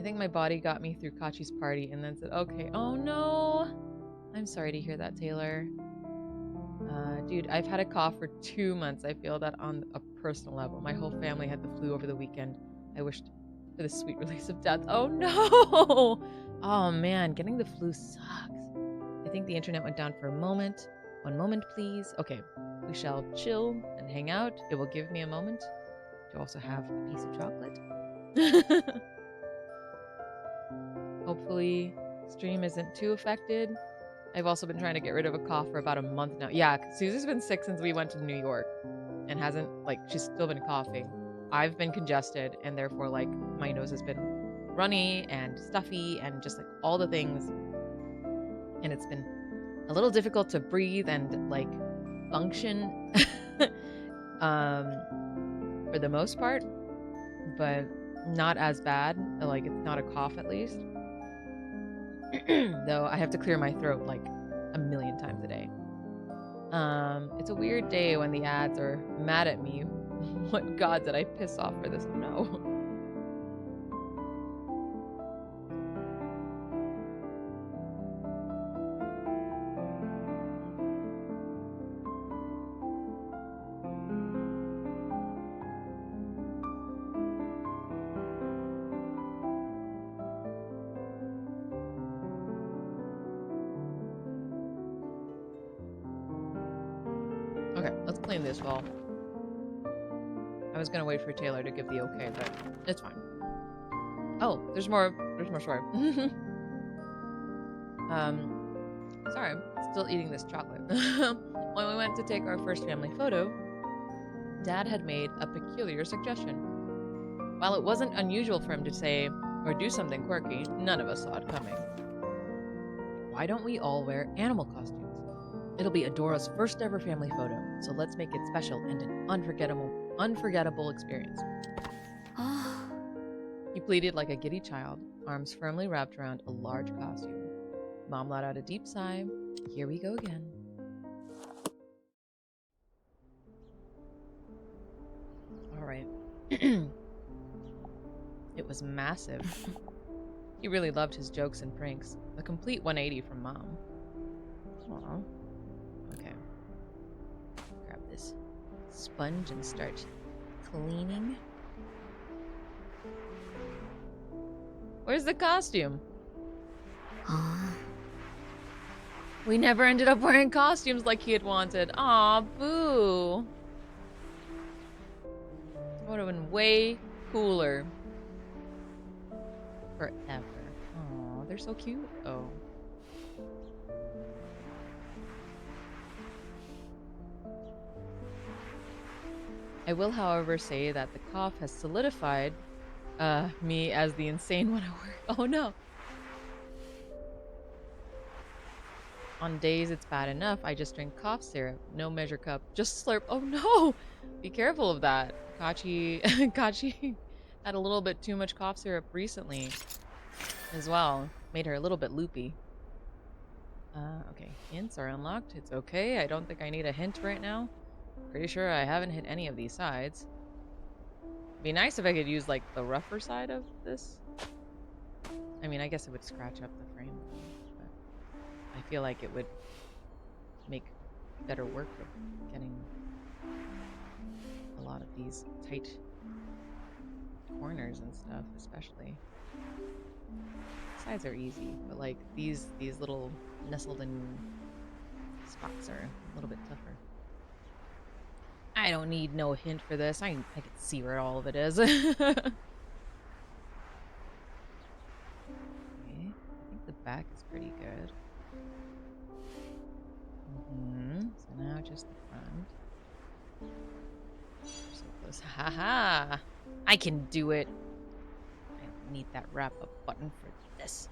think my body got me through Kachi's party and then said, okay, oh no. I'm sorry to hear that, Taylor. Dude, I've had a cough for 2 months. I feel that on a personal level. My whole family had the flu over the weekend. I wished for the sweet release of death. Oh no! Oh man, getting the flu sucks. I think the internet went down for a moment. 1 moment, please. Okay, we shall chill and hang out. It will give me a moment to also have a piece of chocolate. Hopefully, stream isn't too affected. I've also been trying to get rid of a cough for about a month now. Yeah, Susie's been sick since we went to New York and hasn't, like, she's still been coughing. I've been congested and therefore, like, my nose has been runny and stuffy and just, like, all the things. And it's been a little difficult to breathe and, like, function for the most part, but not as bad. Like, it's not a cough at least. Though I have to clear my throat like a million times a day. It's a weird day when the ads are mad at me. What god did I piss off for this? No. Okay, let's clean this wall. I was gonna wait for Taylor to give the okay, but it's fine. Oh, there's more story. Sorry, I'm still eating this chocolate. When we went to take our first family photo, Dad had made a peculiar suggestion. While it wasn't unusual for him to say or do something quirky, none of us saw it coming. Why don't we all wear animal costumes? It'll be Adora's first ever family photo, so let's make it special and an unforgettable experience. He pleaded like a giddy child, arms firmly wrapped around a large costume. Mom let out a deep sigh. Here we go again. All right. It was massive. He really loved his jokes and pranks. A complete 180 from Mom. Aw. Okay. Grab this sponge and start cleaning. Where's the costume? We never ended up wearing costumes like he had wanted. Aw, boo. It would have been way cooler. Forever. Aw, they're so cute. Oh. I will, however, say that the cough has solidified me as the insane one at work. Oh no. On days it's bad enough, I just drink cough syrup. No measure cup. Just slurp. Oh no! Be careful of that. Kachi had a little bit too much cough syrup recently as well. Made her a little bit loopy. Okay. Hints are unlocked. It's okay. I don't think I need a hint right now. Pretty sure I haven't hit any of these sides. It'd be nice if I could use, like, the rougher side of this. I mean, I guess it would scratch up the frame, but I feel like it would make better work of getting a lot of these tight corners and stuff, especially. Sides are easy, but, like, these little nestled-in spots are a little bit tougher. I don't need no hint for this. I can see where all of it is. Okay. I think the back is pretty good. So now just the front. So close. Haha! I can do it. I don't need that wrap up button for this.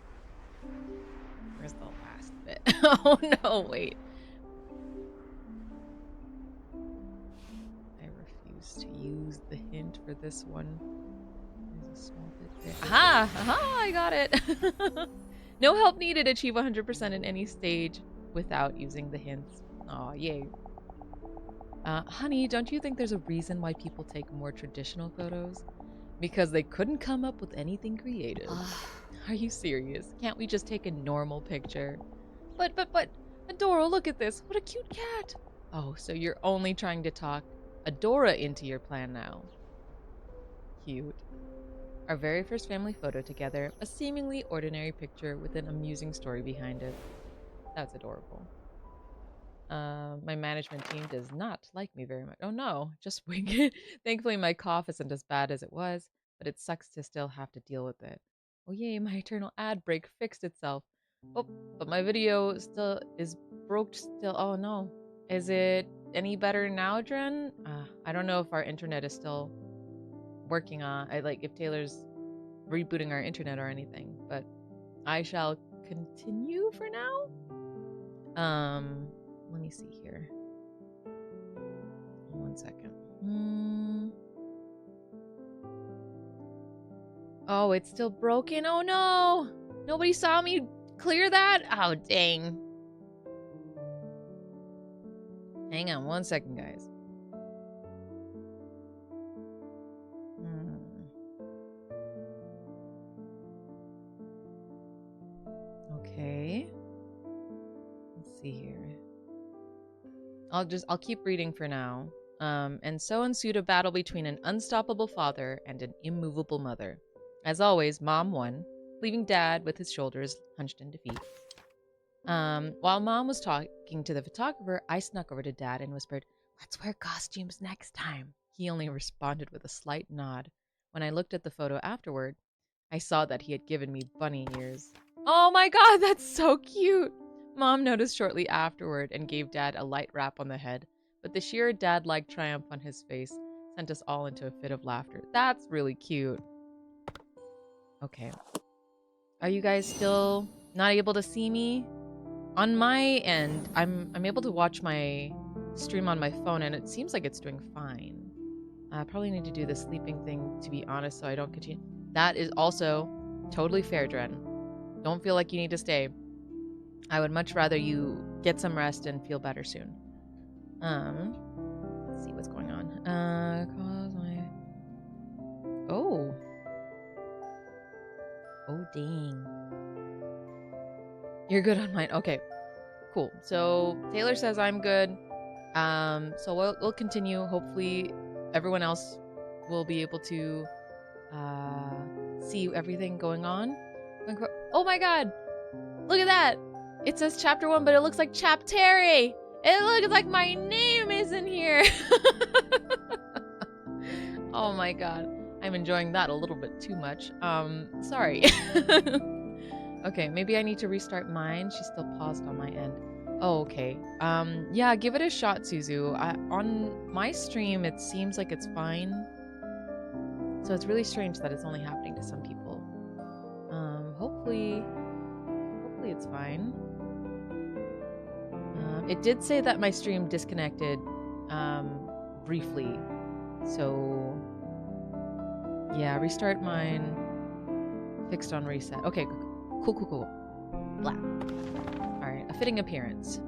Where's the last bit? Oh no, wait. To use the hint for this one. There's a small bit there. Aha! Aha! I got it! No help needed. Achieve 100% in any stage without using the hints. Aw, yay. Honey, don't you think there's a reason why people take more traditional photos? Because they couldn't come up with anything creative. Are you serious? Can't we just take a normal picture? But, Adora, look at this. What a cute cat. Oh, so you're only trying to talk Adora into your plan now. Cute. Our very first family photo together, a seemingly ordinary picture with an amusing story behind it. That's adorable. My management team does not like me very much. Oh no, just wing it. Thankfully, my cough isn't as bad as it was, but it sucks to still have to deal with it. Oh yay, my eternal ad break fixed itself. Oh, but my video still is broke still. Oh no. Is it any better now, Dren? I don't know if our internet is still working on, if Taylor's rebooting our internet or anything, but I shall continue for now. Let me see here. 1 second. Oh, it's still broken. Oh no! Nobody saw me clear that? Oh, dang. Hang on 1 second, guys. Okay. Let's see here. I'll keep reading for now. And so ensued a battle between an unstoppable father and an immovable mother. As always, Mom won, leaving Dad with his shoulders hunched in defeat. While Mom was talking to the photographer, I snuck over to Dad and whispered, "Let's wear costumes next time." He only responded with a slight nod. When I looked at the photo afterward, I saw that he had given me bunny ears. Oh my god, that's so cute! Mom noticed shortly afterward and gave Dad a light rap on the head, but the sheer dad-like triumph on his face sent us all into a fit of laughter. That's really cute. Okay. Are you guys still not able to see me? On my end, I'm able to watch my stream on my phone, and it seems like it's doing fine. I probably need to do the sleeping thing, to be honest, so I don't continue. That is also totally fair, Dren. Don't feel like you need to stay. I would much rather you get some rest and feel better soon. Let's see what's going on. Cause my... Oh. Oh, dang. You're good on mine. Okay, cool. So Taylor says I'm good. So we'll continue. Hopefully everyone else will be able to see everything going on. Oh my god! Look at that! It says chapter 1, but it looks like Chap Terry! It looks like my name is in here! Oh my god. I'm enjoying that a little bit too much. Sorry. Okay, maybe I need to restart mine. She's still paused on my end. Oh, okay. Yeah, give it a shot, Suzu. On my stream, it seems like it's fine. So it's really strange that it's only happening to some people. Hopefully it's fine. It did say that my stream disconnected, briefly. So, yeah, restart mine. Fixed on reset. Okay, cool. Blah. Alright, a fitting appearance.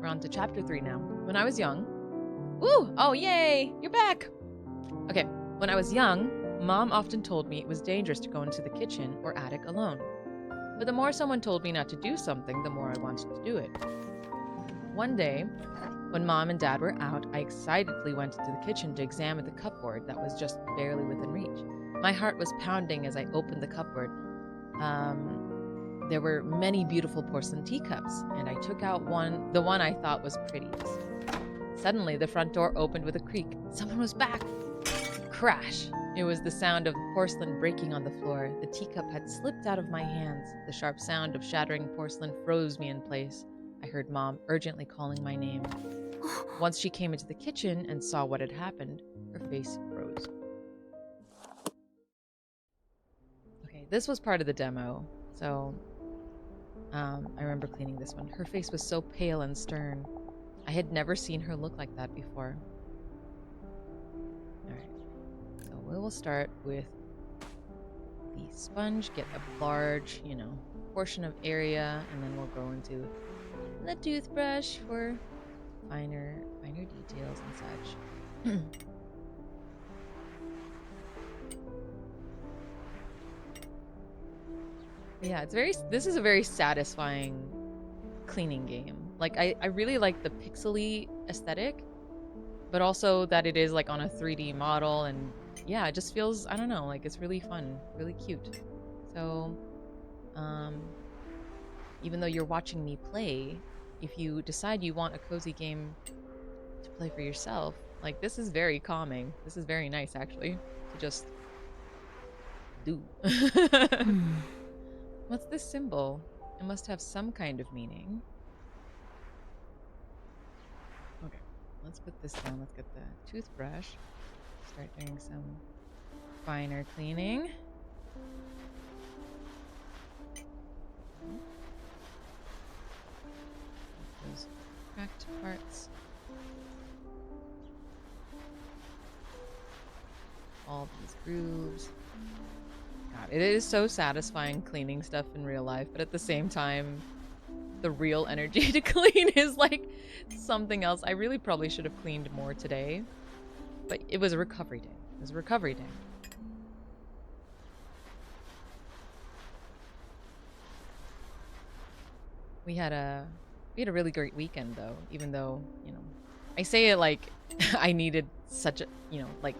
We're on to chapter 3 now. When I was young... Woo! Oh, yay! You're back! Okay, when I was young, Mom often told me it was dangerous to go into the kitchen or attic alone. But the more someone told me not to do something, the more I wanted to do it. One day, when Mom and Dad were out, I excitedly went into the kitchen to examine the cupboard that was just barely within reach. My heart was pounding as I opened the cupboard. There were many beautiful porcelain teacups, and I took out the one I thought was prettiest. Suddenly, the front door opened with a creak. Someone was back! Crash! It was the sound of porcelain breaking on the floor. The teacup had slipped out of my hands. The sharp sound of shattering porcelain froze me in place. I heard Mom urgently calling my name. Once she came into the kitchen and saw what had happened, her face froze. Okay, this was part of the demo, so I remember cleaning this one. Her face was so pale and stern. I had never seen her look like that before. Alright, so we will start with the sponge, get a large, portion of area, and then we'll go into the toothbrush for finer details. details and such. Yeah, this is a very satisfying cleaning game. Like, I really like the pixely aesthetic, but also that it is like on a 3D model, and yeah, it just feels, I don't know, like it's really fun, really cute. So, um, even though you're watching me play, if you decide you want a cozy game to play for yourself, like this is very calming. This is very nice actually to just do. What's this symbol? It must have some kind of meaning. Okay, let's put this down. Let's get the toothbrush. Start doing some finer cleaning. Those cracked parts. All these grooves. God, it is so satisfying cleaning stuff in real life, but at the same time, the real energy to clean is like something else. I really probably should have cleaned more today, but it was a recovery day. It was a recovery day. We had a really great weekend though, even though, you know, I say it like I needed such a, you know, like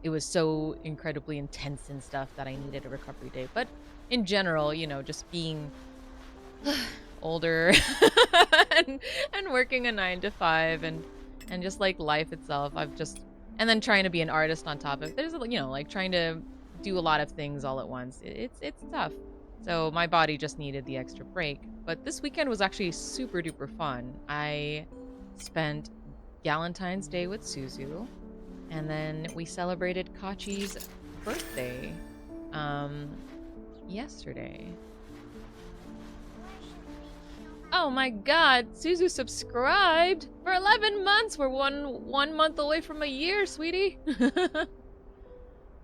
it was so incredibly intense and stuff that I needed a recovery day. But in general, you know, just being older and working a 9 to 5 and just like life itself, I've just, and then trying to be an artist on top of it. There's, you know, like trying to do a lot of things all at once. It's tough. So my body just needed the extra break. But this weekend was actually super duper fun. I spent Galentine's Day with Suzu, and then we celebrated Kachi's birthday yesterday. Oh my god, Suzu subscribed for 11 months. We're one month away from a year, sweetie.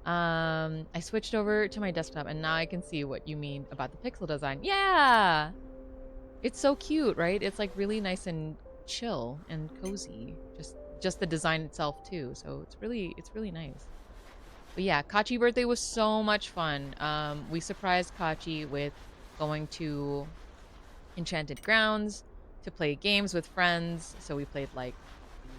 I switched over to my desktop and now I can see what you mean about the pixel design. Yeah! It's so cute, right? It's like really nice and chill and cozy. Just the design itself too. So it's really nice. But yeah, Kachi birthday was so much fun. We surprised Kachi with going to Enchanted Grounds to play games with friends. So we played like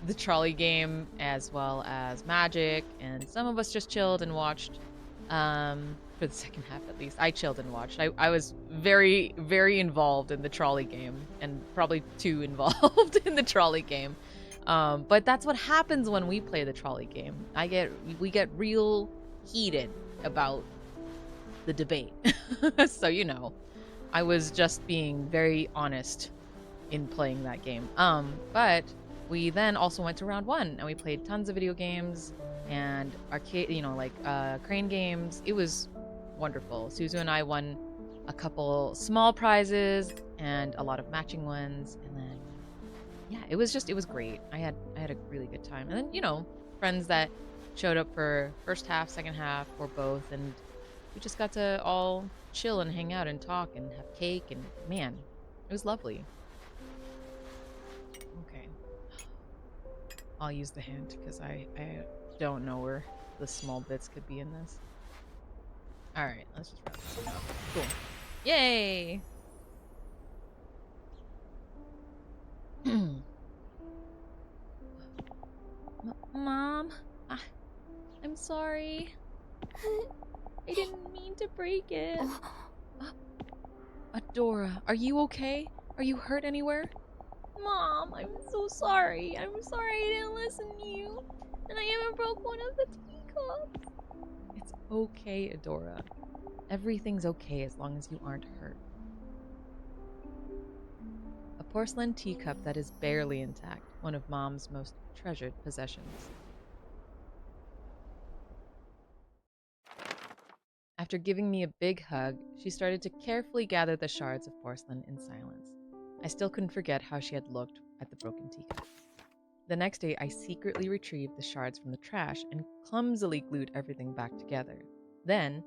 the trolley game as well as Magic, and some of us just chilled and watched. For the second half at least, I chilled and watched. I was very, very involved in the trolley game, and probably too involved in the trolley game. But that's what happens when we play the trolley game. We get real heated about the debate. So, you know, I was just being very honest in playing that game. But we then also went to round 1 and we played tons of video games and arcade, you know, like crane games. It was wonderful. Suzu and I won a couple small prizes and a lot of matching ones, and then yeah, it was great. I had a really good time. And then, you know, friends that showed up for first half, second half, or both, and we just got to all chill and hang out and talk and have cake, and man, it was lovely. Okay. I'll use the hand because I don't know where the small bits could be in this. Alright, let's just wrap this up. Cool. Yay! Mom, I'm sorry. I didn't mean to break it. Adora, are you okay? Are you hurt anywhere? Mom, I'm so sorry. I'm sorry I didn't listen to you. And I even broke one of the teacups. It's okay, Adora. Everything's okay as long as you aren't hurt. A porcelain teacup that is barely intact, one of Mom's most treasured possessions. After giving me a big hug, she started to carefully gather the shards of porcelain in silence. I still couldn't forget how she had looked at the broken teacup. The next day, I secretly retrieved the shards from the trash and clumsily glued everything back together. Then,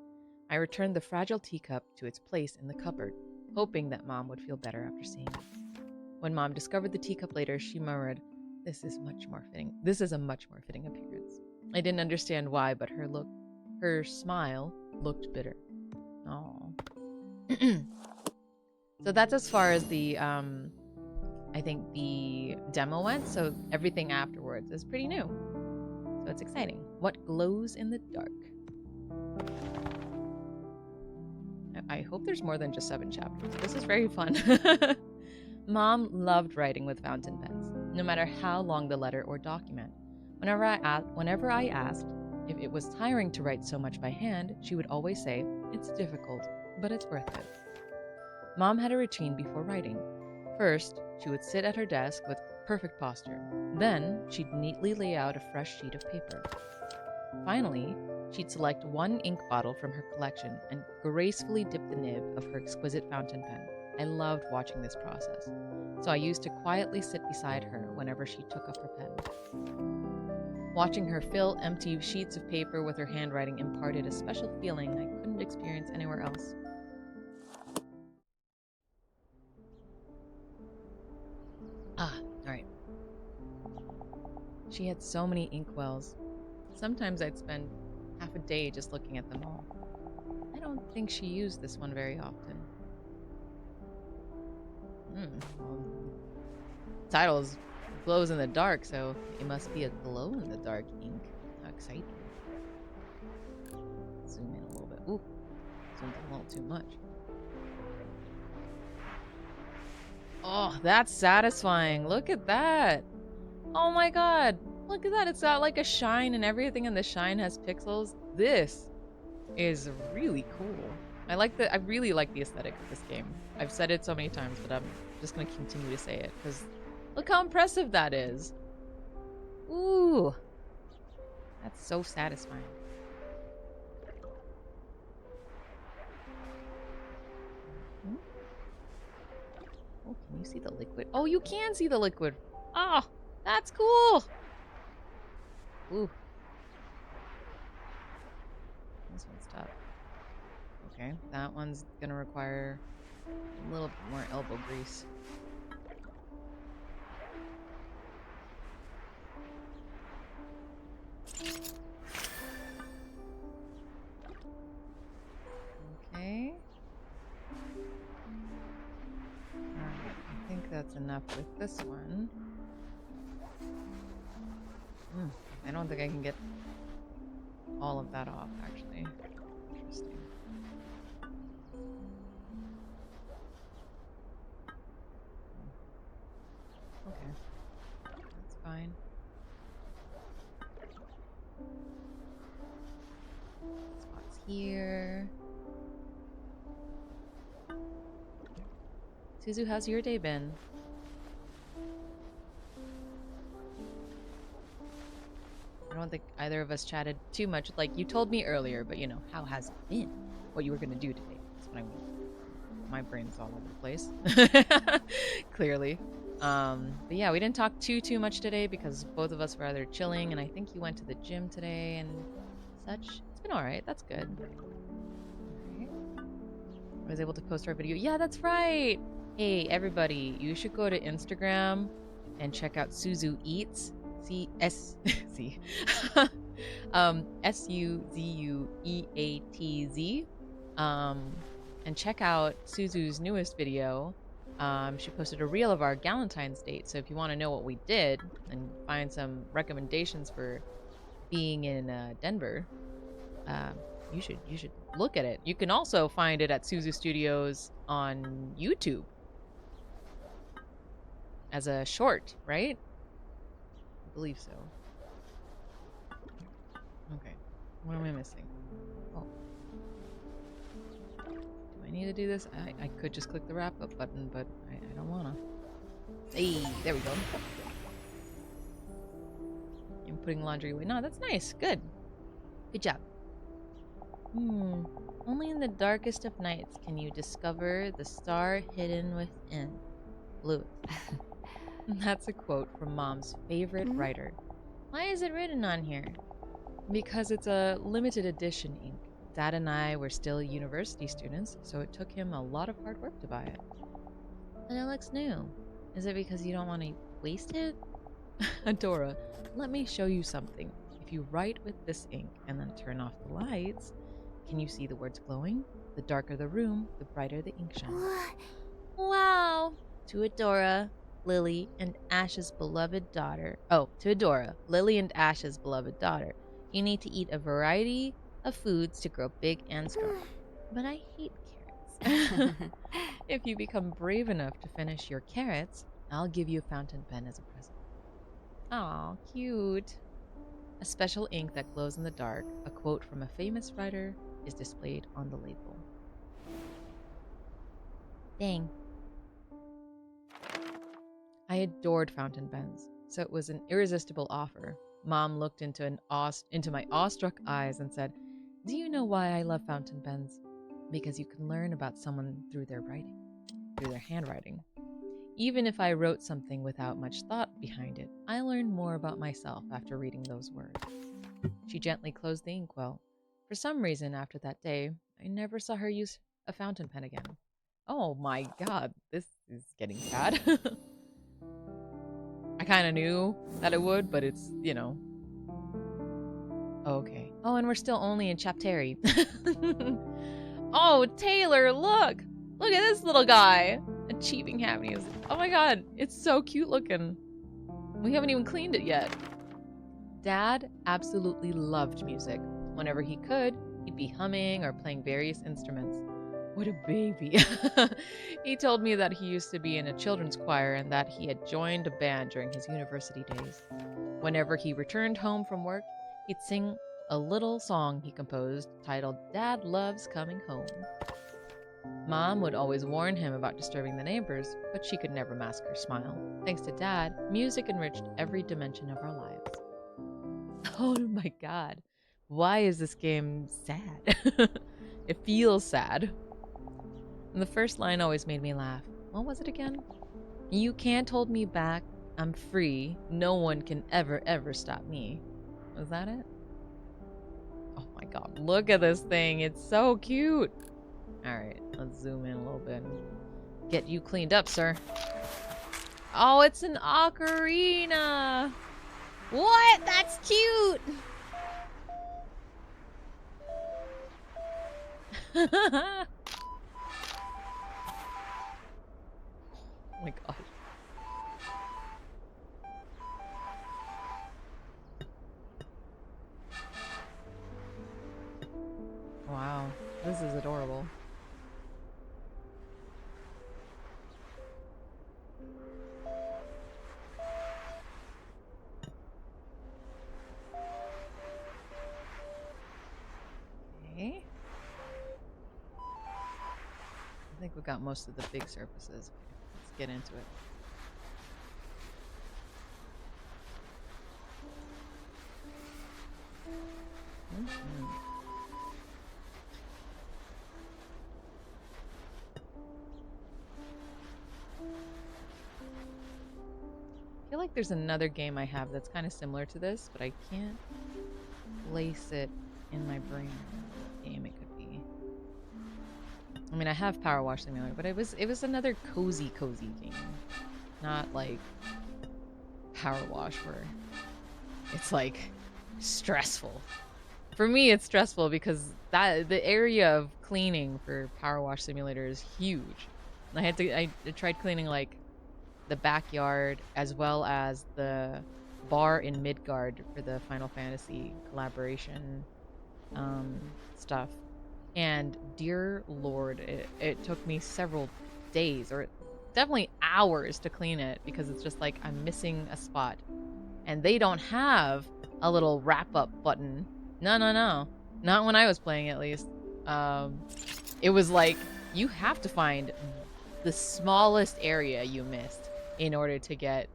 I returned the fragile teacup to its place in the cupboard, hoping that Mom would feel better after seeing it. When Mom discovered the teacup later, she murmured, This is much more fitting. This is a much more fitting appearance. I didn't understand why, but her smile looked bitter. Oh. So that's as far as the I think the demo went. So everything afterwards is pretty new. So it's exciting. What glows in the dark? I hope there's more than just 7 chapters. This is very fun. Mom loved writing with fountain pens, no matter how long the letter or document. Whenever I asked if it was tiring to write so much by hand, she would always say, "It's difficult, but it's worth it." Mom had a routine before writing. First, she would sit at her desk with perfect posture. Then, she'd neatly lay out a fresh sheet of paper. Finally, she'd select one ink bottle from her collection and gracefully dip the nib of her exquisite fountain pen. I loved watching this process, so I used to quietly sit beside her whenever she took up her pen. Watching her fill empty sheets of paper with her handwriting imparted a special feeling I couldn't experience anywhere else. Alright. She had so many inkwells. Sometimes I'd spend half a day just looking at them all. I don't think she used this one very often. Well, the title is Glows in the Dark, so it must be a glow-in-the-dark ink. How exciting. Zoom in a little bit. Ooh, zoomed in a little too much. Oh, that's satisfying. Look at that. Oh my god. Look at that. It's got like a shine and everything, and the shine has pixels. This is really cool. I really like the aesthetic of this game. I've said it so many times, but I'm just gonna continue to say it because look how impressive that is. Ooh. That's so satisfying. Oh, can you see the liquid? Oh, you can see the liquid. Oh, that's cool. Ooh. This one's tough. Okay, that one's gonna require a little bit more elbow grease. Okay. Alright, I think that's enough with this one. I don't think I can get all of that off, actually. Interesting. Okay. That's fine. Spots here. Suzu, how's your day been? I don't think either of us chatted too much. Like, you told me earlier, but you know, how has it been? What you were gonna do today. That's what I mean. My brain's all over the place. Clearly. But yeah, we didn't talk too much today because both of us were either chilling, and I think you went to the gym today and such. It's been alright. That's good. Alright. I was able to post our video. Yeah, that's right! Hey, everybody, you should go to Instagram and check out Suzu Eats. SUZUEATZ. And check out Suzu's newest video. She posted a reel of our Galentine's date. So if you want to know what we did and find some recommendations for being in Denver, you should look at it. You can also find it at Suzu Studios on YouTube as a short, right? I believe so. Okay. What am I missing? Oh. Do I need to do this? I could just click the wrap up button, but I don't wanna. Hey, there we go. I'm putting laundry away. No, that's nice. Good. Good job. Only in the darkest of nights can you discover the star hidden within. Lewis. That's a quote from Mom's favorite writer. Why is it written on here? Because it's a limited edition ink. Dad and I were still university students, so it took him a lot of hard work to buy it. And it looks new. Is it because you don't want to waste it? Adora, let me show you something. If you write with this ink and then turn off the lights, can you see the words glowing? The darker the room, the brighter the ink shines. Wow! To Adora, Lily, and Ash's beloved daughter. Oh, to Adora, Lily and Ash's beloved daughter. You need to eat a variety of foods to grow big and strong. But I hate carrots. If you become brave enough to finish your carrots, I'll give you a fountain pen as a present. Aw, cute. A special ink that glows in the dark, a quote from a famous writer, is displayed on the label. Dang. I adored fountain pens, so it was an irresistible offer. Mom looked into my awestruck eyes and said, "Do you know why I love fountain pens? Because you can learn about someone through their handwriting. Even if I wrote something without much thought behind it, I learned more about myself after reading those words." She gently closed the inkwell. For some reason, after that day, I never saw her use a fountain pen again. Oh my god, this is getting sad. I kind of knew that it would, but it's, okay. Oh, and we're still only in Chapteri. Oh, Taylor, look! Look at this little guy! Achieving happiness. Oh my god, it's so cute looking. We haven't even cleaned it yet. Dad absolutely loved music. Whenever he could, he'd be humming or playing various instruments. What a baby. He told me that he used to be in a children's choir and that he had joined a band during his university days. Whenever he returned home from work, he'd sing a little song he composed titled "Dad Loves Coming Home." Mom would always warn him about disturbing the neighbors, but she could never mask her smile. Thanks to Dad, music enriched every dimension of our lives. Oh my god. Why is this game sad? It feels sad. And the first line always made me laugh. What was it again? You can't hold me back. I'm free. No one can ever stop me. Was that it? Oh my god, look at this thing. It's so cute. Alright, let's zoom in a little bit and get you cleaned up, sir. Oh, it's an ocarina. What? That's cute. Oh my god. Wow, this is adorable. Okay. I think we got most of the big surfaces. Let's get into it. I feel like there's another game I have that's kind of similar to this, but I can't place it in my brain. What game it could be. I mean, I have Power Wash Simulator, but it was another cozy game, not like Power Wash where it's like stressful. For me, it's stressful because the area of cleaning for Power Wash Simulator is huge. I tried cleaning like the backyard as well as the bar in Midgard for the Final Fantasy collaboration stuff. And dear lord, it took me several days or definitely hours to clean it because it's just like I'm missing a spot. And they don't have a little wrap up button. No. Not when I was playing, at least. It was like you have to find the smallest area you missed in order to get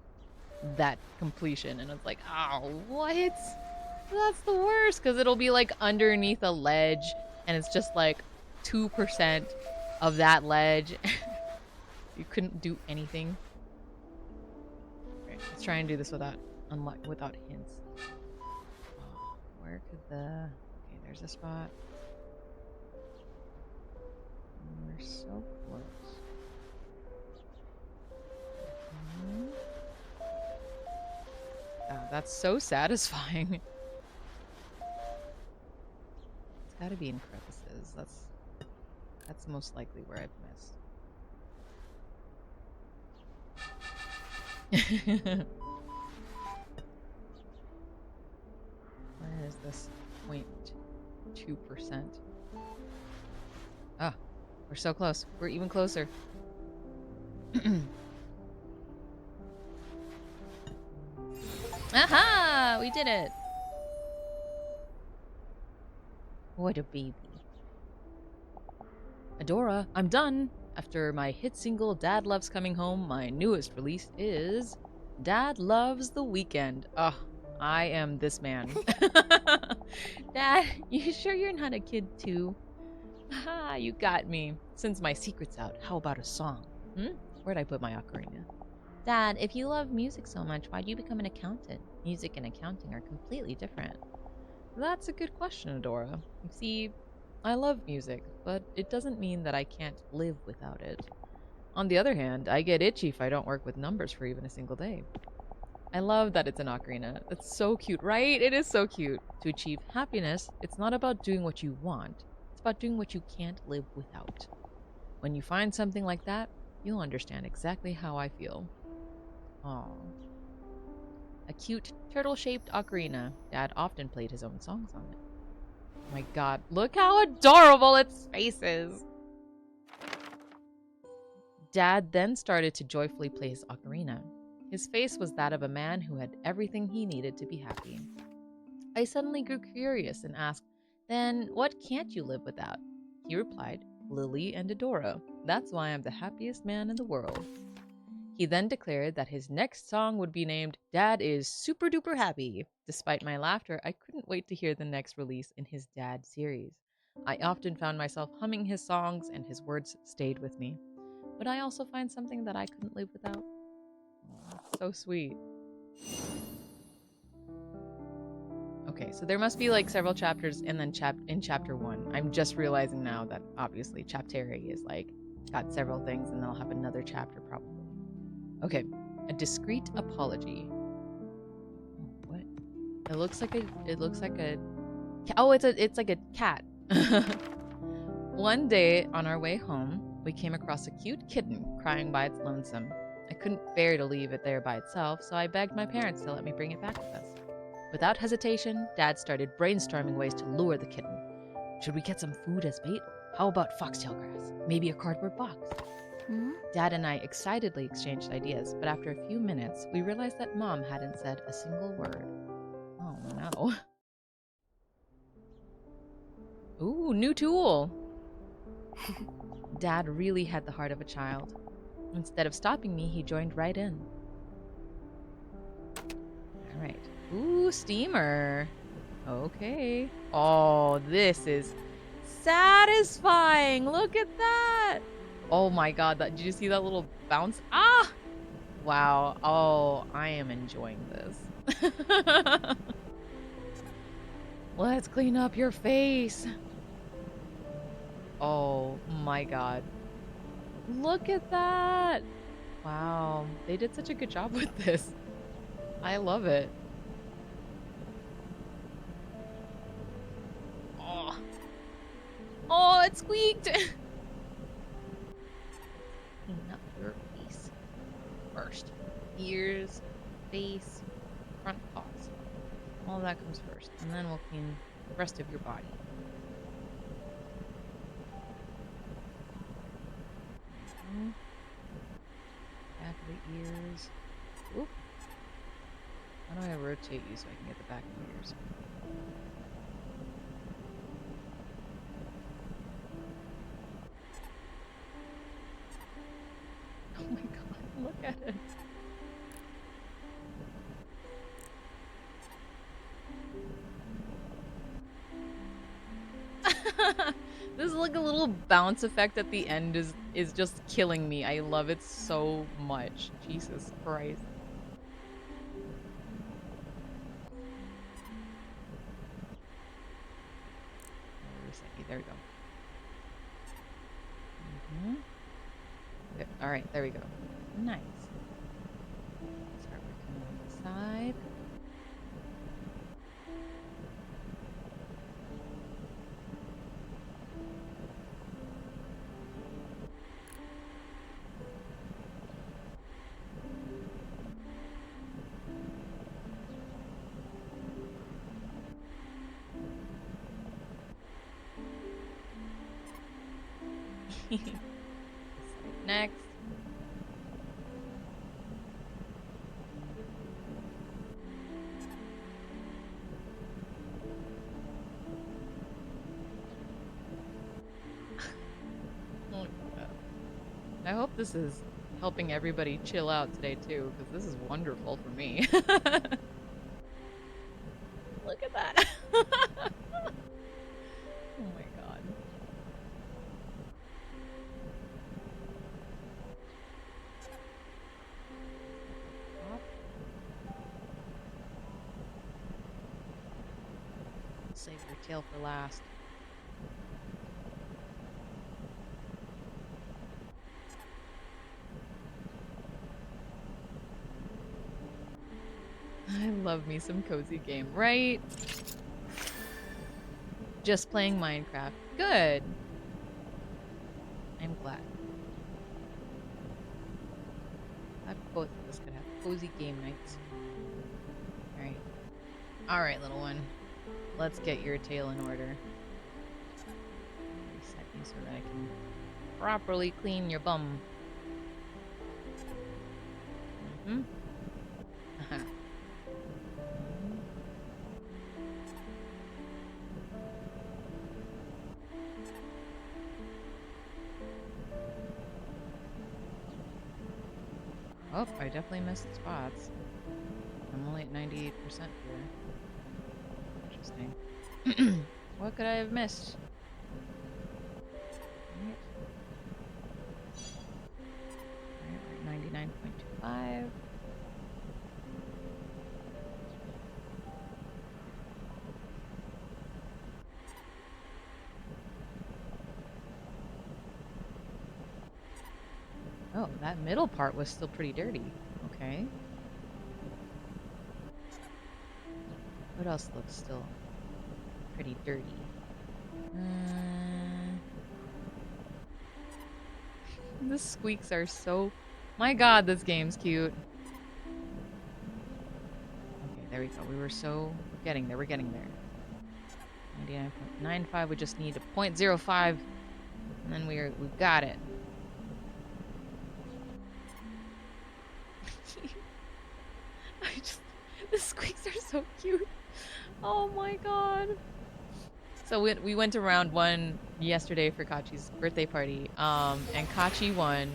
that completion. And it's like, oh, what? That's the worst, because it'll be like underneath a ledge and it's just like 2% of that ledge. You couldn't do anything. Okay, let's try and do this without hints. Oh, where could the... Okay, there's a spot. We're so close. That's so satisfying. It's gotta be in crevices. That's most likely where I've missed. Where is this 0.2%? Ah, we're so close. We're even closer. Aha! We did it! What a baby. Adora, I'm done! After my hit single Dad Loves Coming Home, my newest release is Dad Loves the Weekend. Ugh, I am this man. Dad, you sure you're not a kid too? Ha, you got me. Since my secret's out, how about a song? Where'd I put my ocarina? Dad, if you love music so much, why'd you become an accountant? Music and accounting are completely different. That's a good question, Adora. You see, I love music, but it doesn't mean that I can't live without it. On the other hand, I get itchy if I don't work with numbers for even a single day. I love that it's an ocarina. It's so cute, right? It is so cute. To achieve happiness, it's not about doing what you want. It's about doing what you can't live without. When you find something like that, you'll understand exactly how I feel. Aww. A cute, turtle-shaped ocarina. Dad often played his own songs on it. Oh my god, look how adorable its face is! Dad then started to joyfully play his ocarina. His face was that of a man who had everything he needed to be happy. I suddenly grew curious and asked, then what can't you live without? He replied, Lily and Adora. That's why I'm the happiest man in the world. He then declared that his next song would be named Dad is Super Duper Happy. Despite my laughter, I couldn't wait to hear the next release in his Dad series. I often found myself humming his songs and his words stayed with me. Would I also find something that I couldn't live without? Oh, so sweet. Okay, so there must be like several chapters and then in chapter 1. I'm just realizing now that obviously Chapteri is like got several things and then I'll have another chapter probably. Okay, a discreet apology. What? It looks like a oh, it's like a cat. One day on our way home, we came across a cute kitten crying by its lonesome. I couldn't bear to leave it there by itself, so I begged my parents to let me bring it back with us. Without hesitation, Dad started brainstorming ways to lure the kitten. Should we get some food as bait? How about foxtail grass? Maybe a cardboard box? Dad and I excitedly exchanged ideas, but after a few minutes, we realized that Mom hadn't said a single word. Oh no. Ooh, new tool! Dad really had the heart of a child. Instead of stopping me, he joined right in. Alright. Ooh, steamer. Okay. Oh, this is satisfying! Look at that! Oh my god, did you see that little bounce? Ah! Wow. Oh, I am enjoying this. Let's clean up your face. Oh my god. Look at that! Wow. They did such a good job with this. I love it. Oh. Oh, it squeaked! Clean up your face first. Ears, face, front paws. All that comes first. And then we'll clean the rest of your body. Back of the ears. Oop. How do I rotate you so I can get the back of the ears? Oh my god, look at it. This like a little bounce effect at the end is just killing me. I love it so much. Jesus Christ. There we go. Okay, all right, there we go. Nice. Start working on the side. Next. Oh my God. I hope this is helping everybody chill out today too, because this is wonderful for me. Look at that. Oh my God. Save your tail for last. I love me some cozy game, right? Just playing Minecraft. Good. I'm glad. Both of us could have cozy game nights. Alright. Alright, little one. Let's get your tail in order. Reset you so that I can properly clean your bum. Mm-hmm. Oh, I definitely missed spots. I'm only at 98% here. Interesting. What could I have missed? Alright, we're at 99.25. Oh, that middle part was still pretty dirty. Okay. What else looks still pretty dirty? The squeaks are so... My God, this game's cute. Okay, there we go. We're getting there. We're getting there. 99.95. We just need a 0.05. And then we got it. The squeaks are so cute. Oh my God. So we went to round 1 yesterday for Kachi's birthday party. And Kachi won.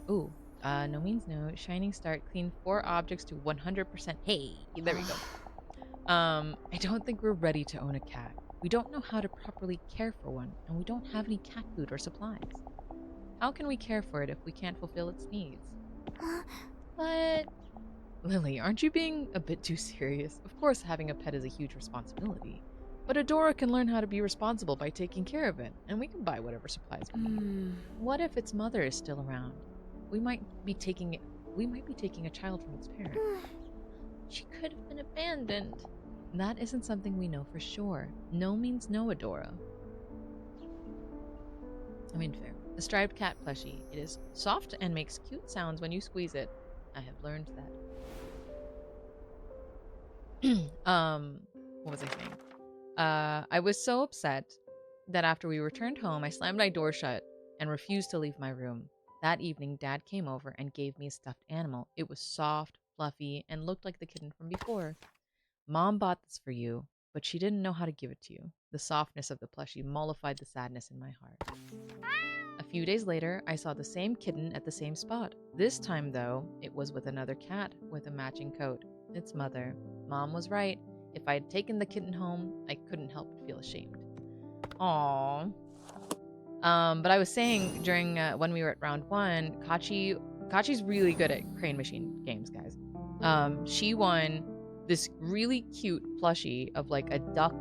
Ooh. No means no. Shining start. Clean 4 objects to 100%. Hey, there we go. I don't think we're ready to own a cat. We don't know how to properly care for one, and we don't have any cat food or supplies. How can we care for it if we can't fulfill its needs? But... Lily, aren't you being a bit too serious? Of course, having a pet is a huge responsibility. But Adora can learn how to be responsible by taking care of it, and we can buy whatever supplies we need. What if its mother is still around? We might be taking a child from its parent. She could have been abandoned. That isn't something we know for sure. No means no, Adora. I mean, fair. A striped cat plushie. It is soft and makes cute sounds when you squeeze it. I have learned that. What was I saying? I was so upset that after we returned home, I slammed my door shut and refused to leave my room. That evening, Dad came over and gave me a stuffed animal. It was soft, fluffy, and looked like the kitten from before. Mom bought this for you, but she didn't know how to give it to you. The softness of the plushie mollified the sadness in my heart. A few days later, I saw the same kitten at the same spot. This time, though, it was with another cat with a matching coat. Its mother. Mom was right. If I had taken the kitten home, I couldn't help but feel ashamed. Aww. But I was saying during when we were at round 1, Kachi's really good at crane machine games, guys. She won this really cute plushie of like a duck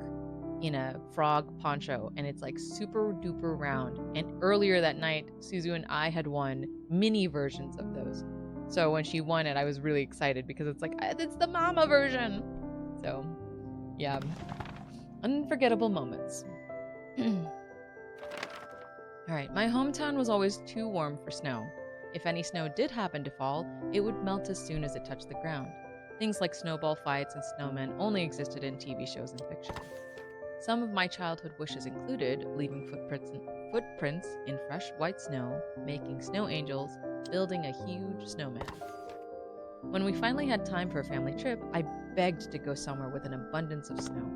in a frog poncho, and it's like super duper round. And earlier that night, Suzu and I had won mini versions of those. So when she won it, I was really excited because it's like, it's the mama version. So, yeah. Unforgettable moments. Alright, my hometown was always too warm for snow. If any snow did happen to fall, it would melt as soon as it touched the ground. Things like snowball fights and snowmen only existed in TV shows and fiction. Some of my childhood wishes included leaving footprints in fresh white snow, making snow angels, building a huge snowman. When we finally had time for a family trip, I begged to go somewhere with an abundance of snow.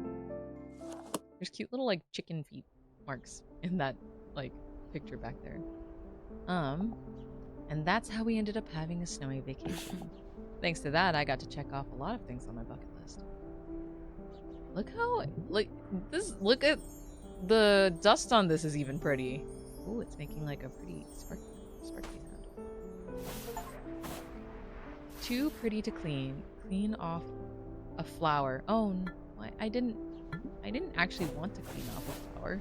There's cute little, like, chicken feet marks in that, like, picture back there. And that's how we ended up having a snowy vacation. Thanks to that, I got to check off a lot of things on my bucket list. Look how, like, look at the dust on this is even pretty. Ooh, it's making, like, a pretty sparkly sound. Too pretty to clean. Clean off a flower. Oh, no, I didn't actually want to clean off a flower.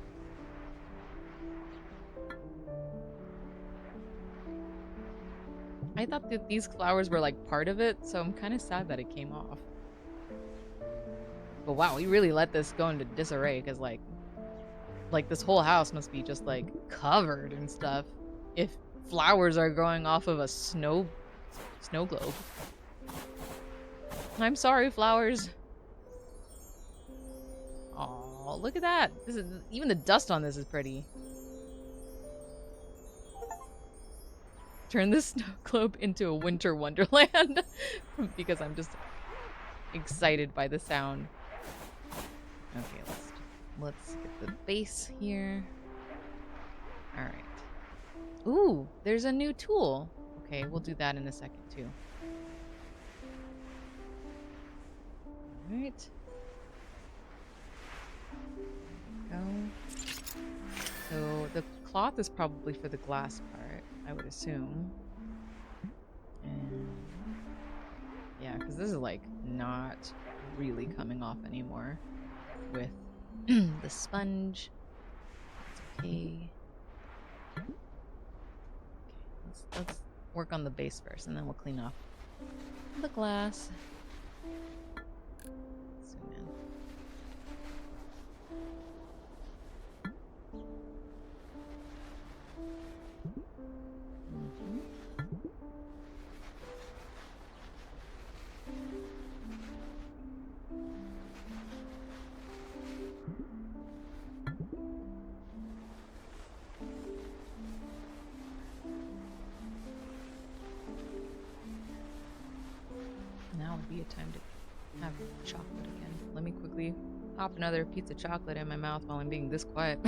I thought that these flowers were like part of it, so I'm kind of sad that it came off. But wow, we really let this go into disarray because like this whole house must be just like covered in stuff if flowers are growing off of a snow globe. I'm sorry, flowers. Oh, look at that. Even the dust on this is pretty. Turn this snow globe into a winter wonderland because I'm just excited by the sound. Okay, let's get the base here. All right. Ooh, there's a new tool. Okay, we'll do that in a second too. All right. Go. So the cloth is probably for the glass part, I would assume. And yeah, because this is like not really coming off anymore with the sponge. It's okay. Okay, let's work on the base first, and then we'll clean off the glass. Zoom in. Now would be a time to have chocolate again. Let me quickly pop another piece of chocolate in my mouth while I'm being this quiet.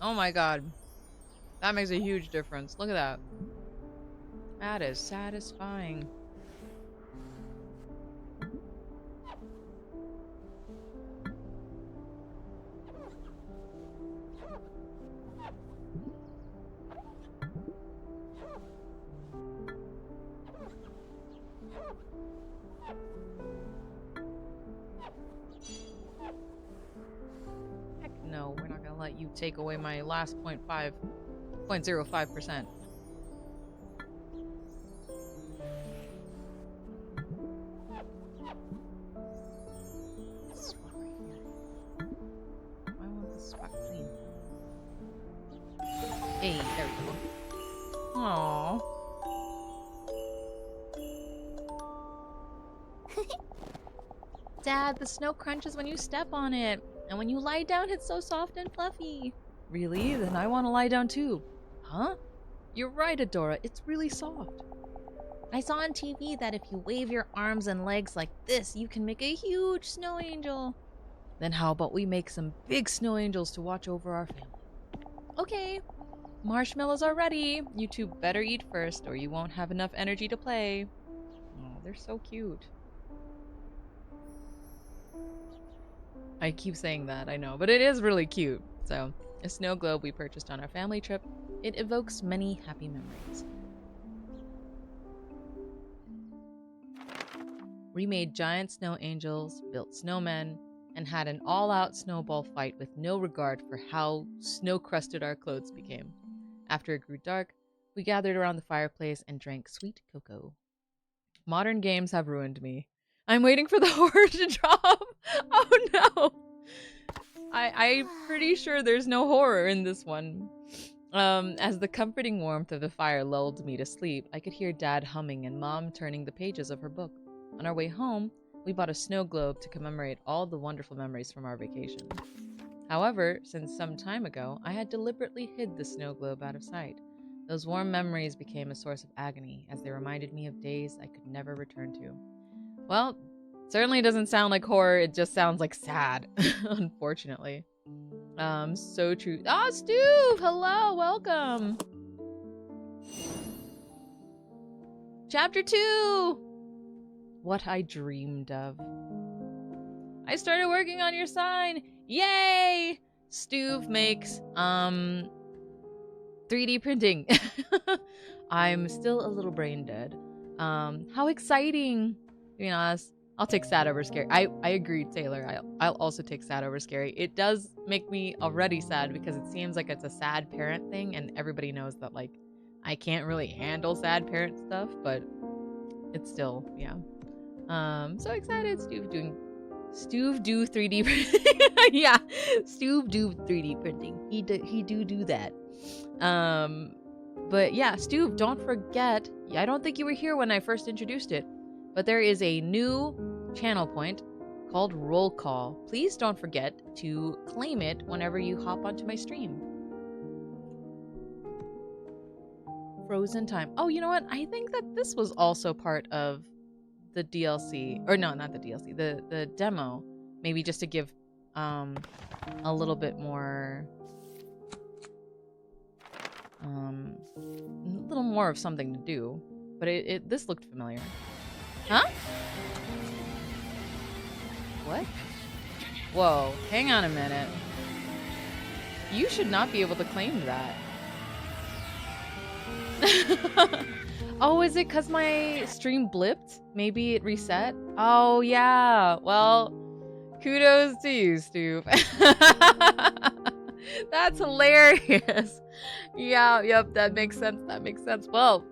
Oh my god. That makes a huge difference. Look at that. That is satisfying. Heck no, we're not gonna let you take away my last 0.05%. Swap right here. I want this spot clean. Hey, there we go. Aww. Dad, the snow crunches when you step on it. And when you lie down, it's so soft and fluffy. Really? Then I want to lie down too. Huh? You're right, Adora. It's really soft. I saw on TV that if you wave your arms and legs like this, you can make a huge snow angel. Then how about we make some big snow angels to watch over our family? Okay. Marshmallows are ready. You two better eat first or you won't have enough energy to play. Oh, they're so cute. I keep saying that, I know, but it is really cute. So, a snow globe we purchased on our family trip. It evokes many happy memories. We made giant snow angels, built snowmen, and had an all-out snowball fight with no regard for how snow-crusted our clothes became. After it grew dark, we gathered around the fireplace and drank sweet cocoa. Modern games have ruined me. I'm waiting for the horror to drop. Oh no! I'm pretty sure there's no horror in this one. As the comforting warmth of the fire lulled me to sleep, I could hear Dad humming and Mom turning the pages of her book. On our way home, we bought a snow globe to commemorate all the wonderful memories from our vacation. However, since some time ago, I had deliberately hid the snow globe out of sight. Those warm memories became a source of agony, as they reminded me of days I could never return to. Well, certainly doesn't sound like horror, it just sounds like sad, unfortunately. So true. Ah, Stu! Hello, welcome! Chapter 2! What I dreamed of. I started working on your sign! Yay! Stu makes, 3D printing. I'm still a little brain dead. How exciting! To be honest, I'll take sad over scary. I agree, Taylor. I'll also take sad over scary. It does make me already sad because it seems like it's a sad parent thing, and everybody knows that, like, I can't really handle sad parent stuff, but it's still, yeah. So excited. Steve do 3D printing. Yeah, Steve do 3D printing. He do that. But yeah, Stu, don't forget, I don't think you were here when I first introduced it, but there is a new channel point called Roll Call. Please don't forget to claim it whenever you hop onto my stream. Frozen Time. Oh, you know what? I think that this was also part of the DLC. Or no, not the DLC. The demo. Maybe just to give a little bit more... a little more of something to do. But this looked familiar. Huh? What? Whoa, hang on a minute. You should not be able to claim that. Oh, is it because my stream blipped? Maybe it reset? Oh, yeah. Well, kudos to you, Stu. That's hilarious. Yeah, yep, that makes sense. That makes sense. Well,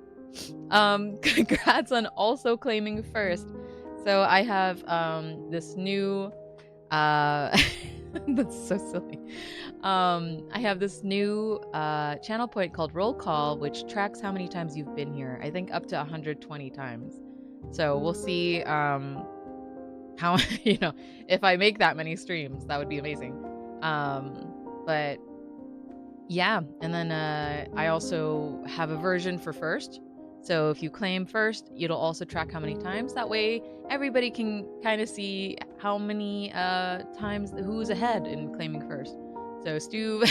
congrats on also claiming first. So I have this new that's so silly. I have this new channel point called Roll Call, which tracks how many times you've been here. I think up to 120 times. So we'll see how if I make that many streams, that would be amazing. But yeah, and then I also have a version for first. So if you claim first, it'll also track how many times. That way, everybody can kind of see how many times who's ahead in claiming first. So Stu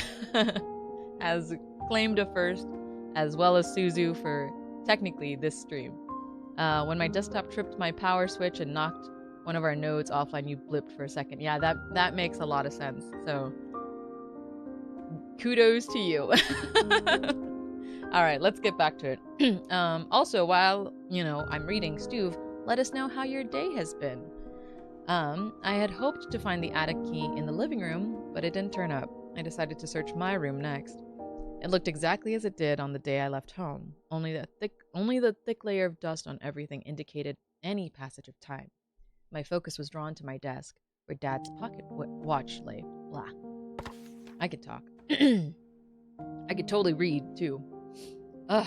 has claimed a first, as well as Suzu for technically this stream. When my desktop tripped my power switch and knocked one of our nodes offline, you blipped for a second. Yeah, that makes a lot of sense. So kudos to you. All right, let's get back to it. Also, while, I'm reading, Stu, let us know how your day has been. I had hoped to find the attic key in the living room, but it didn't turn up. I decided to search my room next. It looked exactly as it did on the day I left home. Only the thick layer of dust on everything indicated any passage of time. My focus was drawn to my desk, where Dad's pocket watch lay. Blah. I could talk. I could totally read, too. Ugh.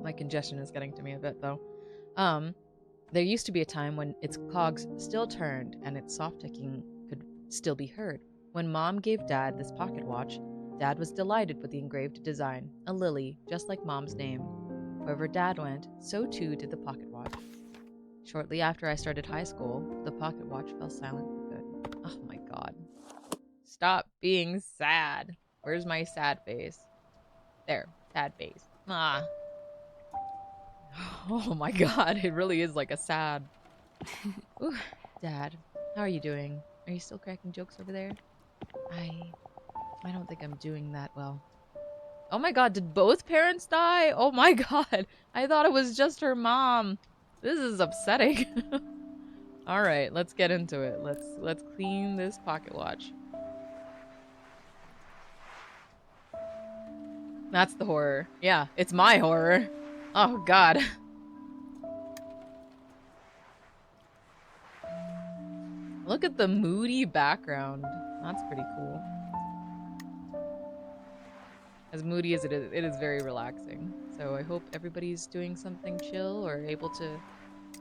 My congestion is getting to me a bit, though. There used to be a time when its cogs still turned and its soft ticking could still be heard. When Mom gave Dad this pocket watch, Dad was delighted with the engraved design, a lily, just like Mom's name. Wherever Dad went, so too did the pocket watch. Shortly after I started high school, the pocket watch fell silent for good. Oh my god. Stop being sad. Where's my sad face? There, sad face. Ah. Oh my god, it really is like a sad. Ooh, Dad, how are you doing? Are you still cracking jokes over there? I don't think I'm doing that well. Oh my god, did both parents die? Oh my god, I thought it was just her mom. This is upsetting. All right, let's get into it. Let's clean this pocket watch. That's the horror. Yeah, it's my horror. Oh god. Look at the moody background. That's pretty cool. As moody as it is very relaxing. So I hope everybody's doing something chill or able to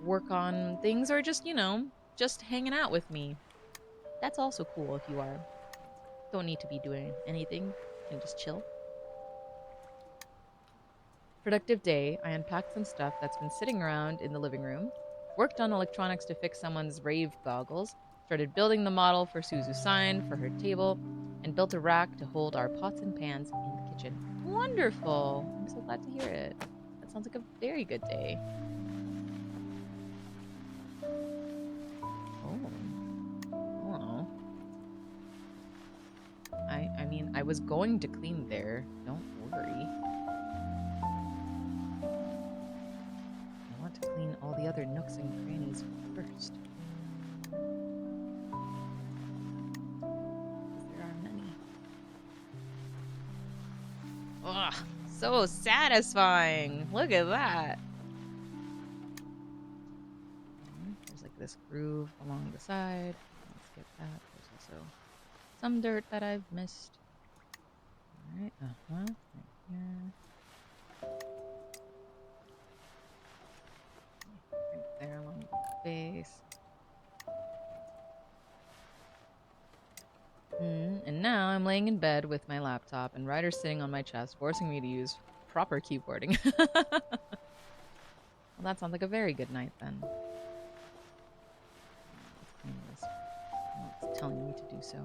work on things or just, you know, just hanging out with me. That's also cool if you are. Don't need to be doing anything. You can just chill. Productive day. I unpacked some stuff that's been sitting around in the living room, worked on electronics to fix someone's rave goggles, started building the model for Suzu's sign for her table, and built a rack to hold our pots and pans in the kitchen. Wonderful! I'm so glad to hear it. That sounds like a very good day. Oh. I mean, I was going to clean there. Don't worry. I want to clean all the other nooks and crannies first. There are many. Ugh, so satisfying. Look at that. There's like this groove along the side. Let's get that. There's also some dirt that I've missed. Alright, right here. Right there along the base. And now I'm laying in bed with my laptop and Ryder sitting on my chest, forcing me to use proper keyboarding. Well, that sounds like a very good night then. Let's clean this. Well, it's telling me to do so.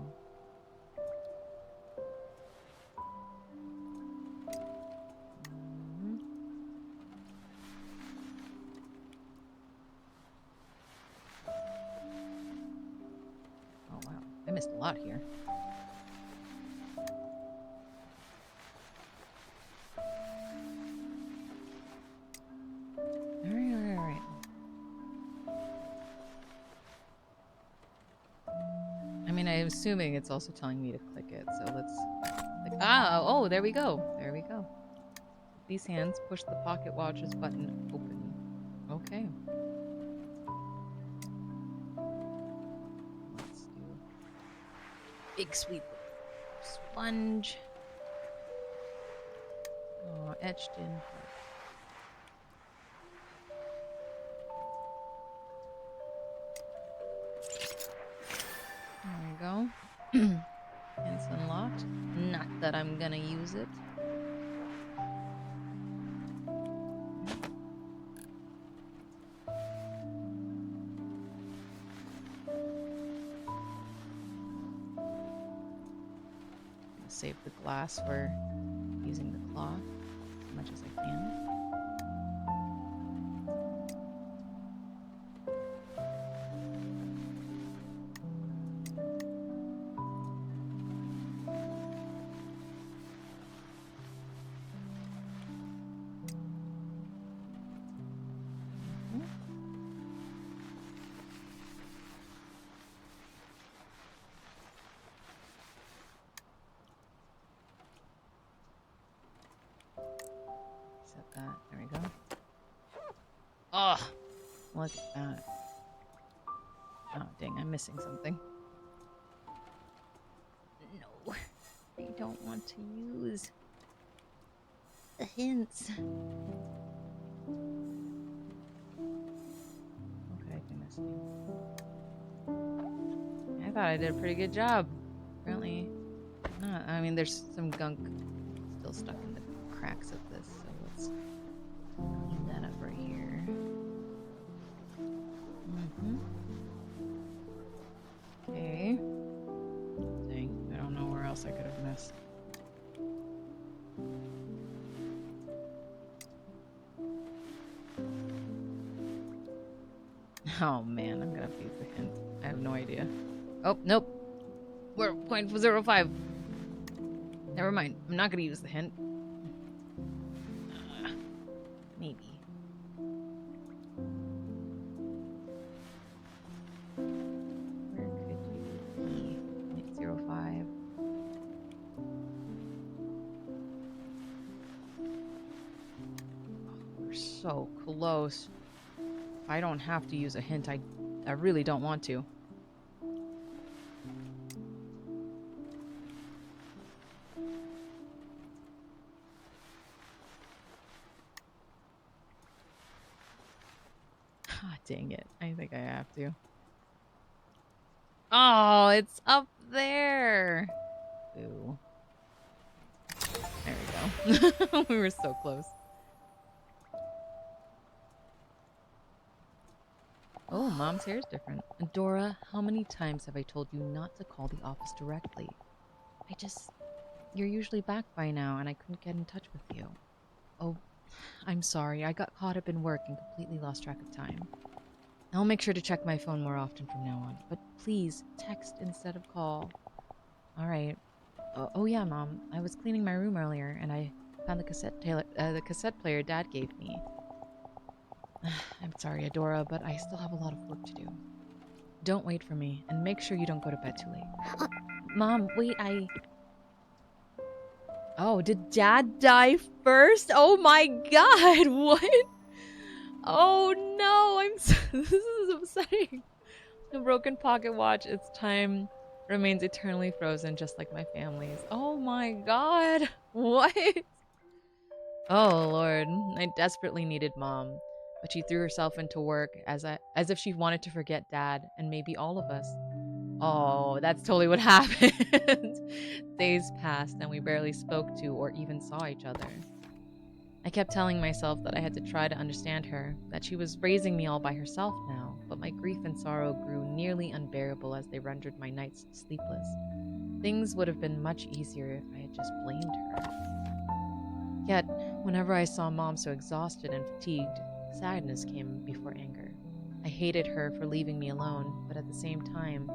Oh wow, I missed a lot here. Alright. I mean, I'm assuming it's also telling me to click it, so let's click. Oh, there we go. There we go. With these hands, push the pocket watch's button open. Okay. Let's do big sweep of sponge. Oh, etched in. There we go. It's unlocked. Not that I'm gonna use it. Save the glass for using the cloth as much as I can. That. There we go. Oh, look at that. Oh, dang, I'm missing something. No, I don't want to use the hints. Okay, I missed you. I thought I did a pretty good job. Apparently not. I mean, there's some gunk still stuck in the cracks of this, so let's clean that up right here. Okay. Dang, I don't know where else I could have missed. Oh man, I'm gonna have to use the hint. I have no idea. Oh, nope. We're 0.05. Never mind. I'm not gonna use the hint. Maybe. so close. If I don't have to use a hint, I really don't want to. Ah, dang it. I think I have to. Oh, it's up there. Ooh. There we go. We were so close. Oh, Mom's hair is different. Dora, how many times have I told you not to call the office directly? You're usually back by now, and I couldn't get in touch with you. Oh, I'm sorry. I got caught up in work and completely lost track of time. I'll make sure to check my phone more often from now on. But please, text instead of call. All right. Oh yeah, Mom. I was cleaning my room earlier, and I found the cassette player Dad gave me. I'm sorry, Adora, but I still have a lot of work to do. Don't wait for me, and make sure you don't go to bed too late. Mom, wait, Oh, did Dad die first? Oh my god, what? Oh no, this is upsetting. The broken pocket watch, its time remains eternally frozen, just like my family's. Oh my god, what? Oh lord, I desperately needed Mom, but she threw herself into work as if she wanted to forget Dad and maybe all of us. Oh, that's totally what happened. Days passed and we barely spoke to or even saw each other. I kept telling myself that I had to try to understand her, that she was raising me all by herself now, but my grief and sorrow grew nearly unbearable as they rendered my nights sleepless. Things would have been much easier if I had just blamed her. Yet, whenever I saw Mom so exhausted and fatigued, sadness came before anger. I hated her for leaving me alone, but at the same time,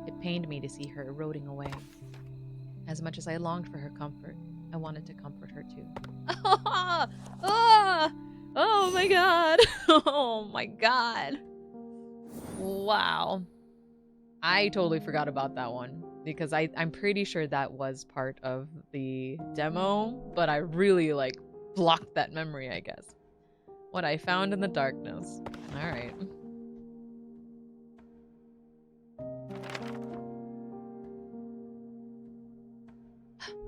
it pained me to see her eroding away. As much as I longed for her comfort, I wanted to comfort her too. Oh my god! Oh my god! Wow. I totally forgot about that one because I'm pretty sure that was part of the demo, but I really blocked that memory, I guess. What I found in the darkness. Alright.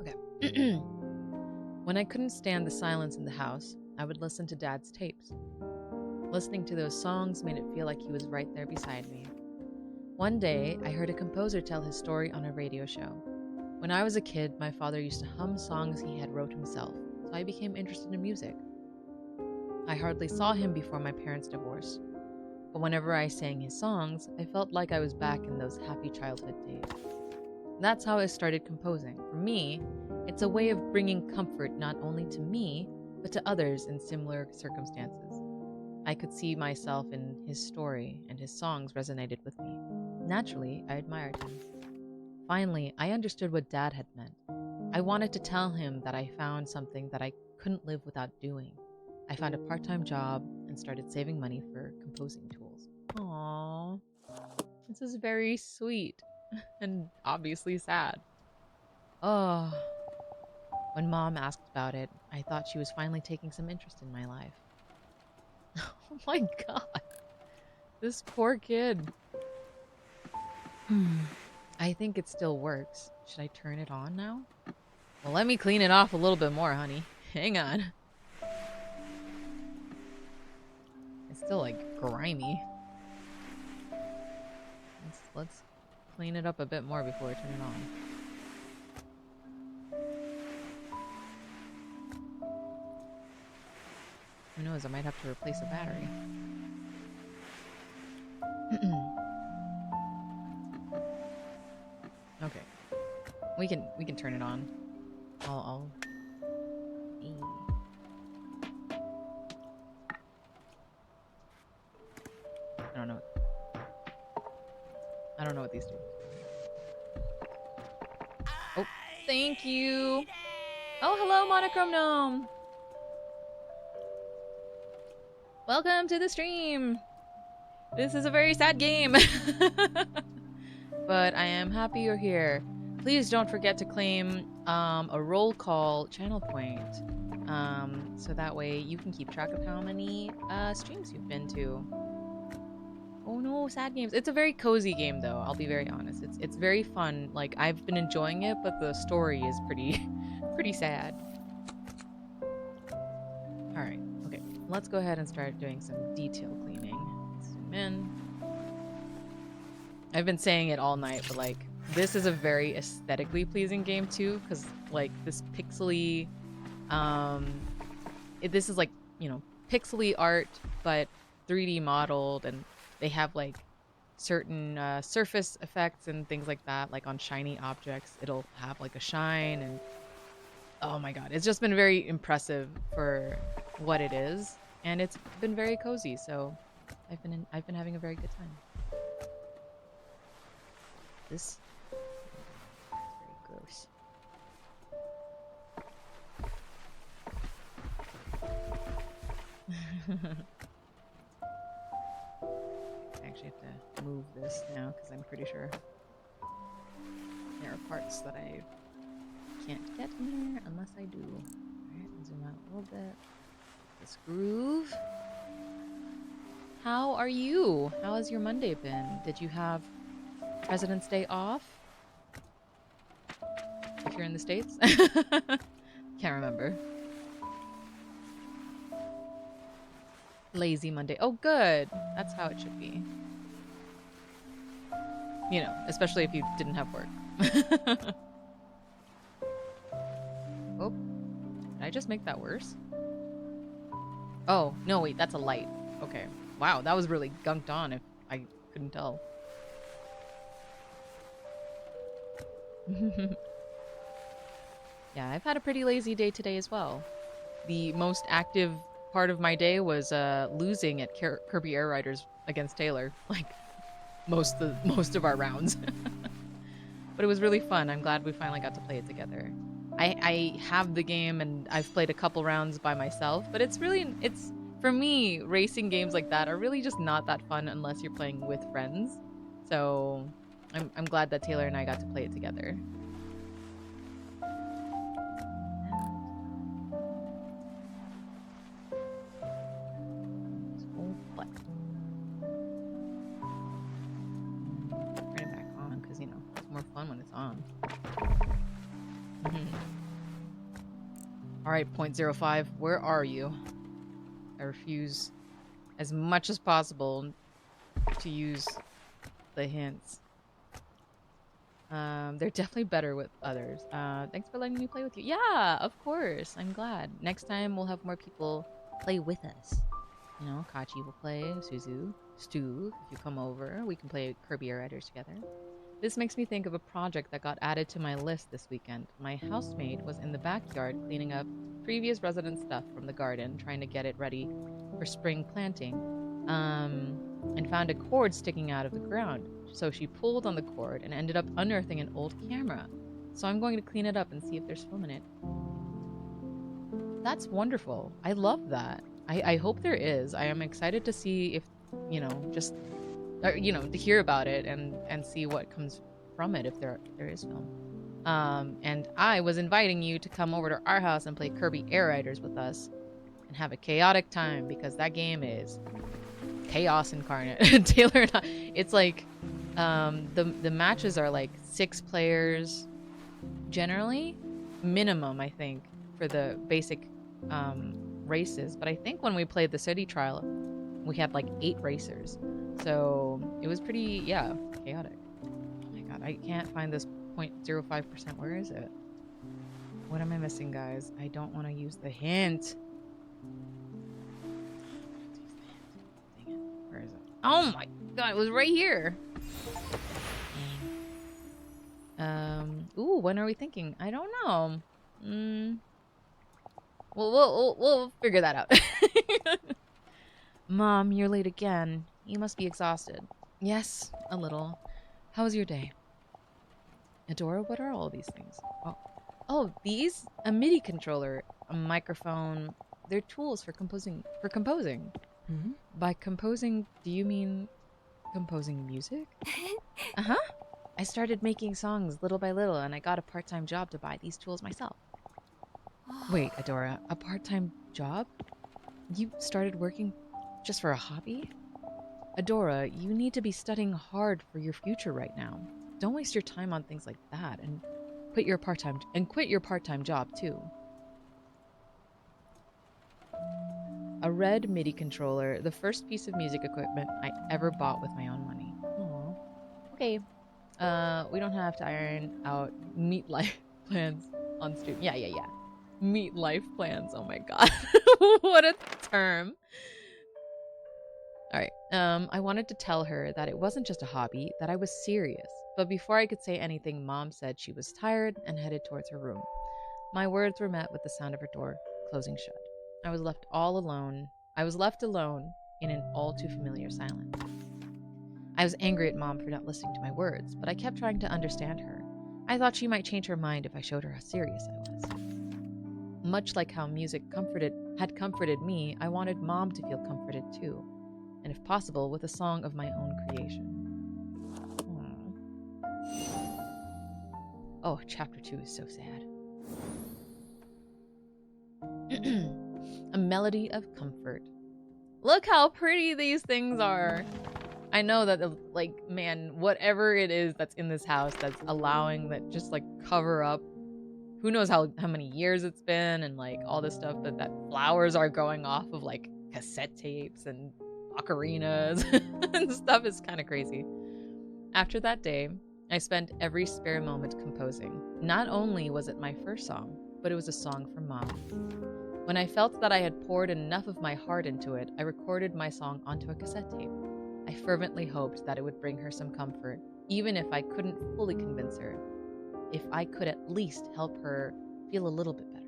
Okay. When I couldn't stand the silence in the house, I would listen to Dad's tapes. Listening to those songs made it feel like he was right there beside me. One day, I heard a composer tell his story on a radio show. When I was a kid, my father used to hum songs he had wrote himself, so I became interested in music. I hardly saw him before my parents' divorce, but whenever I sang his songs, I felt like I was back in those happy childhood days. That's how I started composing. For me, it's a way of bringing comfort not only to me, but to others in similar circumstances. I could see myself in his story, and his songs resonated with me. Naturally, I admired him. Finally, I understood what Dad had meant. I wanted to tell him that I found something that I couldn't live without doing. I found a part-time job and started saving money for composing tools. Aww. This is very sweet and obviously sad. Oh. When Mom asked about it, I thought she was finally taking some interest in my life. Oh my god. This poor kid. I think it still works. Should I turn it on now? Well, let me clean it off a little bit more, honey. Hang on. It's still grimy. Let's clean it up a bit more before I turn it on. Who knows, I might have to replace a battery. Okay. We can turn it on. I'll I don't know what these do. Oh, thank you. Oh, hello, Monochrome Gnome. Welcome to the stream. This is a very sad game. But I am happy you're here. Please don't forget to claim a roll call channel point. So that way you can keep track of how many streams you've been to. Oh no, sad games. It's a very cozy game though, I'll be very honest. It's very fun. Like, I've been enjoying it, but the story is pretty pretty sad. Alright, okay. Let's go ahead and start doing some detail cleaning. Zoom in. I've been saying it all night, but like, this is a very aesthetically pleasing game too, because like this pixely this is like, you know, pixely art, but 3D modeled, and they have like certain surface effects and things like that. Like on shiny objects, it'll have like a shine, and oh my god, it's just been very impressive for what it is, and it's been very cozy. So I've been having a very good time. This is very gross. I actually have to move this now because I'm pretty sure there are parts that I can't get in there unless I do. Alright, zoom out a little bit. This groove. How are you? How has your Monday been? Did you have President's Day off? If you're in the States? Can't remember. Lazy Monday. Oh, good. That's how it should be. You know, especially if you didn't have work. Oh, did I just make that worse? Oh, no, wait, that's a light. Okay. Wow, that was really gunked on if I couldn't tell. Yeah, I've had a pretty lazy day today as well. The most active part of my day was losing at Kirby Air Riders against Taylor, like most of our rounds. But it was really fun. I'm glad we finally got to play it together. I have the game and I've played a couple rounds by myself, but it's for me, racing games like that are really just not that fun unless you're playing with friends. So I'm glad that Taylor and I got to play it together. When it's on. Alright, 0.05, where are you? I refuse as much as possible to use the hints. They're definitely better with others. Thanks for letting me play with you. Yeah, of course. I'm glad. Next time we'll have more people play with us. You know, Kachi will play, Suzu, Stu, if you come over, we can play Kirby Air Riders together. This makes me think of a project that got added to my list this weekend. My housemate was in the backyard cleaning up previous resident stuff from the garden, trying to get it ready for spring planting, and found a cord sticking out of the ground. So she pulled on the cord and ended up unearthing an old camera. So I'm going to clean it up and see if there's film in it. That's wonderful. I love that. I hope there is. I am excited to see if, you know, just... you know, to hear about it and see what comes from it if there is film. And I was inviting you to come over to our house and play Kirby Air Riders with us and have a chaotic time because that game is chaos incarnate. Taylor and I, it's like the matches are like 6 players generally, minimum I think for the basic races. But I think when we played the city trial, we had like 8 racers. So it was pretty, yeah, chaotic. Oh my god, I can't find this 0.05%. Where is it? What am I missing, guys? I don't want to use the hint. Dang it. Where is it? Oh my god, it was right here. Ooh, when are we thinking? I don't know. We'll figure that out. Mom, you're late again. You must be exhausted. Yes, a little. How was your day? Adora, what are all these things? Oh, these? A MIDI controller, a microphone. They're tools for composing. Mm-hmm. By composing, do you mean composing music? Uh-huh. I started making songs little by little, and I got a part-time job to buy these tools myself. Wait, Adora, a part-time job? You started working just for a hobby? Adora, you need to be studying hard for your future right now. Don't waste your time on things like that and quit your part-time job too. A red MIDI controller, the first piece of music equipment I ever bought with my own money. Aww. Okay. We don't have to iron out meat life plans on stream. Yeah. Meat life plans. Oh my god. What a term. All right. I wanted to tell her that it wasn't just a hobby, that I was serious. But before I could say anything, Mom said she was tired and headed towards her room. My words were met with the sound of her door closing shut. I was left all alone. I was left alone in an all too familiar silence. I was angry at Mom for not listening to my words, but I kept trying to understand her. I thought she might change her mind if I showed her how serious I was. Much like how music had comforted me, I wanted Mom to feel comforted too, and if possible, with a song of my own creation. Aww. Oh, chapter 2 is so sad. A melody of comfort. Look how pretty these things are. I know that, like, man, whatever it is that's in this house that's allowing that just, like, cover up who knows how many years it's been and, like, all this stuff, but that flowers are going off of, like, cassette tapes and ocarinas and stuff is kind of crazy. After that day, I spent every spare moment composing. Not only was it my first song, but it was a song for Mom. When I felt that I had poured enough of my heart into it, I recorded my song onto a cassette tape. I fervently hoped that it would bring her some comfort, even if I couldn't fully convince her. If I could at least help her feel a little bit better.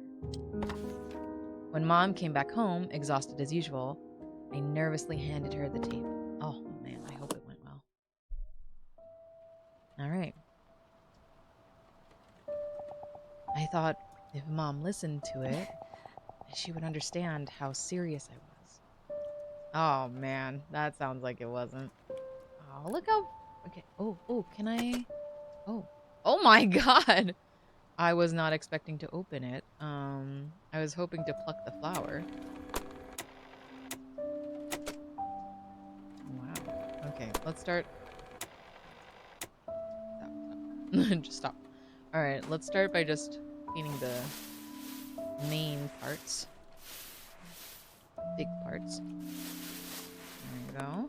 When Mom came back home, exhausted as usual, I nervously handed her the tape. Oh man, I hope it went well. Alright. I thought if Mom listened to it, she would understand how serious I was. Oh man, that sounds like it wasn't. Oh, look how... Okay. Oh, can I... Oh my god! I was not expecting to open it. I was hoping to pluck the flower. Wow. Okay, let's start. Stop. Just stop. Alright, let's start by just cleaning the main parts. Big parts. There you go.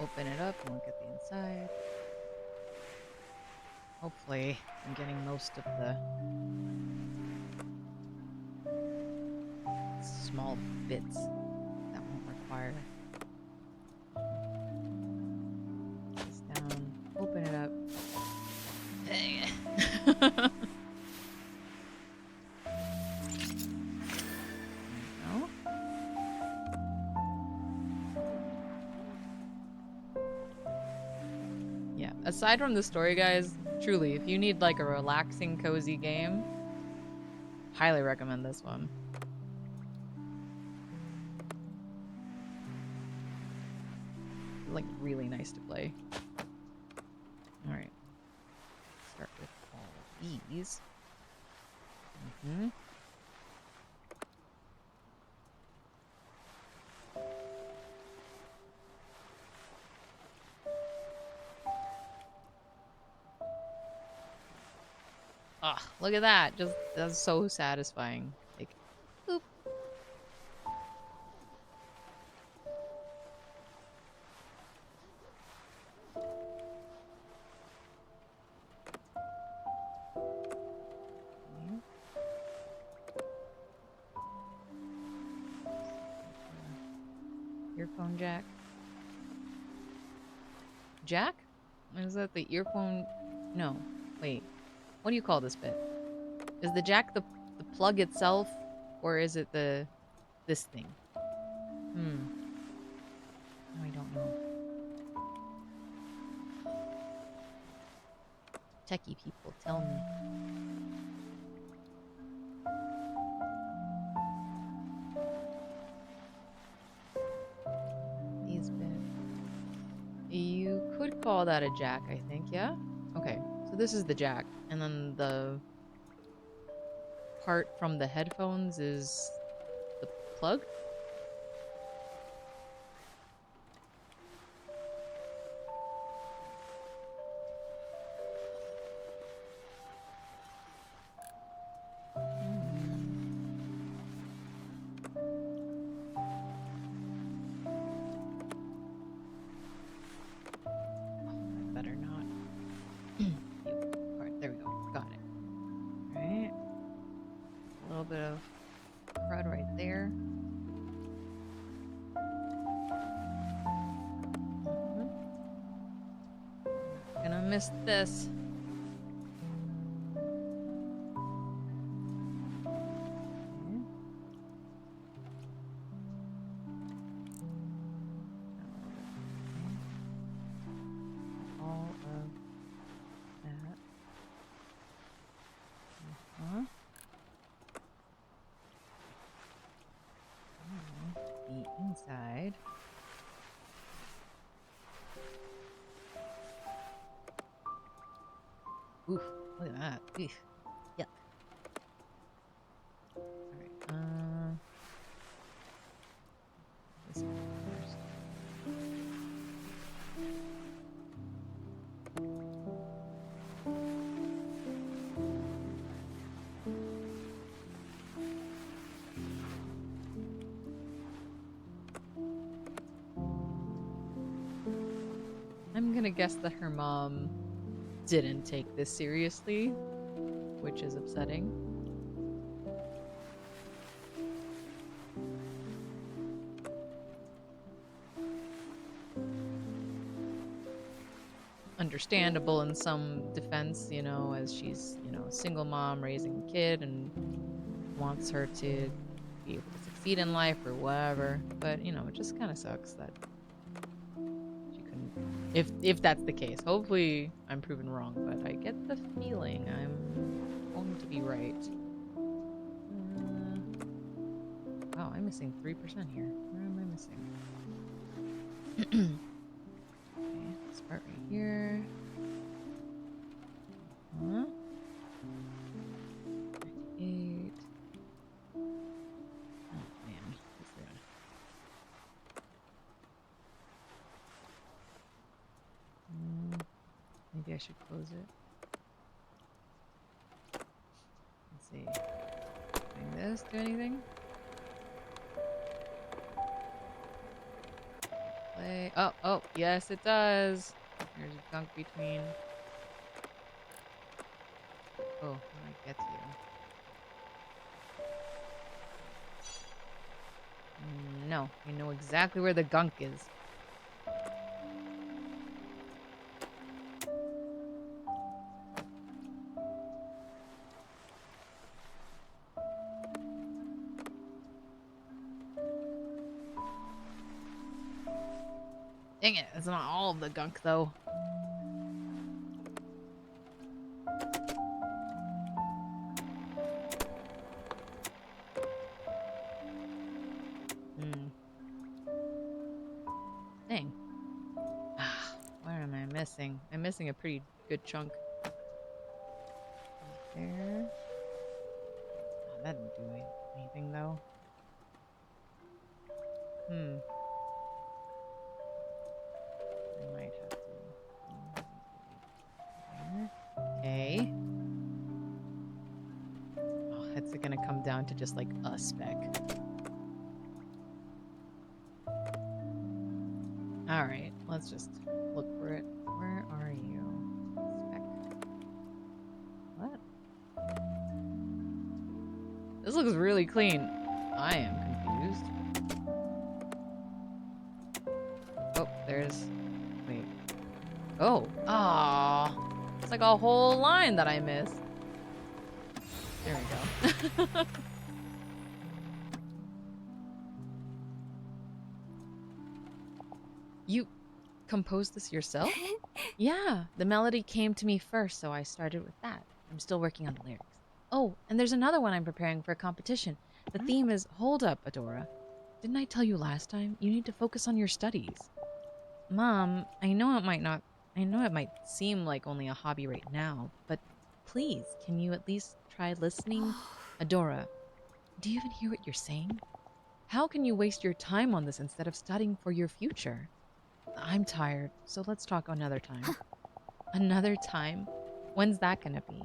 Open it up and look at the inside. Hopefully, I'm getting most of the small bits that won't require. This down. Open it up. Yeah, aside from the story, guys, truly, if you need like a relaxing, cozy game, highly recommend this one. Like, really nice to play. Alright. Start with all of these. Ah, look at that. Just, that's so satisfying. Like, boop. Earphone jack. Jack? Is that the earphone? No. Wait. What do you call this bit? Is the jack the plug itself? Or is it this thing? No, I don't know. Techie people, tell me. These bits. You could call that a jack, I think, yeah? Okay, so this is the jack. And then the part from the headphones is the plug? Better not. Alright, there we go. Got it. Alright. A little bit of crud right there. Gonna miss this. Inside. Oof, look at that. Oof. Yuck. Alright, this one first. I'm gonna guess that her mom didn't take this seriously, which is upsetting. Understandable in some defense, you know, as she's, you know, a single mom raising a kid and wants her to be able to succeed in life or whatever. But, you know, it just kind of sucks that she couldn't. If that's the case. Hopefully I'm proven wrong, but I get the feeling I'm going to be right. Wow, I'm missing 3% here. Where am I missing? Okay, start right here. Huh? 98. Oh man, what's that? Maybe I should close it. Let's see. Doing this, do anything? Play. Oh, yes it does. There's a gunk between. Oh, how do I get to you? No, I know exactly where the gunk is. Dang it, that's not all of the gunk though. Dang. What am I missing? I'm missing a pretty good chunk. There. Oh, that didn't do anything though. I might have to. Okay. Oh, it's gonna come down to just like a speck. Alright, let's just look for it. Where are you? Speck. What? This looks really clean. I am confused. Oh, there's... Wait. Oh. Ah. It's like a whole line that I missed. There we go. You composed this yourself? Yeah, the melody came to me first, so I started with that. I'm still working on the lyrics. Oh, and there's another one I'm preparing for a competition. The theme is Hold Up, Adora. Didn't I tell you last time? You need to focus on your studies. Mom, I know it might seem like only a hobby right now, but please, can you at least try listening? Adora, do you even hear what you're saying? How can you waste your time on this instead of studying for your future? I'm tired, so let's talk another time. Another time? When's that gonna be?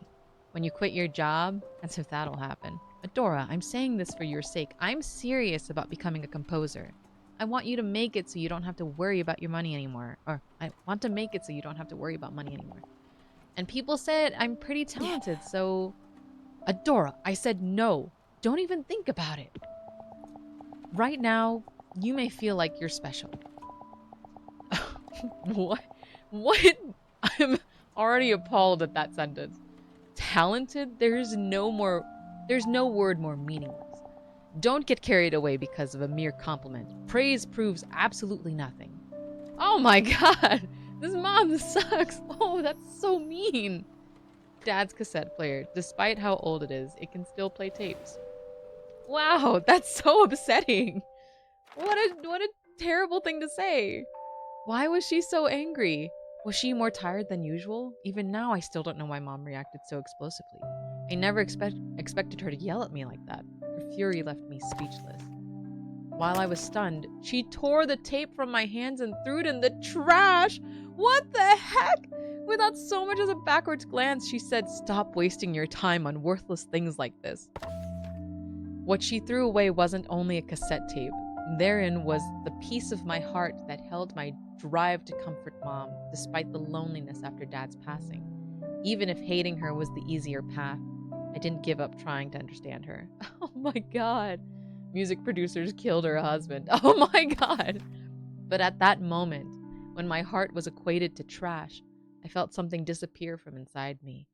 When you quit your job? As if that'll happen. Adora, I'm saying this for your sake. I'm serious about becoming a composer. I want you to make it so you don't have to worry about your money anymore. Or, I want to make it so you don't have to worry about money anymore. And people said I'm pretty talented, so... Adora, I said no. Don't even think about it. Right now, you may feel like you're special. What? What? I'm already appalled at that sentence. Talented? There's no word more meaningless. Don't get carried away because of a mere compliment. Praise proves absolutely nothing. Oh my god! This mom sucks! Oh, that's so mean! Dad's cassette player. Despite how old it is, it can still play tapes. Wow, that's so upsetting! What a terrible thing to say! Why was she so angry? Was she more tired than usual? Even now, I still don't know why Mom reacted so explosively. I never expected her to yell at me like that. Her fury left me speechless. While I was stunned, she tore the tape from my hands and threw it in the trash! What the heck? Without so much as a backwards glance, she said, "Stop wasting your time on worthless things like this." What she threw away wasn't only a cassette tape. Therein was the piece of my heart that held my drive to comfort Mom, despite the loneliness after Dad's passing. Even if hating her was the easier path, I didn't give up trying to understand her. Oh my god. Music producers killed her husband. Oh my god. But at that moment, when my heart was equated to trash, I felt something disappear from inside me.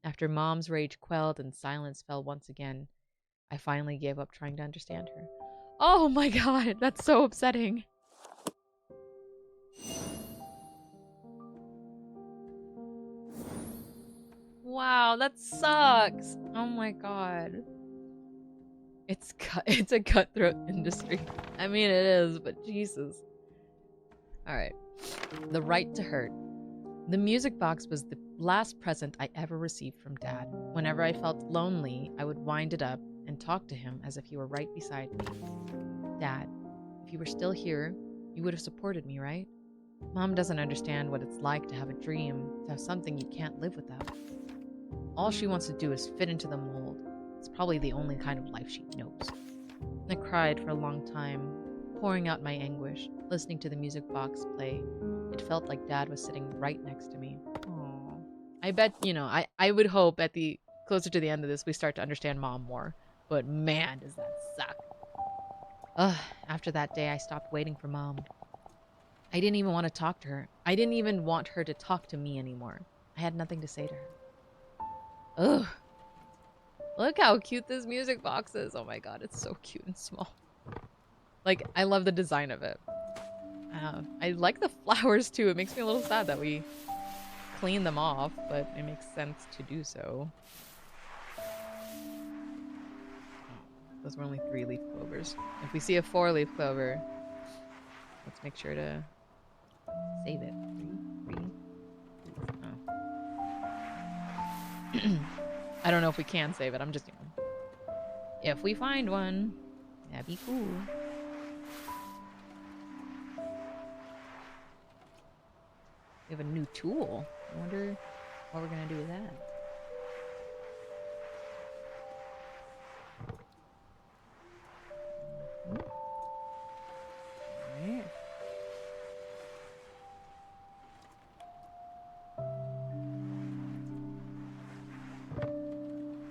After Mom's rage quelled and silence fell once again, I finally gave up trying to understand her. Oh my god, that's so upsetting. Wow, that sucks. Oh my god. It's a cutthroat industry. I mean it is, but Jesus. Alright. The right to hurt. The music box was the last present I ever received from Dad. Whenever I felt lonely, I would wind it up and talk to him as if he were right beside me. Dad, if you were still here, you would have supported me, right? Mom doesn't understand what it's like to have a dream, to have something you can't live without. All she wants to do is fit into the mold. It's probably the only kind of life she knows. I cried for a long time, pouring out my anguish, listening to the music box play. It felt like Dad was sitting right next to me. Aww. I bet, I would hope at the closer to the end of this we start to understand Mom more. But man, does that suck. Ugh, after that day I stopped waiting for Mom. I didn't even want to talk to her. I didn't even want her to talk to me anymore. I had nothing to say to her. Ugh. Look how cute this music box is. Oh my god, it's so cute and small. Like, I love the design of it. I like the flowers too. It makes me a little sad that we clean them off, but it makes sense to do so. Those were only 3-leaf clovers. If we see a 4-leaf clover, let's make sure to save it. 3. Oh. I don't know if we can save it. I'm just, if we find one, that'd be cool. We have a new tool. I wonder what we're gonna do with that. Alright.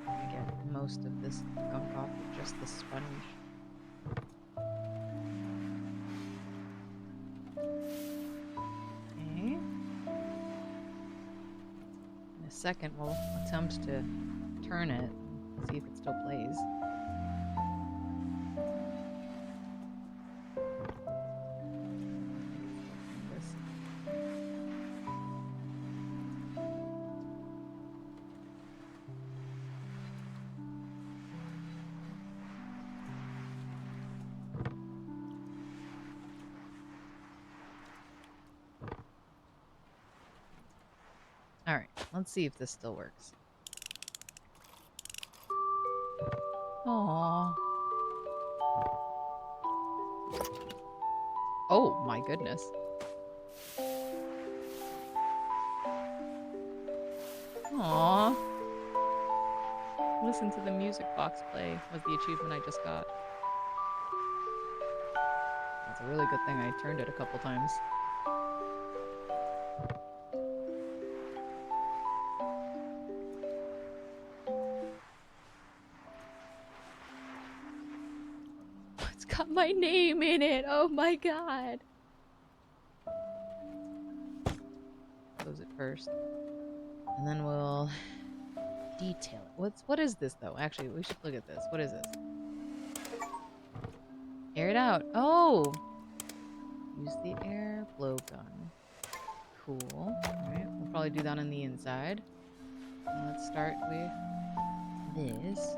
I get most of this gunk off with just the sponge. Okay. In a second, we'll attempt to turn it and see if it still plays. Alright, let's see if this still works. Aww. Oh my goodness. Aww. Listen to the music box play was the achievement I just got. That's a really good thing I turned it a couple times. It's got my name in it. Oh my god. Close it first. And then we'll detail it. What is this though? Actually, we should look at this. What is this? Air it out. Oh! Use the air blow gun. Cool. Alright, we'll probably do that on the inside. And let's start with this.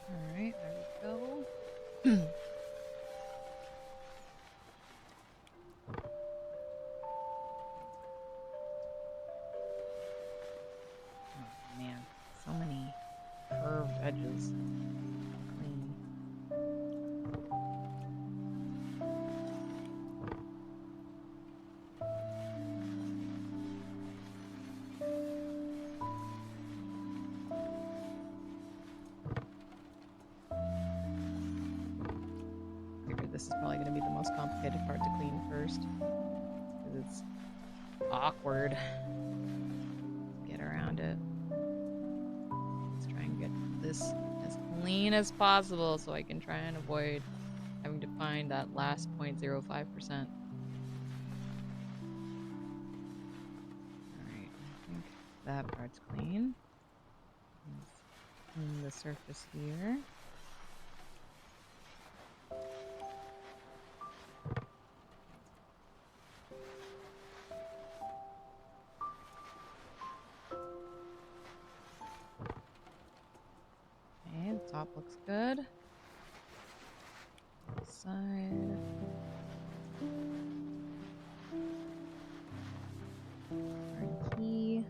Alright, there we go. Oh man, so many curved edges. Clean. Figured this is probably going to be the most complicated part to clean first. Because it's awkward. Get around it. Let's try and get this as clean as possible so I can try and avoid having to find that last 0.05%. Alright, I think that part's clean. Let's clean the surface here. Okay, the top looks good. Side. Our key.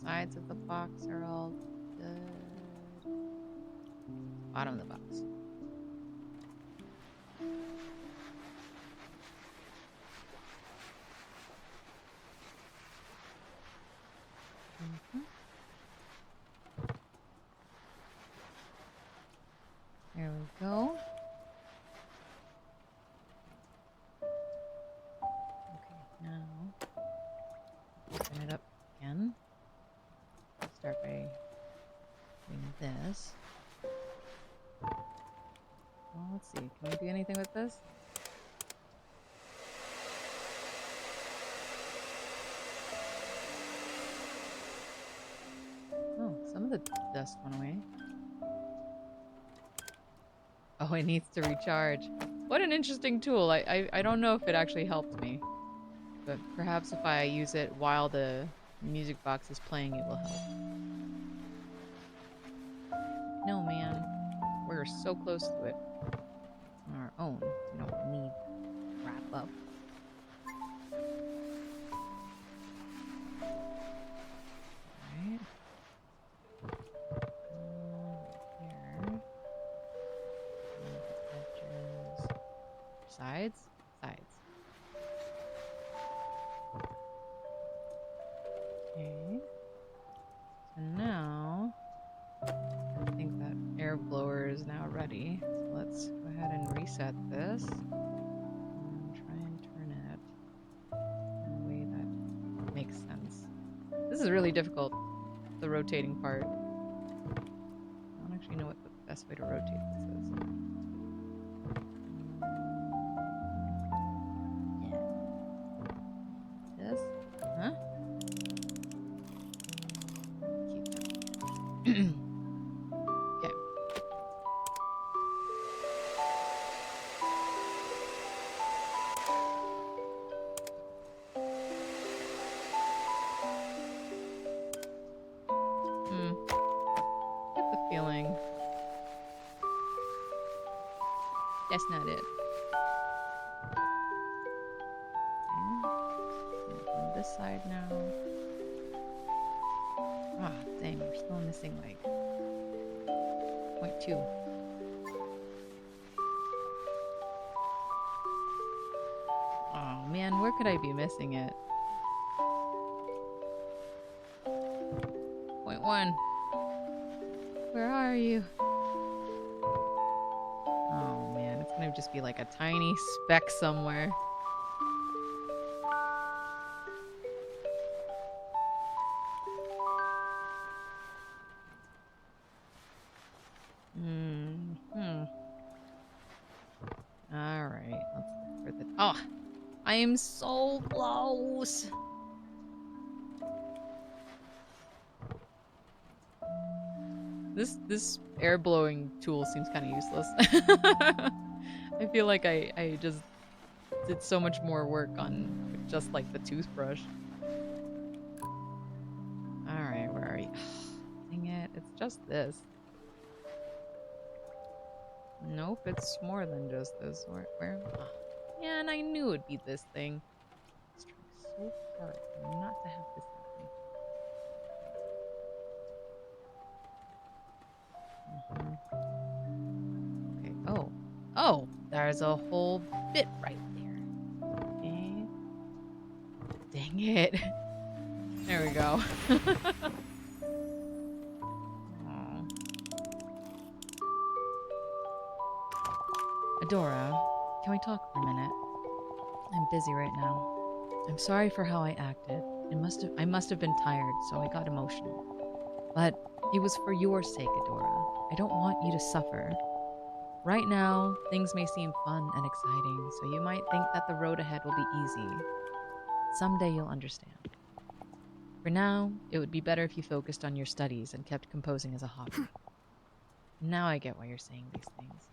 Sides of the box are all good. Bottom of the box. There we go. Okay, now open it up again. Start by doing this. Well, let's see. Can we do anything with this? Oh, some of the dust went away. Oh, it needs to recharge. What an interesting tool. I don't know if it actually helped me. But perhaps if I use it while the music box is playing, it will help. No, man. We're so close to it. On our own. We don't need to wrap up. Alright. Here. Sides? Sides. Okay. So now, I think that air blower is now ready. So let's go ahead and reset this. And try and turn it in a way that makes sense. This is really difficult, the rotating part. I don't actually know what the best way to rotate this is. Yeah. This? Huh? Keep it. Okay. Get the feeling that's not it. Okay. From this side now. Ah, dang, we're still missing like 0.2. Oh man, where could I be missing it? 0.1. Where are you? Oh man, it's gonna just be like a tiny speck somewhere. Alright, let's look for the... Oh! I am so close! This air blowing tool seems kind of useless. I feel like I just did so much more work on just like the toothbrush. Alright, where are you? Dang it, it's just this. Nope, it's more than just this. Where? Oh, yeah, and I knew it'd be this thing. I was trying so hard not to have this happen. Okay. Oh. Oh, there's a whole bit right there. Okay. Dang it. There we go. Adora, can we talk for a minute? I'm busy right now. I'm sorry for how I acted. I must have been tired, so I got emotional. But it was for your sake, Adora. I don't want you to suffer. Right now, things may seem fun and exciting, so you might think that the road ahead will be easy. Someday you'll understand. For now, it would be better if you focused on your studies and kept composing as a hobby. Now I get why you're saying these things.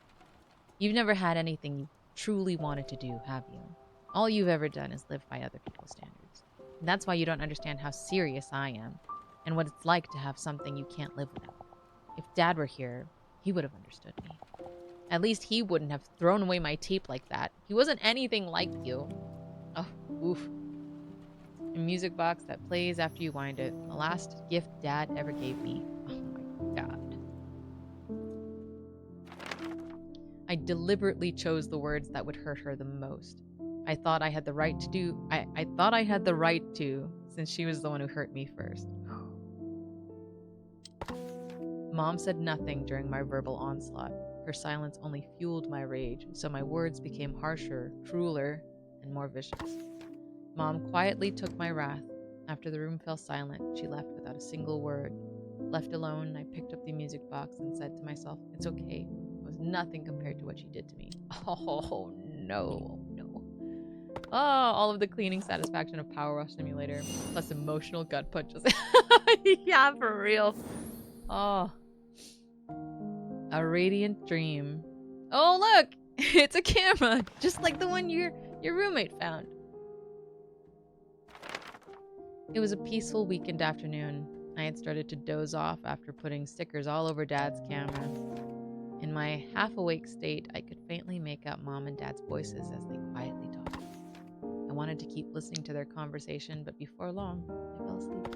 You've never had anything you truly wanted to do, have you? All you've ever done is live by other people's standards. And that's why you don't understand how serious I am, and what it's like to have something you can't live without. If Dad were here, he would have understood me. At least he wouldn't have thrown away my tape like that. He wasn't anything like you. Oh, oof. A music box that plays after you wind it. The last gift Dad ever gave me. Oh my god. I deliberately chose the words that would hurt her the most. I thought I had the right to I thought I had the right to, since she was the one who hurt me first. Mom said nothing during my verbal onslaught. Her silence only fueled my rage, so my words became harsher, crueler, and more vicious. Mom quietly took my wrath. After the room fell silent, she left without a single word. Left alone, I picked up the music box and said to myself, "It's okay. It was nothing compared to what she did to me." Oh, no. Oh, all of the cleaning satisfaction of Power Wash Simulator, plus emotional gut punches. Yeah, for real. Oh. A radiant dream. Oh, look! It's a camera! Just like the one your roommate found. It was a peaceful weekend afternoon. I had started to doze off after putting stickers all over Dad's cameras. In my half-awake state, I could faintly make out Mom and Dad's voices as they quietly talked. I wanted to keep listening to their conversation, but before long, I fell asleep.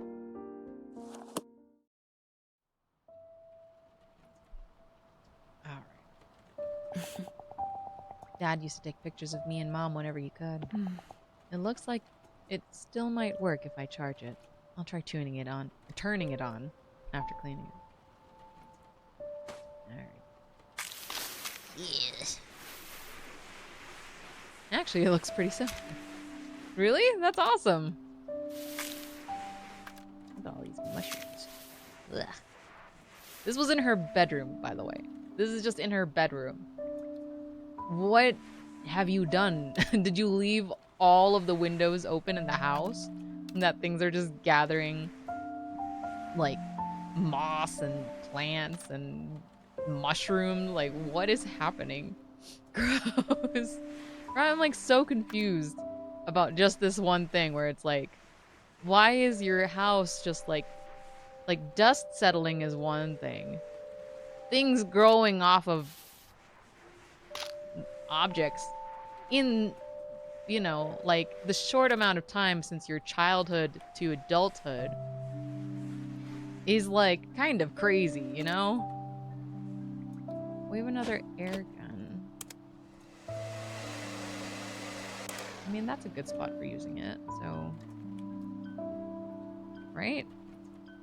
Alright. Dad used to take pictures of me and Mom whenever you could. It looks like it still might work if I charge it. I'll try turning it on after cleaning it. Alright. Yes. Actually, it looks pretty simple. Really? That's awesome. Look at all these mushrooms. Ugh. This was in her bedroom, by the way. This is just in her bedroom. What have you done? Did you leave all of the windows open in the house? And that things are just gathering, like, moss and plants and mushrooms? Like, what is happening? Gross. I'm, like, so confused about just this one thing where it's like, why is your house just, like, dust settling is one thing. Things growing off of objects in, you know, like the short amount of time since your childhood to adulthood is like kind of crazy, you know? We have another air gun. I mean, that's a good spot for using it, so... Right?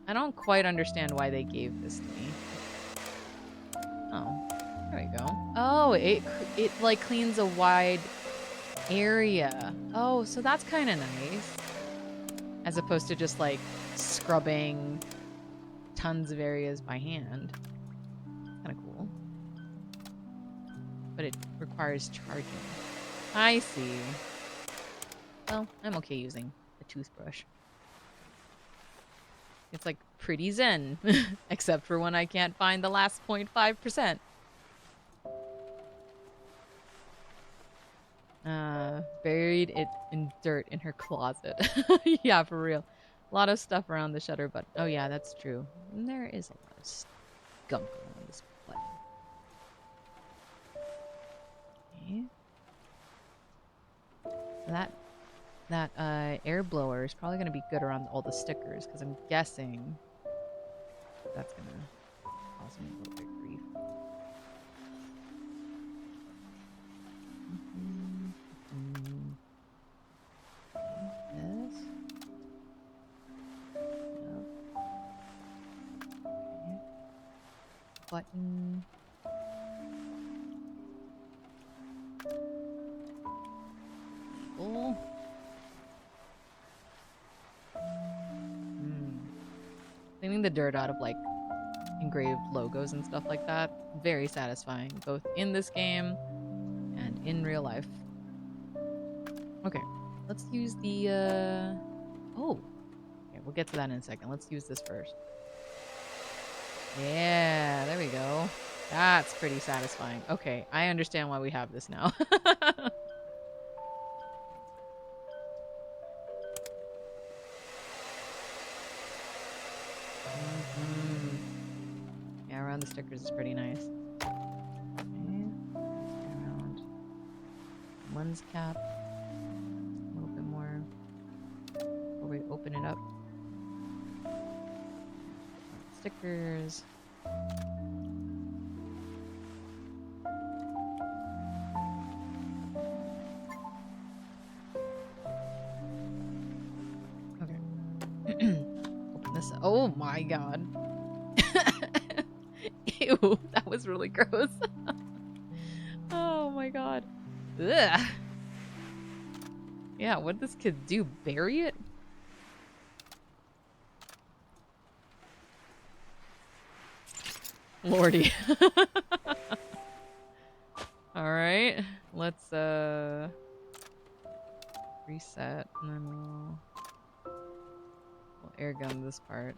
I don't quite understand why they gave this to me. Oh, there we go. Oh, it like cleans a wide area. Oh, so that's kind of nice. As opposed to just like scrubbing tons of areas by hand. Kind of cool. But it requires charging. I see. Well, I'm okay using a toothbrush. It's like pretty zen, except for when I can't find the last 0.5%. Buried it in dirt in her closet. Yeah, for real. A lot of stuff around the shutter button. Oh yeah, that's true. And there is a lot of skunk around this button. Okay. So that air blower is probably gonna be good around all the stickers, because I'm guessing that's gonna cause me a little bit of grief. This. Yep. Okay. Button. Label. Cleaning the dirt out of like engraved logos and stuff like that, very satisfying, both in this game and in real life. Okay, let's use the oh, okay, we'll get to that in a second. Let's use this first. Yeah, there we go. That's pretty satisfying. Okay, I understand why we have this now. Yeah, around the stickers is pretty nice. Okay, around lens cap. A little bit more before we open it up. Stickers. Okay. Open this up. Oh my god. Ew, that was really gross. Oh my god. Ugh. Yeah, what did this kid do? Bury it? Lordy. Alright. Let's reset and then we'll air gun this part.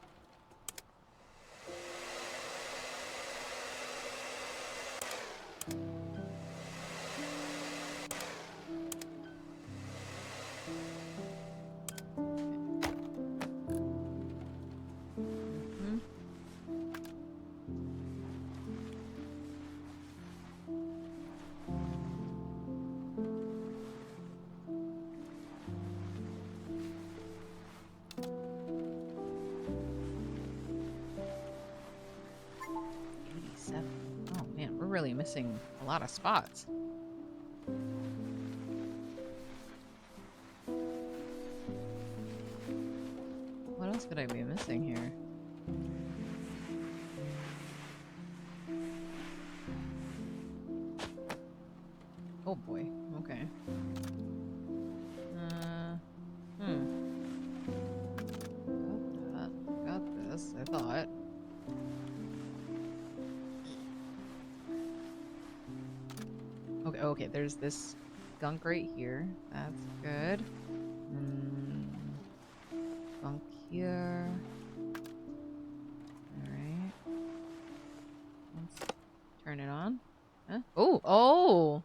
Really missing a lot of spots. What else could I be missing here? Oh boy. Okay. Got that. Got this, I thought. Okay, there's this gunk right here. That's good. Gunk here. Alright. Let's turn it on. Huh? Oh!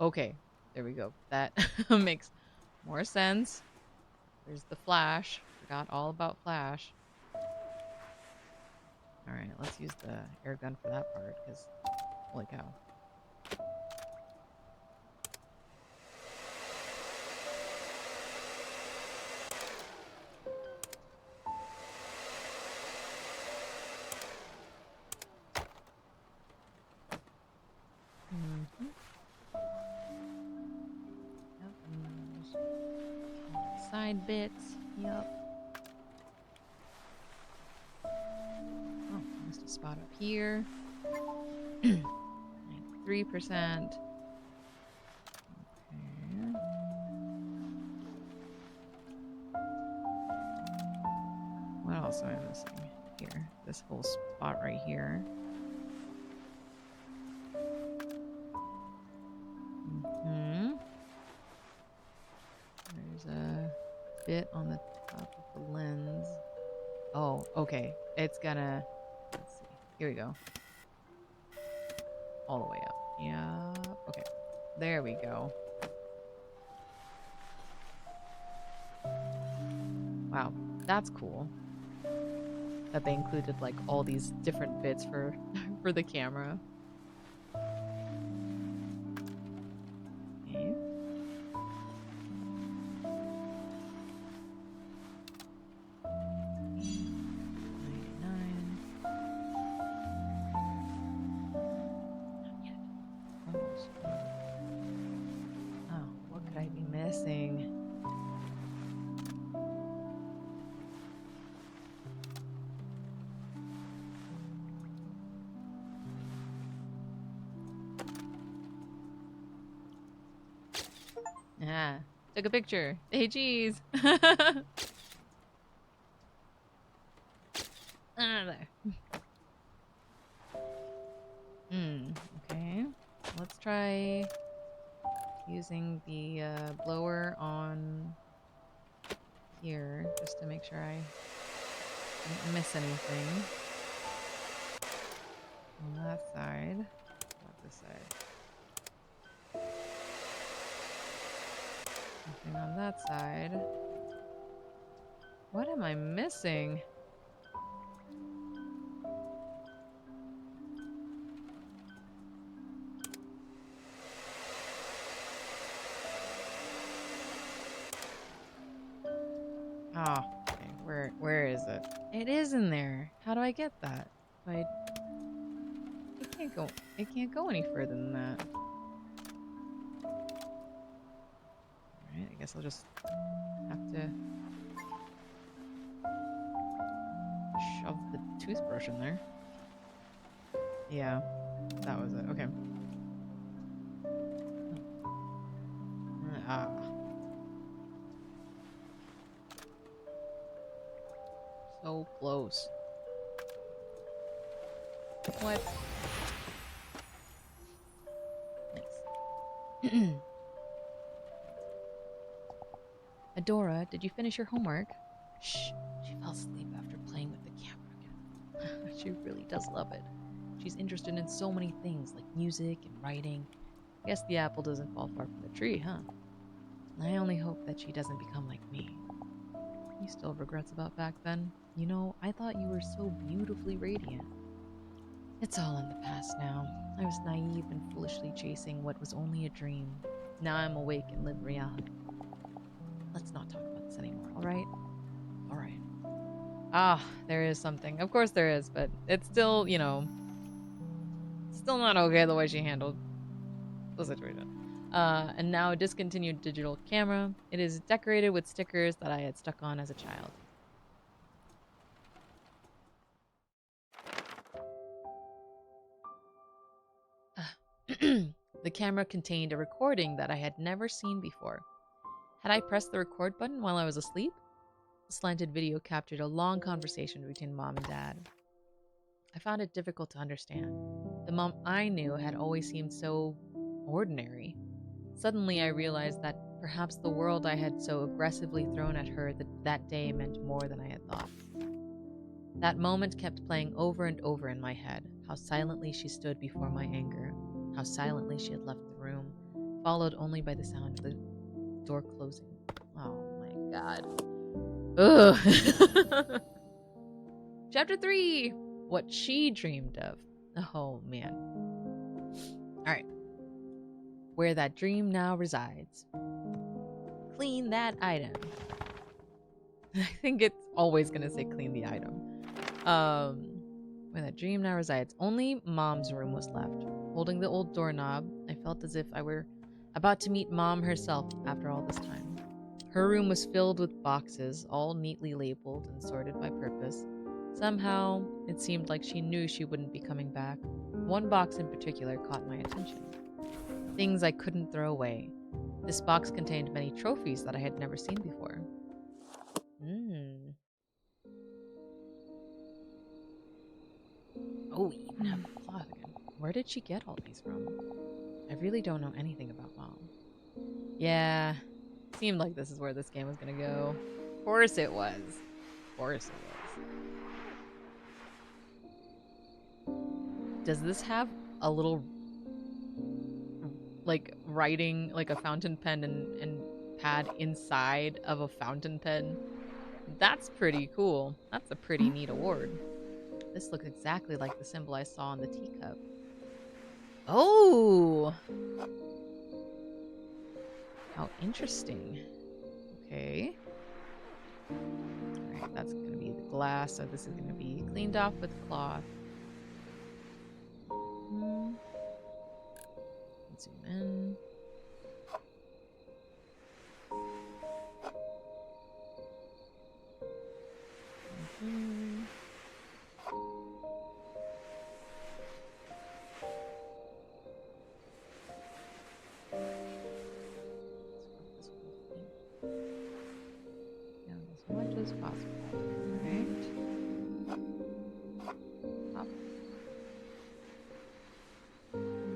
Okay, there we go. That makes more sense. There's the flash. Forgot all about flash. Alright, let's use the air gun for that part, because holy cow. Side bits. Yep. Oh, missed a spot up here. 93%. Okay. What else am I missing here? This whole spot right here. There's a bit on the top of the lens. Oh, okay. It's gonna... Let's see. Here we go. All the way up. Yeah. Okay. There we go. Wow. That's cool. That they included like all these different bits for for the camera. Okay. Yeah, took a picture. Hey, geez. There. Okay. Let's try using the blower on here just to make sure I didn't miss anything. On that side. Not this side. Nothing on that side. What am I missing? Oh, okay. Where is it? It is in there. How do I get that? It can't go any further than that. Alright, I guess I'll just have to shove the toothbrush in there. Yeah, that was it. Okay. Ah. So close. What? Nice. Adora, did you finish your homework? Shh. She fell asleep after playing with the camera again. She really does love it. She's interested in so many things like music and writing. I guess the apple doesn't fall far from the tree, huh? I only hope that she doesn't become like me. You still have regrets about back then? You know, I thought you were so beautifully radiant. It's all in the past now. I was naive and foolishly chasing what was only a dream. Now I'm awake and live reality. Let's not talk about this anymore, alright? Alright. Ah, there is something. Of course there is, but it's still, you know, still not okay the way she handled the situation. And now a discontinued digital camera. It is decorated with stickers that I had stuck on as a child. The camera contained a recording that I had never seen before. Had I pressed the record button while I was asleep? The slanted video captured a long conversation between Mom and Dad. I found it difficult to understand. The mom I knew had always seemed so ordinary. Suddenly, I realized that perhaps the world I had so aggressively thrown at her that day meant more than I had thought. That moment kept playing over and over in my head, how silently she stood before my anger, how silently she had left the room, followed only by the sound of the door closing. Oh my god. Ugh. Chapter 3! What she dreamed of. Oh man. Alright. Where that dream now resides. Clean that item. I think it's always gonna say clean the item. Where that dream now resides. Only Mom's room was left. Holding the old doorknob, I felt as if I were about to meet Mom herself after all this time. Her room was filled with boxes, all neatly labeled and sorted by purpose. Somehow, it seemed like she knew she wouldn't be coming back. One box in particular caught my attention. Things I couldn't throw away. This box contained many trophies that I had never seen before. Oh, we even have the cloth again. Where did she get all these from? I really don't know anything about Mom. Yeah, seemed like this is where this game was gonna go. Of course it was. Of course it was. Does this have a little, like, writing, like a fountain pen and pad inside of a fountain pen? That's pretty cool. That's a pretty neat award. This looks exactly like the symbol I saw on the teacup. Oh! How interesting. Okay. Alright, that's gonna be the glass, so this is gonna be cleaned off with cloth. Zoom in. As much as possible. Alright. Up.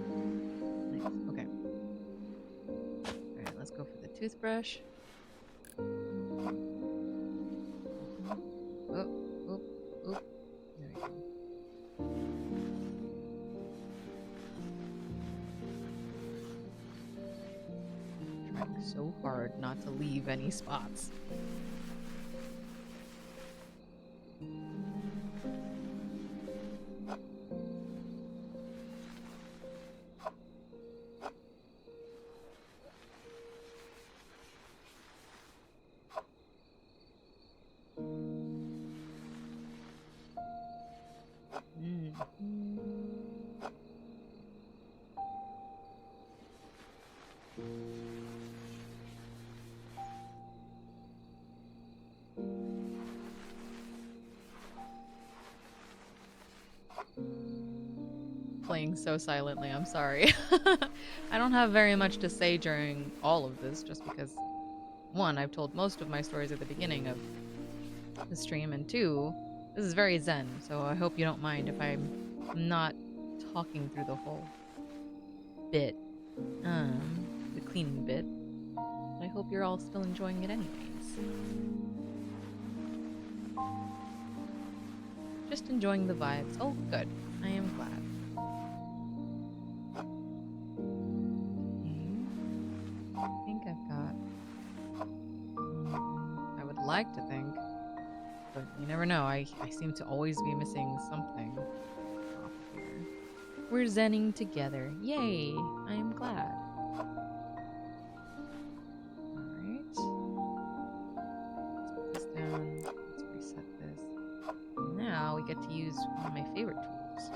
Nice. Okay. Alright, let's go for the toothbrush. Oh, oh, oh. There we go. Trying so hard not to leave any spots. Playing so silently, I'm sorry. I don't have very much to say during all of this, just because, one, I've told most of my stories at the beginning of the stream, and two, this is very zen, so I hope you don't mind if I'm not talking through the whole bit, the cleaning bit. But I hope you're all still enjoying it anyways. Just enjoying the vibes. Oh, good. I am glad. I think I've got... I would like to think, but you never know. I seem to always be missing something off here. We're zenning together. Yay! I am glad. Alright. Let's put this down. Let's reset this. Now we get to use one of my favorite tools,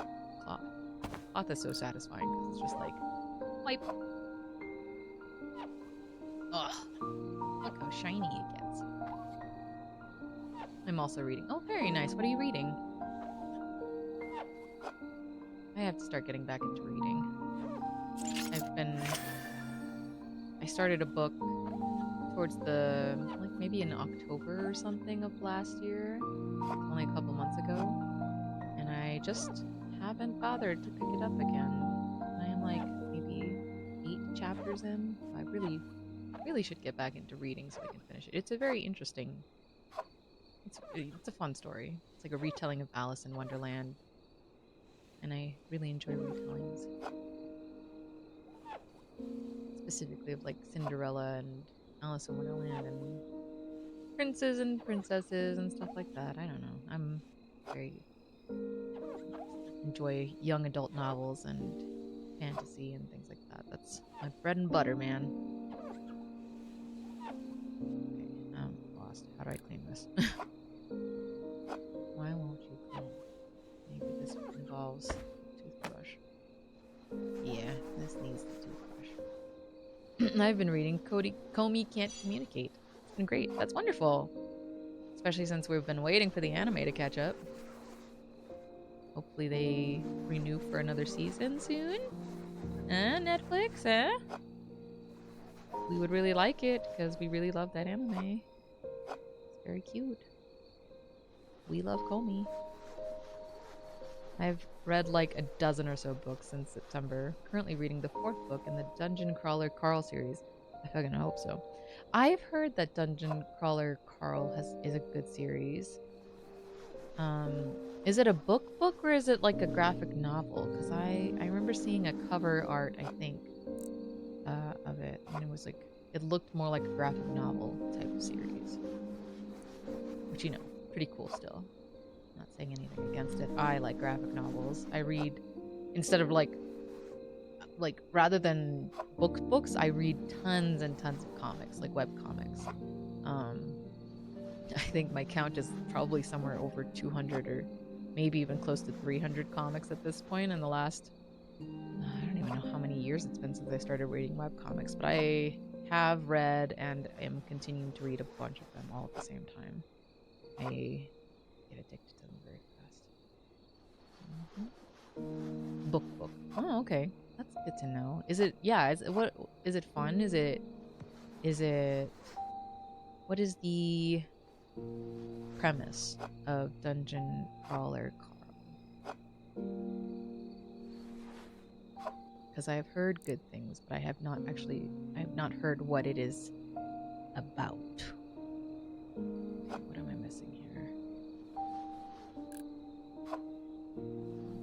cloth. Cloth is so satisfying because it's just like, wipe, Ugh. Look how shiny it gets. I'm also reading. Oh, very nice. What are you reading? I have to start getting back into reading. I started a book towards like maybe in October or something of last year. Only a couple months ago. And I just haven't bothered to pick it up again. I am like maybe 8 chapters in. I really should get back into reading so I can finish it. It's a very interesting, it's a fun story. It's like a retelling of Alice in Wonderland. And I really enjoy retellings. Specifically of like Cinderella and Alice in Wonderland and princes and princesses and stuff like that. I don't know. I'm very enjoy young adult novels and fantasy and things like that. That's my bread and butter, man. Okay, I'm lost. How do I clean this? Why won't you clean? Maybe this involves toothbrush. Yeah, this needs the toothbrush. I've been reading Comey Can't Communicate. It's been great. That's wonderful. Especially since we've been waiting for the anime to catch up. Hopefully they renew for another season soon. Netflix, We would really like it because we really love that anime. It's very cute. We love Comey. I've read like a dozen or so books since September. Currently reading the 4th book in the Dungeon Crawler Carl series. I fucking hope so. I've heard that Dungeon Crawler Carl is a good series. Is it a book or is it like a graphic novel? Because I remember seeing a cover art, I think, of it, and it was like, it looked more like a graphic novel type of series. Which, you know, pretty cool still. Not saying anything against it. I like graphic novels. I read, instead of like rather than books, I read tons and tons of comics, like web comics. I think my count is probably somewhere over 200 or maybe even close to 300 comics at this point in the last, I don't even know how many years it's been since I started reading webcomics, but I have read and am continuing to read a bunch of them all at the same time. I get addicted to them very fast. Book. Oh, okay. That's good to know. Is it, yeah, is it fun? What is the premise of Dungeon Crawler Carl? Because I have heard good things, but I have not heard what it is about. Okay, what am I missing here?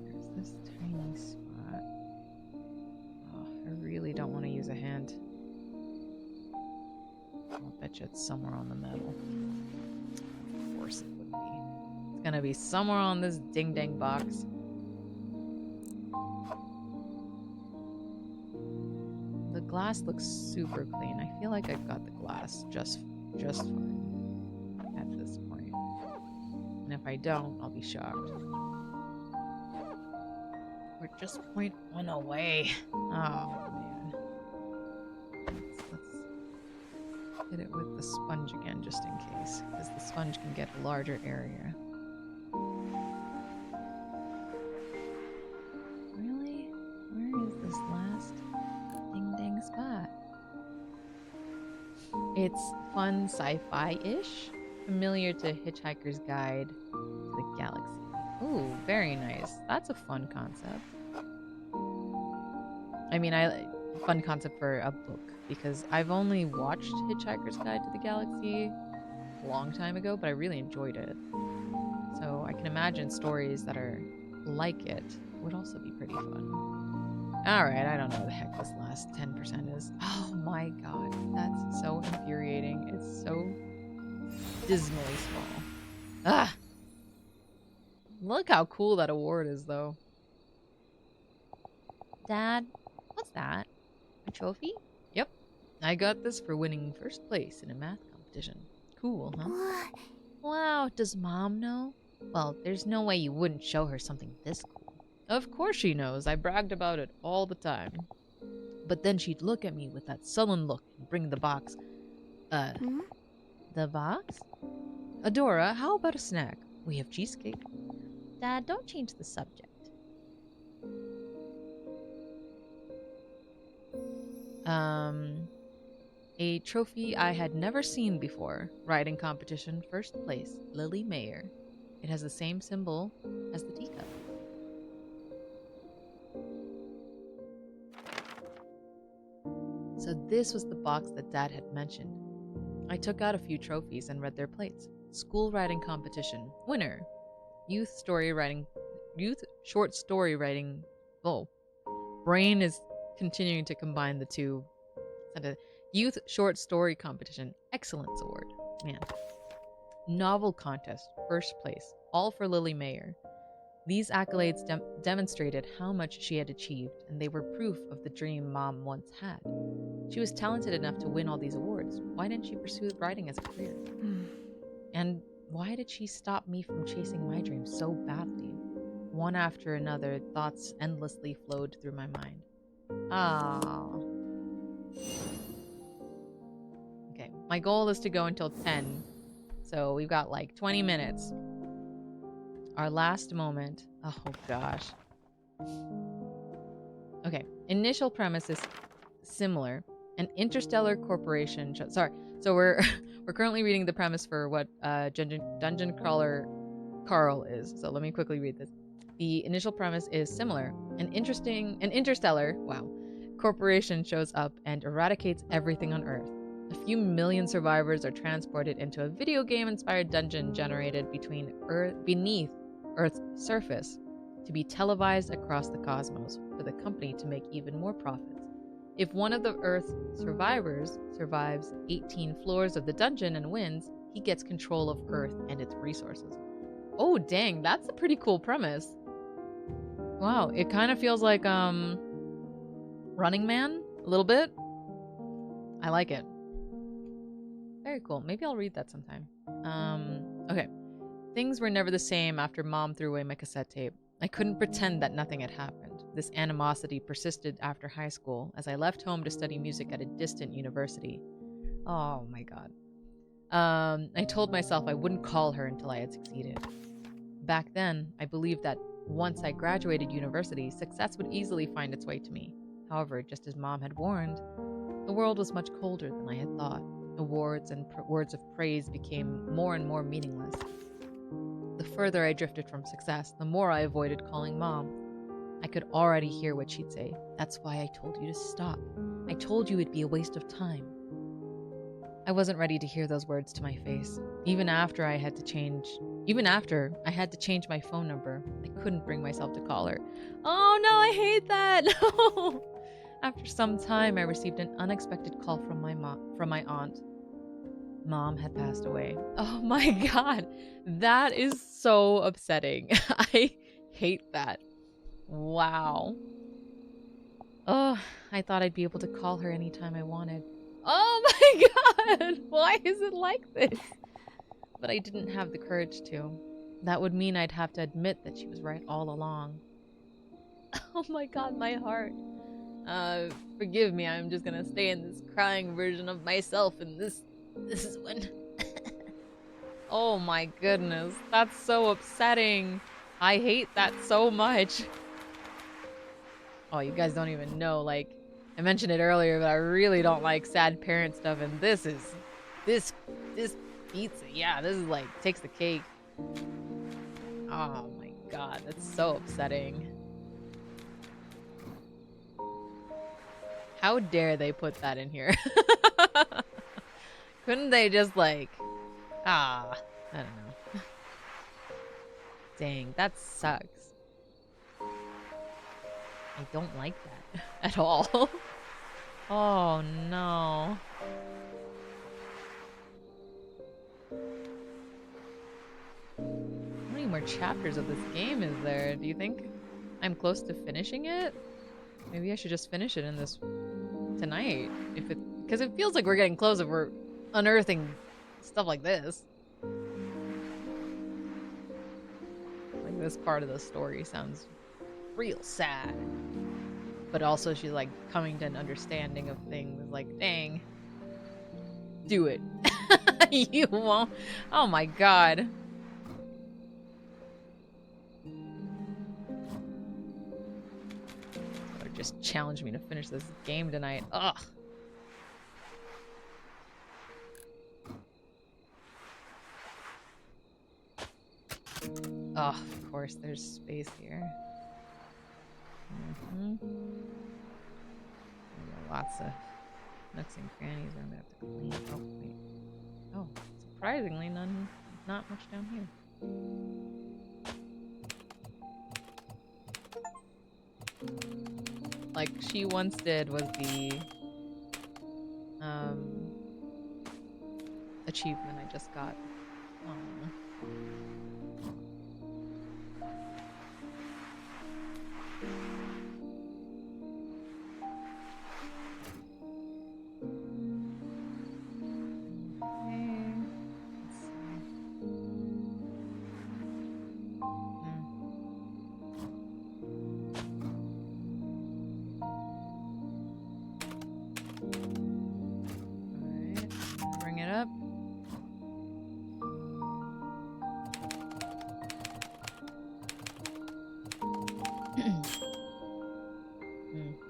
There's this tiny spot. Oh, I really don't want to use a hand. I'll bet you it's somewhere on the metal. Of course it would be. It's gonna be somewhere on this ding-dang box. The glass looks super clean. I feel like I've got the glass just fine at this point. And if I don't, I'll be shocked. We're just 0.1 away. Oh, man. Let's hit it with the sponge again, just in case. Because the sponge can get a larger area. Really? Where is this last ding-dang spot? It's fun sci-fi-ish. Familiar to Hitchhiker's Guide to the Galaxy. Ooh, very nice. That's a fun concept. I mean, fun concept for a book, because I've only watched Hitchhiker's Guide to the Galaxy a long time ago, but I really enjoyed it. So I can imagine stories that are like it would also be pretty fun. Alright, I don't know what the heck this last 10% is. Oh my god, that's so infuriating. It's so dismally small. Ah! Look how cool that award is, though. Dad, what's that? A trophy? Yep. I got this for winning first place in a math competition. Cool, huh? Wow, does Mom know? Well, there's no way you wouldn't show her something this cool. Of course she knows. I bragged about it all the time. But then she'd look at me with that sullen look and bring the box. Hmm? The box? Adora, how about a snack? We have cheesecake. Dad, don't change the subject. A trophy I had never seen before. Riding competition, first place, Lily Mayer. It has the same symbol as the teacup. So this was the box that Dad had mentioned. I took out a few trophies and read their plates. School writing competition, winner. Youth short story writing. Oh, brain is continuing to combine the two. Youth short story competition, excellence award. Man. Novel contest, first place, all for Lily Mayer. These accolades demonstrated how much she had achieved, and they were proof of the dream Mom once had. She was talented enough to win all these awards. Why didn't she pursue writing as a career? And why did she stop me from chasing my dreams so badly? One after another, thoughts endlessly flowed through my mind. Okay, my goal is to go until 10. So we've got like 20 minutes. Our last moment. Oh gosh. Okay, initial premise is similar. An interstellar corporation. So we're currently reading the premise for what Dungeon Crawler Carl is. So let me quickly read this. The initial premise is similar. An interstellar corporation shows up and eradicates everything on Earth. A few million survivors are transported into a video game-inspired dungeon generated beneath Earth's surface to be televised across the cosmos for the company to make even more profits. If one of the Earth's survivors survives 18 floors of the dungeon and wins, he gets control of Earth and its resources. Oh, dang, that's a pretty cool premise. Wow, it kind of feels like Running Man a little bit. I like it. Very cool. Maybe I'll read that sometime. Okay. Things were never the same after Mom threw away my cassette tape. I couldn't pretend that nothing had happened. This animosity persisted after high school as I left home to study music at a distant university. Oh my god. I told myself I wouldn't call her until I had succeeded. Back then, I believed that once I graduated university, success would easily find its way to me. However, just as Mom had warned, the world was much colder than I had thought. Awards and words of praise became more and more meaningless. The further I drifted from success, the more I avoided calling Mom. I could already hear what she'd say. That's why I told you to stop. I told you it'd be a waste of time. I wasn't ready to hear those words to my face. Even after I had to change my phone number, I couldn't bring myself to call her. Oh no, I hate that. No. After some time, I received an unexpected call from my aunt. Mom had passed away. Oh my god. That is so upsetting. I hate that. Wow. Oh, I thought I'd be able to call her anytime I wanted. Oh my god! Why is it like this? But I didn't have the courage to. That would mean I'd have to admit that she was right all along. Oh my god, my heart. Forgive me, I'm just gonna stay in this crying version of myself, and this is when... Oh my goodness, that's so upsetting. I hate that so much. Oh, you guys don't even know, like, I mentioned it earlier, but I really don't like sad parent stuff, and this pizza, yeah, this is like, takes the cake. Oh my god, that's so upsetting. How dare they put that in here? Couldn't they just like, I don't know. Dang, that sucks. I don't like that at all. Oh no. How many more chapters of this game is there? Do you think I'm close to finishing it? Maybe I should just finish it in this tonight. Because it feels like we're getting close if we're unearthing stuff like this. Like this part of the story sounds real sad. But also she's like coming to an understanding of things. Like, dang, do it. You won't. Oh my god. Or just challenge me to finish this game tonight. Ugh. Oh, of course, there's space here. Lots of nooks and crannies I'm gonna have to clean. Oh, wait. Oh, surprisingly, not much down here. Like she once did was the achievement I just got. Oh.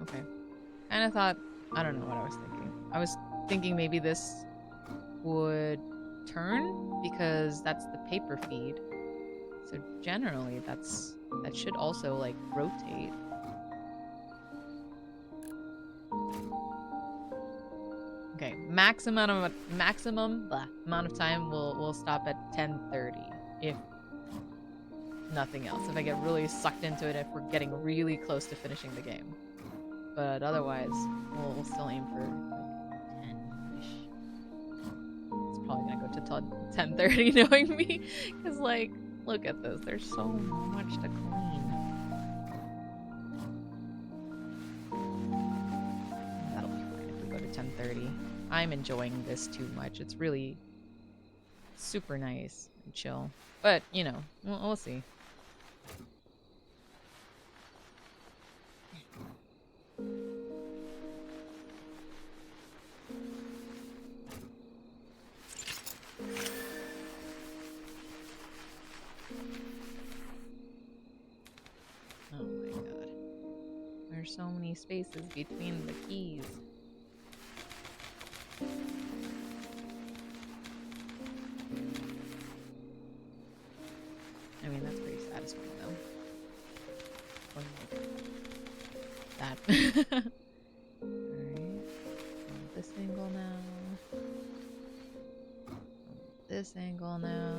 Okay. And I thought, I don't know what I was thinking. I was thinking maybe this would turn because that's the paper feed. So generally that should also like rotate. Okay, maximum amount of time will stop at 10:30 if nothing else. If I get really sucked into it, if we're getting really close to finishing the game. But otherwise, we'll still aim for like 10-ish. It's probably gonna go to 10:30 knowing me. Cause like, look at this, there's so much to clean. That'll be fine if we go to 10:30. I'm enjoying this too much. It's really super nice and chill. But, you know, we'll see. Oh my god. There's so many spaces between the keys. I mean, that's pretty satisfying though. That. Alright. From this angle now. From this angle now.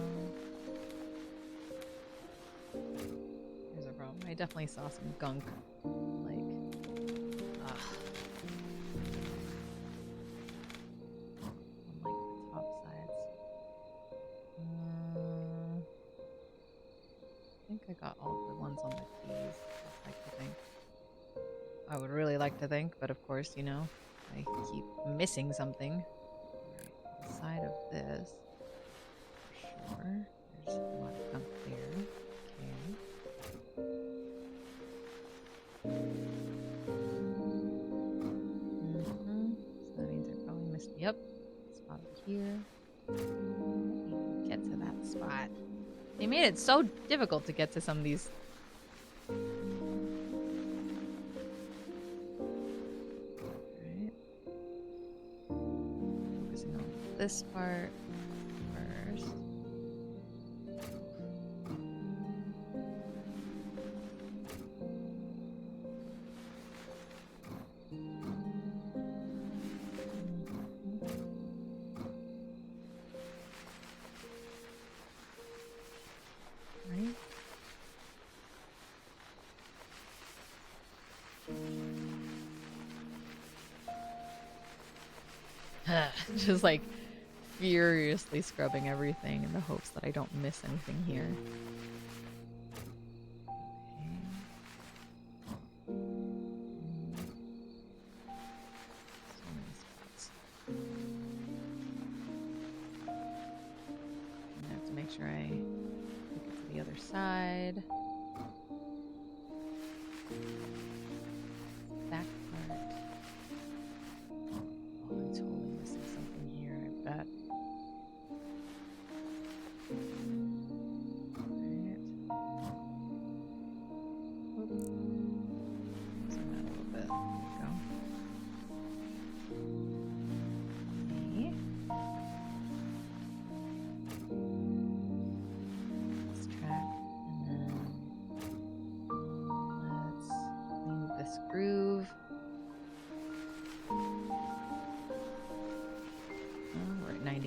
Here's a problem. I definitely saw some gunk. Like, on like the top sides. I think I got all the ones on the keys. I'd like to think. I would really like to think, but of course, you know, I keep missing something. Right, the side of this. For sure. There's a lot of gunk there. Okay. So that means I probably missed, yep, spot here. Get to that spot. They made it so difficult to get to some of these. Alright. Focusing on this part first. Just like furiously scrubbing everything in the hopes that I don't miss anything here. Okay. So many spots. I have to make sure I take it to the other side.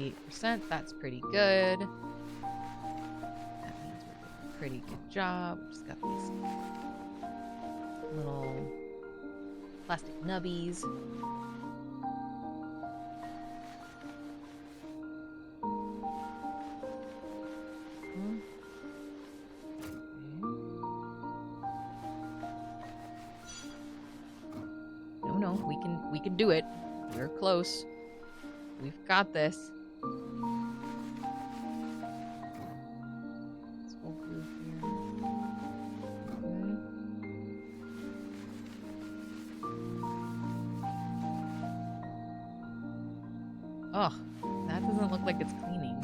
98%. That's pretty good. That means we're doing a pretty good job. We just got these little plastic nubbies. No, we can do it. We're close. We've got this. This whole group here. Oh, that doesn't look like it's cleaning.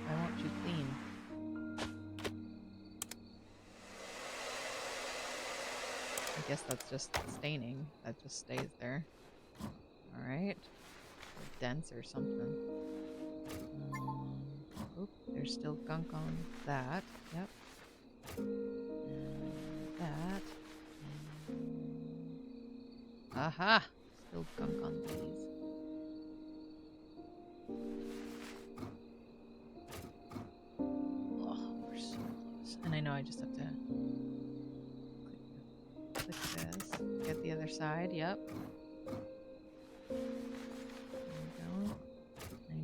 I want you clean. I guess that's just staining. That just stays there. Alright. Dents or something. Oop, there's still gunk on that. Yep. And that. And... Aha! Still gunk on these. Oh, we're so close. And I know I just have to click this. Get the other side. Yep.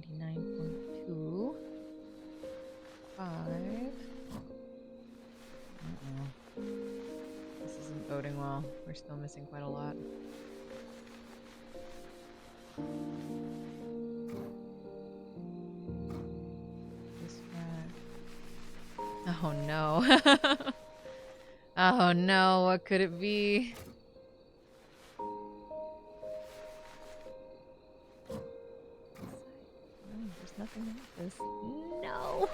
99.2. 5. This isn't boding well. We're still missing quite a lot. This one. Oh no. Oh no, what could it be? Nothing like this. No!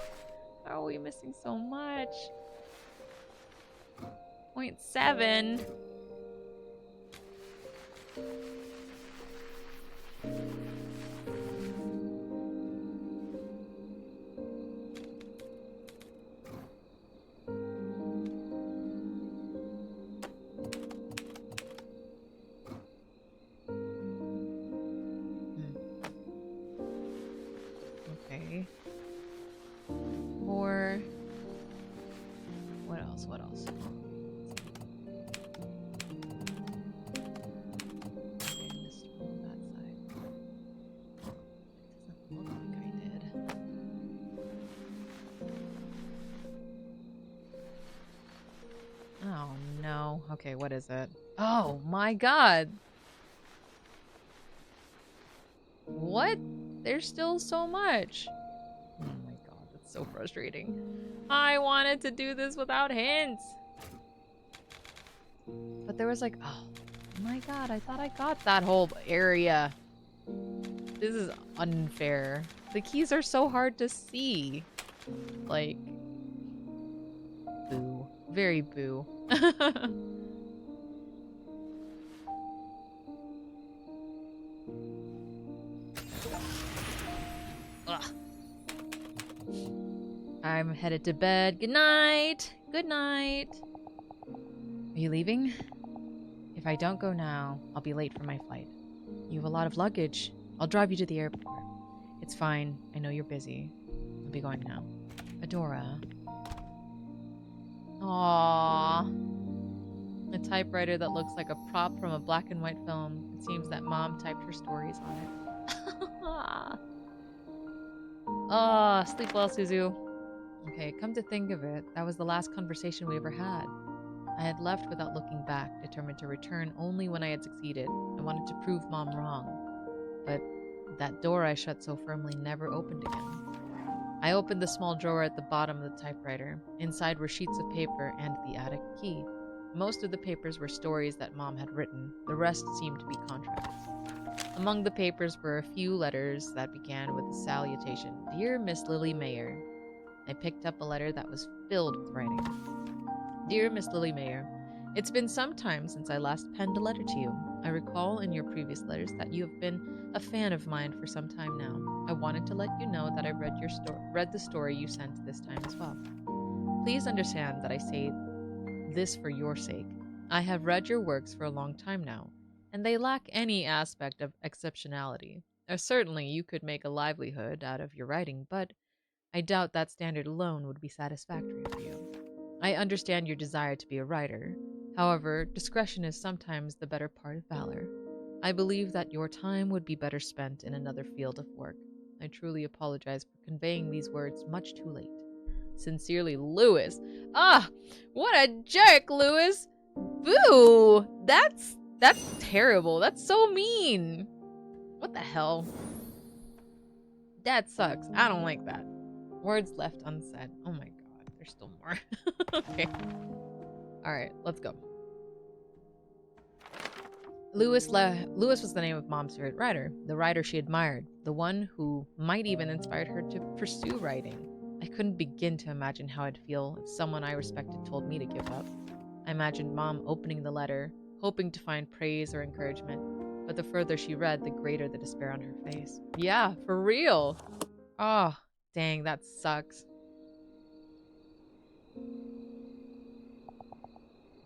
How are we missing so much? 0.7. Okay. Or what else? What else? Okay, I missed one on that side. It doesn't look like I did. Oh no. Okay, what is it? Oh my god. What? There's still so much. Oh my god, that's so frustrating. I wanted to do this without hints. But there was like, oh my god, I thought I got that whole area. This is unfair. The keys are so hard to see. Like, boo. Very boo. Ugh. I'm headed to bed. Good night. Good night. Are you leaving? If I don't go now, I'll be late for my flight. You have a lot of luggage. I'll drive you to the airport. It's fine. I know you're busy. I'll be going now. Adora. Aww. A typewriter that looks like a prop from a black and white film. It seems that Mom typed her stories on it. Ah, sleep well, Suzu. Okay, come to think of it, that was the last conversation we ever had. I had left without looking back, determined to return only when I had succeeded. I wanted to prove Mom wrong. But that door I shut so firmly never opened again. I opened the small drawer at the bottom of the typewriter. Inside were sheets of paper and the attic key. Most of the papers were stories that Mom had written. The rest seemed to be contracts. Among the papers were a few letters that began with a salutation. Dear Miss Lily Mayer. I picked up a letter that was filled with writing. Dear Miss Lily Mayer, it's been some time since I last penned a letter to you. I recall in your previous letters that you have been a fan of mine for some time now. I wanted to let you know that I read the story you sent this time as well. Please understand that I say this for your sake. I have read your works for a long time now, and they lack any aspect of exceptionality. Certainly, you could make a livelihood out of your writing, but I doubt that standard alone would be satisfactory for you. I understand your desire to be a writer. However, discretion is sometimes the better part of valor. I believe that your time would be better spent in another field of work. I truly apologize for conveying these words much too late. Sincerely, Lewis. Ah, what a jerk, Lewis. Boo! That's terrible. That's so mean. What the hell? That sucks. I don't like that. Words left unsaid. Oh my god, there's still more. Okay. Alright, let's go. Lewis was the name of Mom's favorite writer, the writer she admired, the one who might even inspired her to pursue writing. I couldn't begin to imagine how I'd feel if someone I respected told me to give up. I imagined Mom opening the letter, hoping to find praise or encouragement, but the further she read, the greater the despair on her face. Yeah, for real! Oh, dang, that sucks.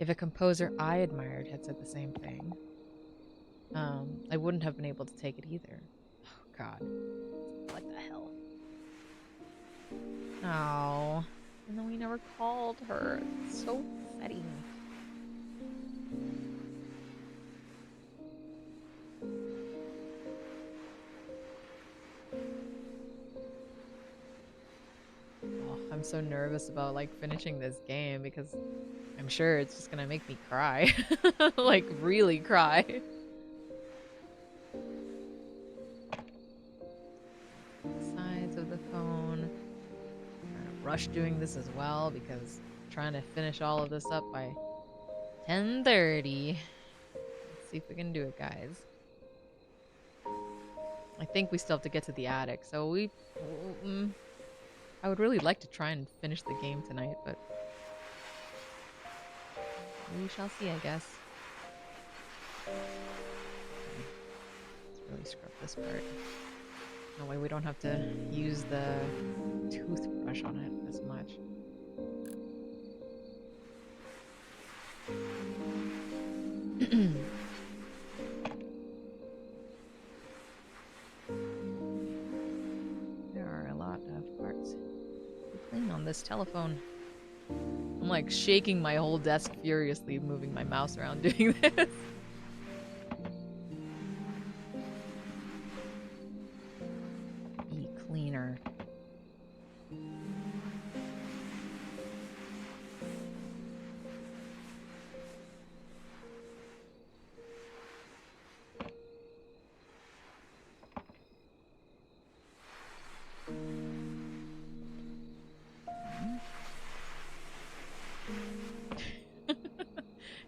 If a composer I admired had said the same thing, I wouldn't have been able to take it either. Oh, God. What the hell? Oh. And then we never called her. It's so upsetting. Oh, I'm so nervous about, like, finishing this game because I'm sure it's just gonna make me cry. Like, really cry. Sides of the phone. I'm gonna rush doing this as well because I'm trying to finish all of this up by 10:30. Let's see if we can do it, guys. I think we still have to get to the attic, so I would really like to try and finish the game tonight, but we shall see, I guess. Let's really scrub this part. That way we don't have to use the toothbrush on it as much. There are a lot of parts to clean on this telephone. I'm like shaking my whole desk furiously, moving my mouse around doing this. Be cleaner.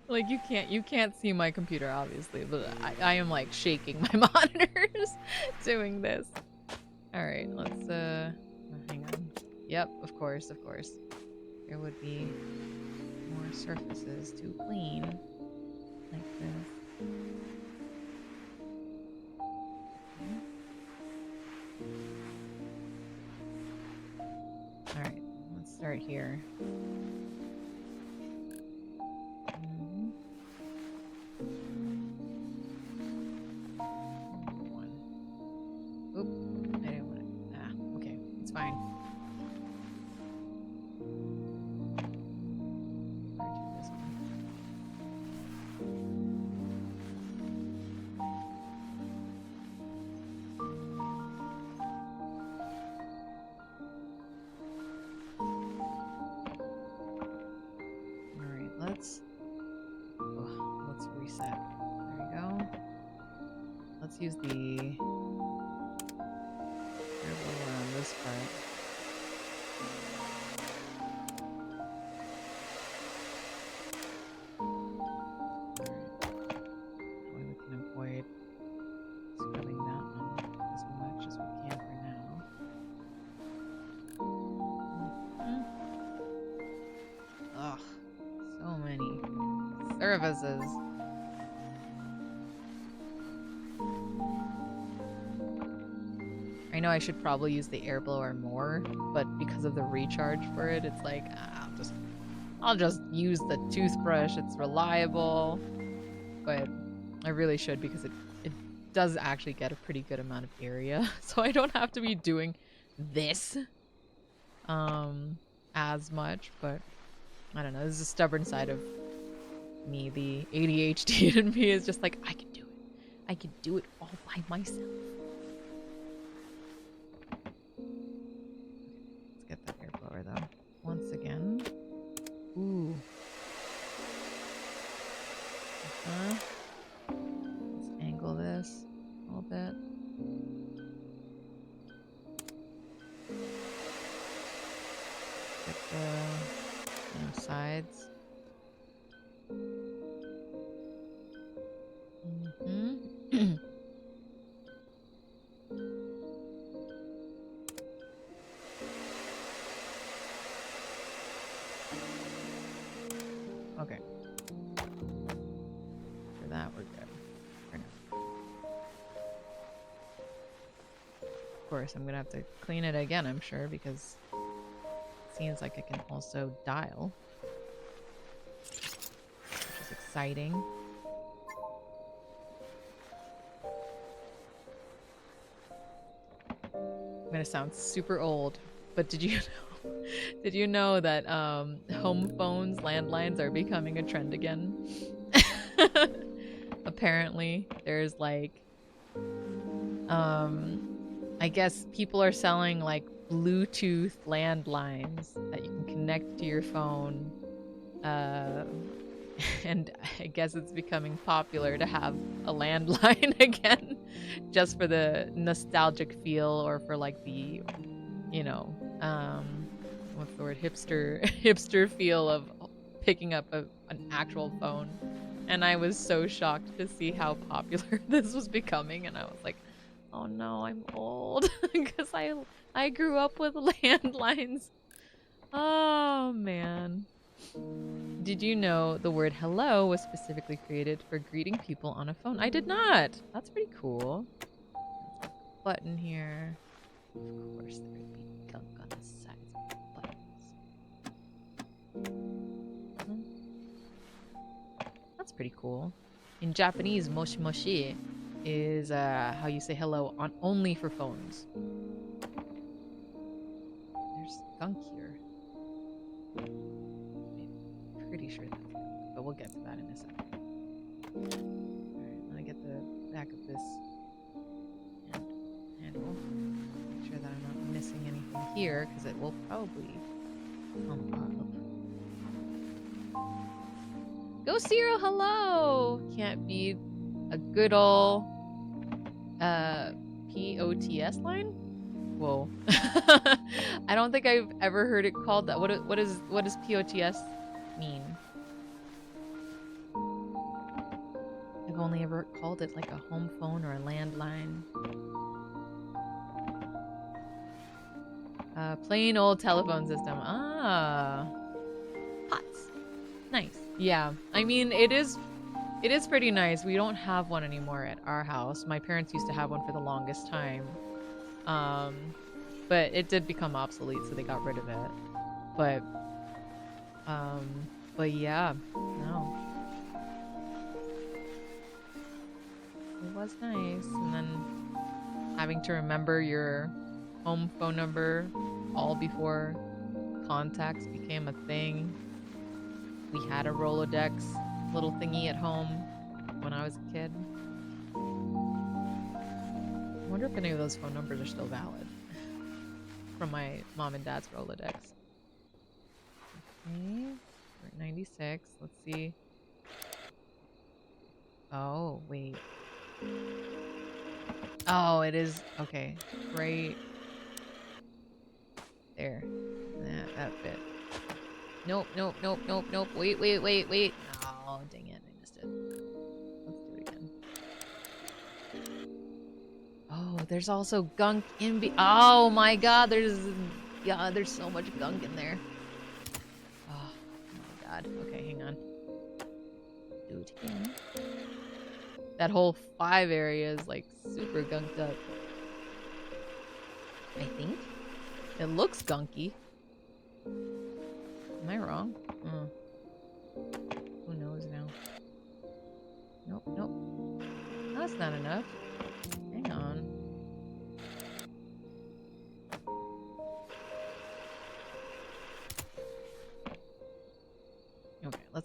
Like you can't see my computer obviously, but I am like shaking my monitors doing this. Alright, let's hang on. Yep, of course. There would be more surfaces to clean. Like this. Alright, let's start here. Let's reset. There we go. Let's use the airblower on this part. We can avoid scrubbing that one as much as we can for now. Ugh, so many surfaces. I know I should probably use the air blower more, but because of the recharge for it, it's like, I'll just use the toothbrush. It's reliable, but I really should because it does actually get a pretty good amount of area, so I don't have to be doing this as much, but I don't know. This is a stubborn side of me. The ADHD in me is just like, I can do it. I can do it all by myself. Let's get that air blower though. Once again. Ooh. Let's angle this a little bit. Get the sides. Okay. For that, we're good. For now. Of course, I'm gonna have to clean it again, I'm sure, because it seems like I can also dial, which is exciting. I'm gonna sound super old, but did you know that home phones, landlines are becoming a trend again? Apparently, there's like I guess people are selling like Bluetooth landlines that you can connect to your phone. And I guess it's becoming popular to have a landline again, just for the nostalgic feel, or for like the, you know, what's the word, hipster feel of picking up an actual phone. And I was so shocked to see how popular this was becoming, and I was like, oh no, I'm old, because I grew up with landlines. Oh man. Did you know the word hello was specifically created for greeting people on a phone? I did not. That's pretty cool. There's a button here. Of course, there would be gunk on the sides of the buttons. That's pretty cool. In Japanese, moshi moshi is how you say hello on only for phones. There's gunk here. I'm pretty sure that's gunk, but we'll get to that in a second. Alright, let me get the back of this handle. Make sure that I'm not missing anything here, because it will probably come up. Go Zero, hello! Can't beat a good ol' POTS line? Whoa. I don't think I've ever heard it called that. What does POTS mean? I've only ever called it like a home phone or a landline. Plain old telephone system. Ah. POTS. Nice. Yeah. I mean, it is pretty nice. We don't have one anymore at our house. My parents used to have one for the longest time. But it did become obsolete, so they got rid of it. But yeah, no. It was nice. And then having to remember your home phone number all before contacts became a thing. We had a Rolodex little thingy at home when I was a kid. I wonder if any of those phone numbers are still valid from my mom and dad's Rolodex. Okay, we're at 96. Let's see. Oh, wait. Oh, it is. Okay, right there. That fit. Nope. Wait. Oh, dang it. I missed it. Let's do it again. Oh, there's also gunk in oh my god, there's so much gunk in there. Oh my god. Okay, hang on. Do it again. That whole 5 area is like super gunked up. I think. It looks gunky. Am I wrong? Who knows now? Nope. That's not enough.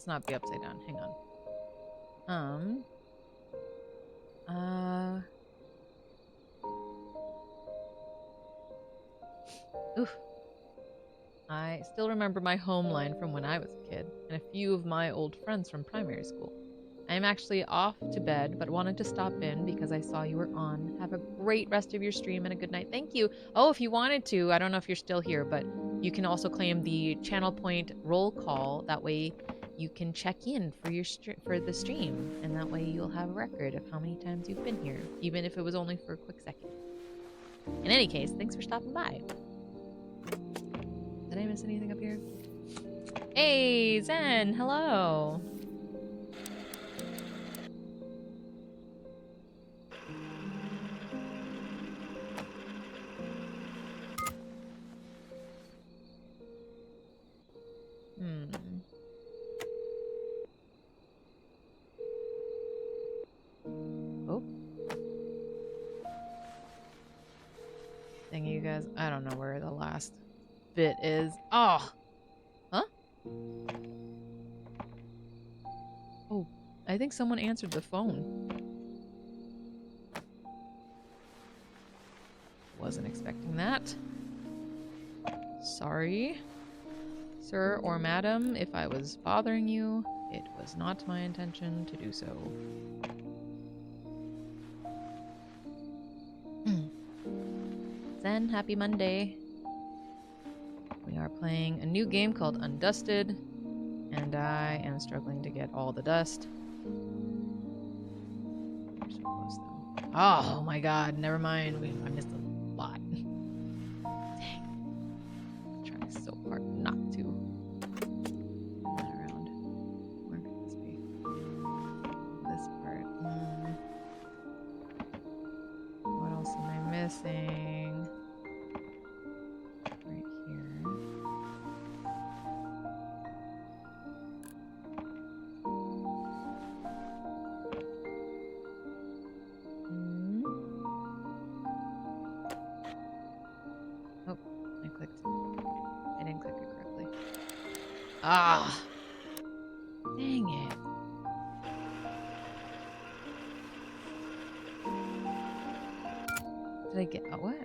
let's not be upside down. Hang on. Oof. I still remember my home line from when I was a kid, and a few of my old friends from primary school. I am actually off to bed, but wanted to stop in because I saw you were on. Have a great rest of your stream and a good night. Thank you. Oh, if you wanted to, I don't know if you're still here, but you can also claim the channel point roll call. That way you can check in for your for the stream, and that way you'll have a record of how many times you've been here, even if it was only for a quick second. In any case, thanks for stopping by. Did I miss anything up here? Hey, Zen, hello. Oh. Dang you guys, I don't know where the last bit is. Oh! Huh? Oh, I think someone answered the phone. Wasn't expecting that. Sorry, sir or madam, if I was bothering you. It was not my intention to do so. Zen, happy Monday. We are playing a new game called Undusted, and I am struggling to get all the dust. We're so close, though. Oh my god, never mind. I missed a lot. Dang. I'm trying so hard not to. Not around. Where could this be? This part. What else am I missing? Right here. Oh, I clicked. I didn't click it correctly. Ah! Dang it. Did I get... what?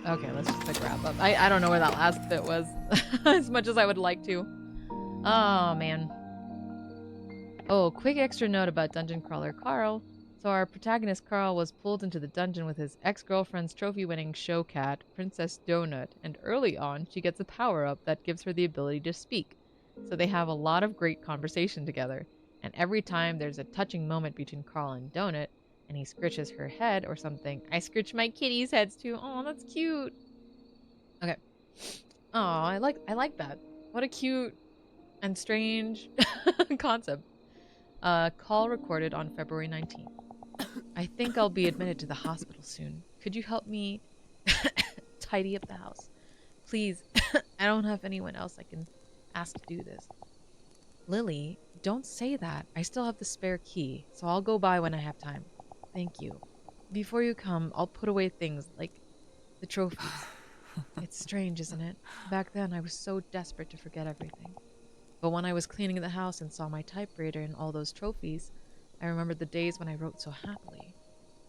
Okay, let's just like wrap up. I don't know where that last bit was as much as I would like to. Oh, man. Oh, quick extra note about Dungeon Crawler Carl. So our protagonist Carl was pulled into the dungeon with his ex-girlfriend's trophy-winning show cat, Princess Donut, and early on, she gets a power-up that gives her the ability to speak. So they have a lot of great conversation together. And every time there's a touching moment between Carl and Donut, and he scritches her head or something, I scritch my kitty's heads too. Oh, that's cute. Okay. Oh, I like that. What a cute and strange concept. Call recorded on February 19th. I think I'll be admitted to the hospital soon. Could you help me tidy up the house? Please, I don't have anyone else I can ask to do this. Lily, don't say that. I still have the spare key, so I'll go by when I have time. Thank you. Before you come, I'll put away things like the trophies. It's strange, isn't it? Back then, I was so desperate to forget everything. But when I was cleaning the house and saw my typewriter and all those trophies, I remembered the days when I wrote so happily.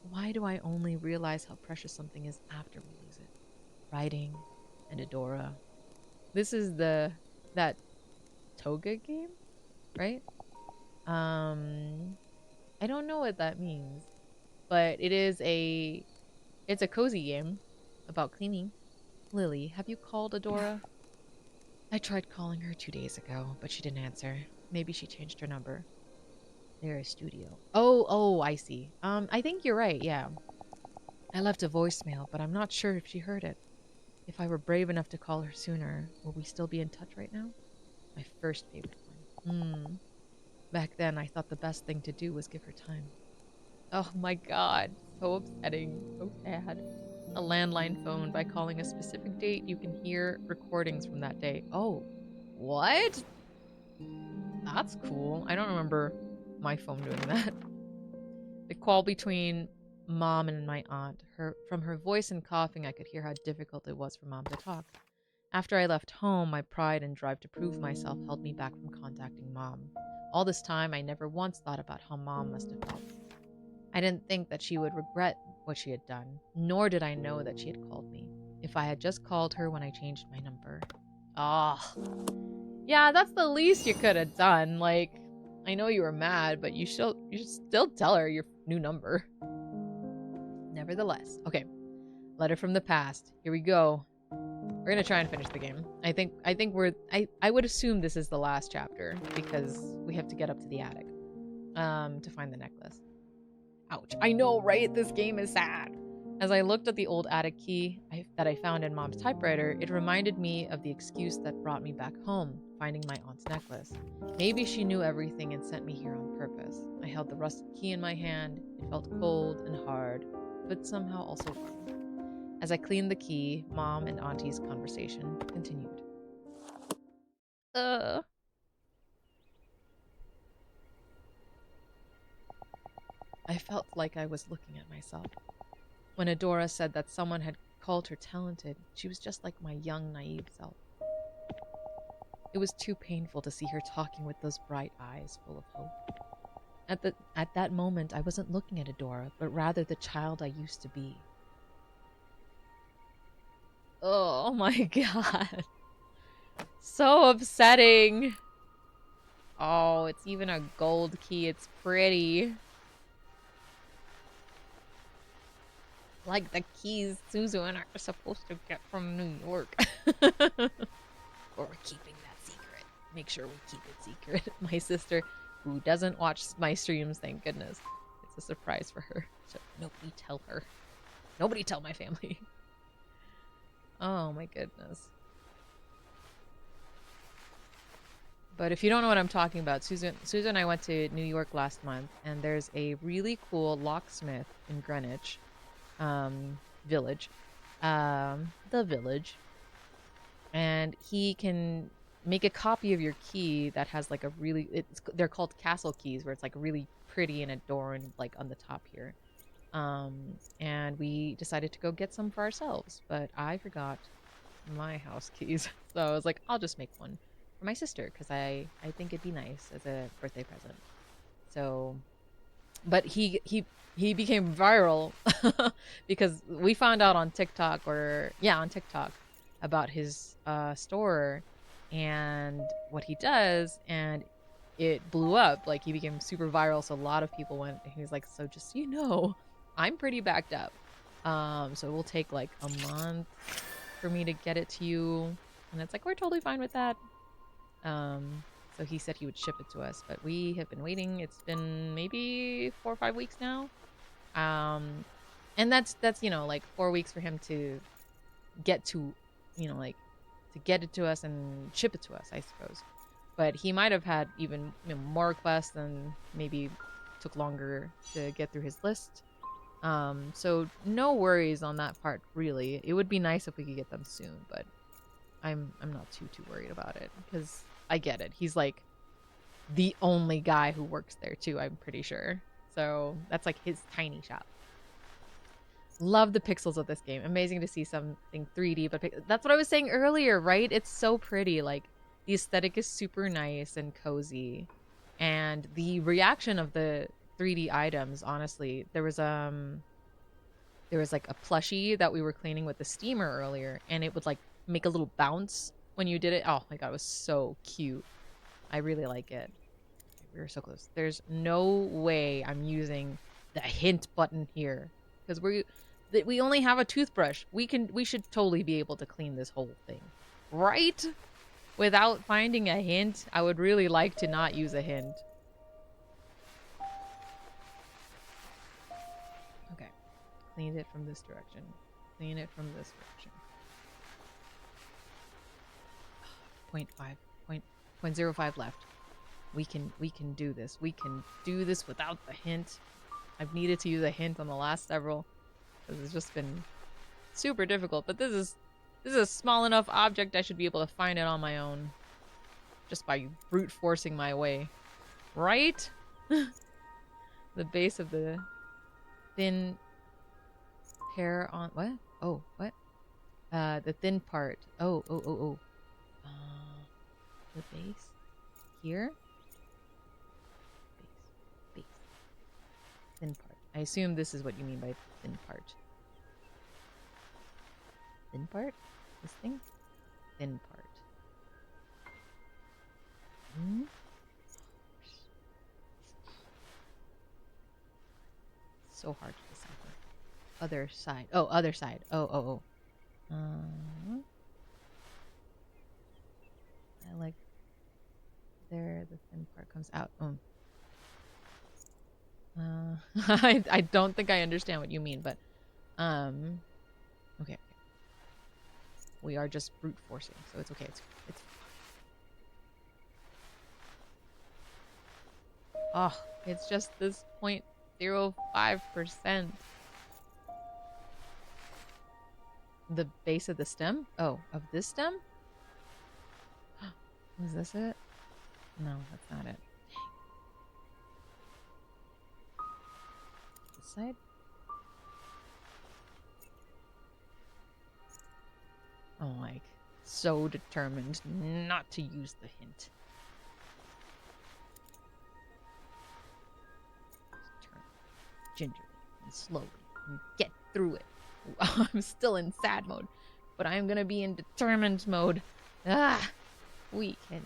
Why do I only realize how precious something is after we lose it? Writing and Adora. This is that toga game, right? I don't know what that means, but it's a cozy game about cleaning. Lily, have you called Adora? I tried calling her 2 days ago, but she didn't answer. Maybe she changed her number. They're a studio. Oh, I see. I think you're right, yeah. I left a voicemail, but I'm not sure if she heard it. If I were brave enough to call her sooner, will we still be in touch right now? My first favorite one. Back then, I thought the best thing to do was give her time. Oh my god. So upsetting. So sad. A landline phone. By calling a specific date, you can hear recordings from that day. Oh. What? That's cool. I don't remember my phone doing that. The call between Mom and my aunt. From her voice and coughing, I could hear how difficult it was for Mom to talk. After I left home, my pride and drive to prove myself held me back from contacting Mom. All this time, I never once thought about how Mom must have felt. I didn't think that she would regret what she had done, nor did I know that she had called me. If I had just called her when I changed my number. Ah, yeah, that's the least you could have done. Like, I know you were mad, but you should still tell her your new number. Nevertheless, okay. Letter from the past. Here we go. We're gonna try and finish the game. I think I would assume this is the last chapter because we have to get up to the attic to find the necklace. Ouch. I know, right? This game is sad. As I looked at the old attic key that I found in Mom's typewriter, it reminded me of the excuse that brought me back home, finding my aunt's necklace. Maybe she knew everything and sent me here on purpose. I held the rusted key in my hand. It felt cold and hard, but somehow also warm. As I cleaned the key, Mom and Auntie's conversation continued. I felt like I was looking at myself. When Adora said that someone had called her talented, she was just like my young, naive self. It was too painful to see her talking with those bright eyes full of hope. At that moment, I wasn't looking at Adora, but rather the child I used to be. Oh my god. So upsetting. Oh, it's even a gold key. It's pretty. Like the keys Suzu and I are supposed to get from New York. Or we're keeping that secret. Make sure we keep it secret. My sister, who doesn't watch my streams, thank goodness. It's a surprise for her. So nobody tell her. Nobody tell my family. Oh my goodness. But if you don't know what I'm talking about, Susan and I went to New York last month, and there's a really cool locksmith in Greenwich village. The village. And he can make a copy of your key that has like a really... they're called castle keys, where it's like really pretty and adorned like on the top here. And we decided to go get some for ourselves, but I forgot my house keys. So I was like, I'll just make one for my sister, because I think it'd be nice as a birthday present. So, but he became viral because we found out on TikTok, on TikTok, about his store and what he does, and it blew up. Like, he became super viral, so a lot of people went, and he was like, so just so you know, I'm pretty backed up. So it will take like a month for me to get it to you. And it's like, we're totally fine with that. So he said he would ship it to us, but we have been waiting. It's been maybe 4 or 5 weeks now. And that's, you know, like 4 weeks for him to get to, you know, like to get it to us and ship it to us, I suppose. But he might have had even, you know, more requests and maybe took longer to get through his list. So no worries on that part, really. It would be nice if we could get them soon, but I'm not too worried about it, because I get it. He's like the only guy who works there too, I'm pretty sure. So that's like his tiny shop. Love the pixels of this game. Amazing to see something 3D, but that's what I was saying earlier, right? It's so pretty. Like, the aesthetic is super nice and cozy, and the reaction of the 3D items, honestly, there was like a plushie that we were cleaning with the steamer earlier, and it would like make a little bounce when you did it. Oh my god, it was so cute. I really like it. We were so close. There's no way I'm using the hint button here, because we only have a toothbrush. We should totally be able to clean this whole thing, right? Without finding a hint. I would really like to not use a hint. Okay. Clean it from this direction. Clean it from this direction. 0.05 left. We can do this. We can do this without the hint. I've needed to use a hint on the last several, because it's just been super difficult. But this is a small enough object, I should be able to find it on my own, just by brute forcing my way. Right? The base of the thin hair on what? Oh, what? The thin part. Oh. The base here. Base. Thin part. I assume this is what you mean by thin part. Thin part? This thing? Thin part. Hmm? So hard to decipher. Other side. Oh, other side. Oh. I like there the thin part comes out. I don't think I understand what you mean, but okay. We are just brute forcing, so it's okay. It's oh, it's just this 0.05%. The base of the stem? Oh, of this stem? Was this it? No, that's not it. This side? I'm like so determined not to use the hint. Turn gingerly and slowly and get through it. I'm still in sad mode, but I'm gonna be in determined mode. We can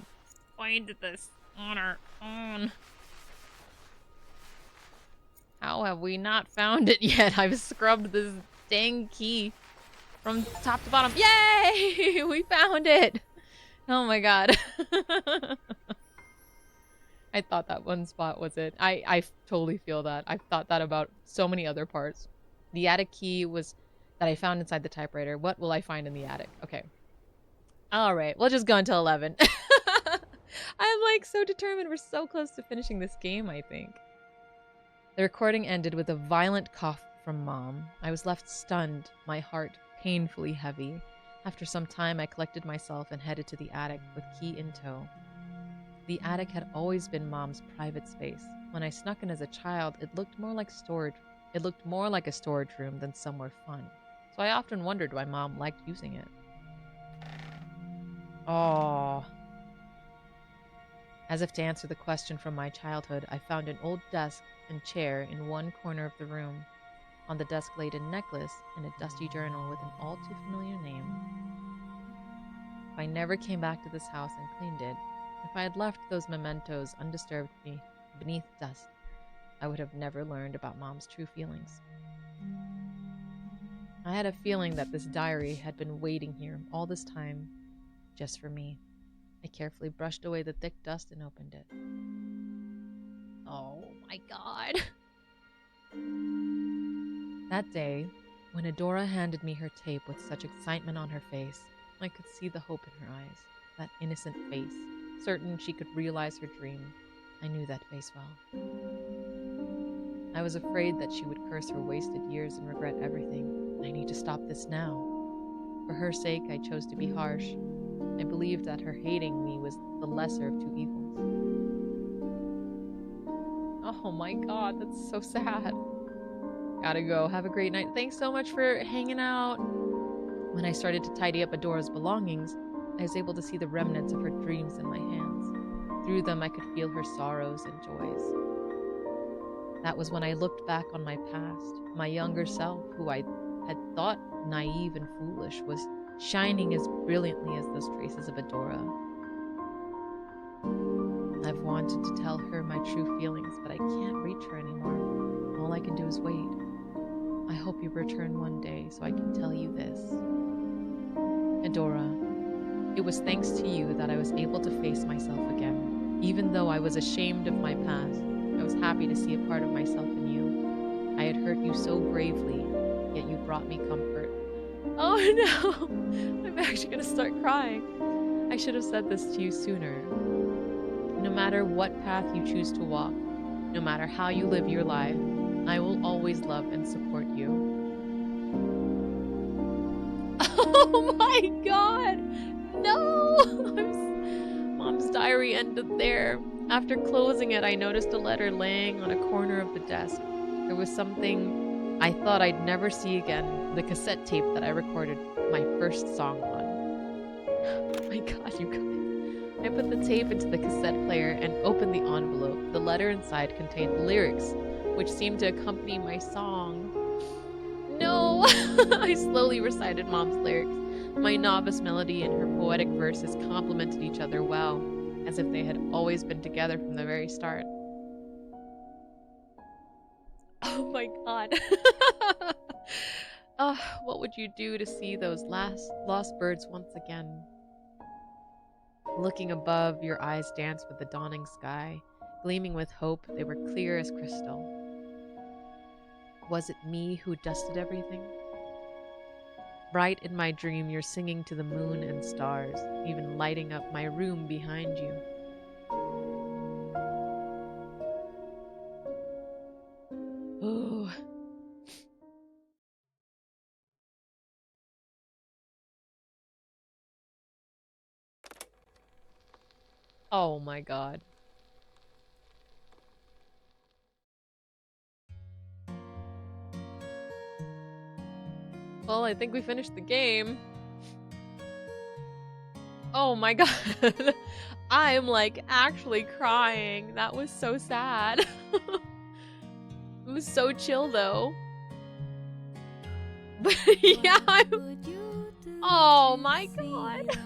find this on our own. How have we not found it yet? I've scrubbed this dang key from top to bottom. Yay! We found it! Oh my god. I thought that one spot was it. I totally feel that. I've thought that about so many other parts. The attic key was that I found inside the typewriter. What will I find in the attic? Okay. Alright, we'll just go until 11. I'm like so determined. We're so close to finishing this game, I think. The recording ended with a violent cough from Mom. I was left stunned, my heart painfully heavy. After some time, I collected myself and headed to the attic with key in tow. The attic had always been Mom's private space. When I snuck in as a child, it looked more like a storage room than somewhere fun. So I often wondered why Mom liked using it. Oh. As if to answer the question from my childhood, I found an old desk and chair in one corner of the room. On the desk laid a necklace and a dusty journal with an all too familiar name. If I never came back to this house and cleaned it, if I had left those mementos undisturbed beneath dust, I would have never learned about Mom's true feelings. I had a feeling that this diary had been waiting here all this time, just for me. I carefully brushed away the thick dust and opened it. Oh my god. That day, when Adora handed me her tape with such excitement on her face, I could see the hope in her eyes, that innocent face, certain she could realize her dream. I knew that face well. I was afraid that she would curse her wasted years and regret everything. I need to stop this now. For her sake, I chose to be harsh. I believed that her hating me was the lesser of two evils. Oh my god, that's so sad. Gotta go. Have a great night. Thanks so much for hanging out. When I started to tidy up Adora's belongings, I was able to see the remnants of her dreams in my hands. Through them, I could feel her sorrows and joys. That was when I looked back on my past. My younger self, who I had thought naive and foolish, was shining as brilliantly as those traces of Adora. I've wanted to tell her my true feelings, but I can't reach her anymore. All I can do is wait. I hope you return one day so I can tell you this. Adora, it was thanks to you that I was able to face myself again. Even though I was ashamed of my past, I was happy to see a part of myself in you. I had hurt you so bravely, yet you brought me comfort. Oh no! I'm actually gonna start crying. I should have said this to you sooner. No matter what path you choose to walk, no matter how you live your life, I will always love and support you. Oh my god! No! Mom's diary ended there. After closing it, I noticed a letter laying on a corner of the desk. There was something I thought I'd never see again the cassette tape that I recorded my first song on. Oh my god, you guys. I put the tape into the cassette player and opened the envelope. The letter inside contained lyrics, which seemed to accompany my song. No! I slowly recited Mom's lyrics. My novice melody and her poetic verses complemented each other well, as if they had always been together from the very start. Oh my god. What would you do to see those lost birds once again? Looking above, your eyes danced with the dawning sky. Gleaming with hope, they were clear as crystal. Was it me who dusted everything? Bright in my dream, you're singing to the moon and stars, even lighting up my room behind you. Ooh. Oh my god. Well, I think we finished the game. Oh my god. I'm like actually crying. That was so sad. It was so chill though. But yeah, oh my god.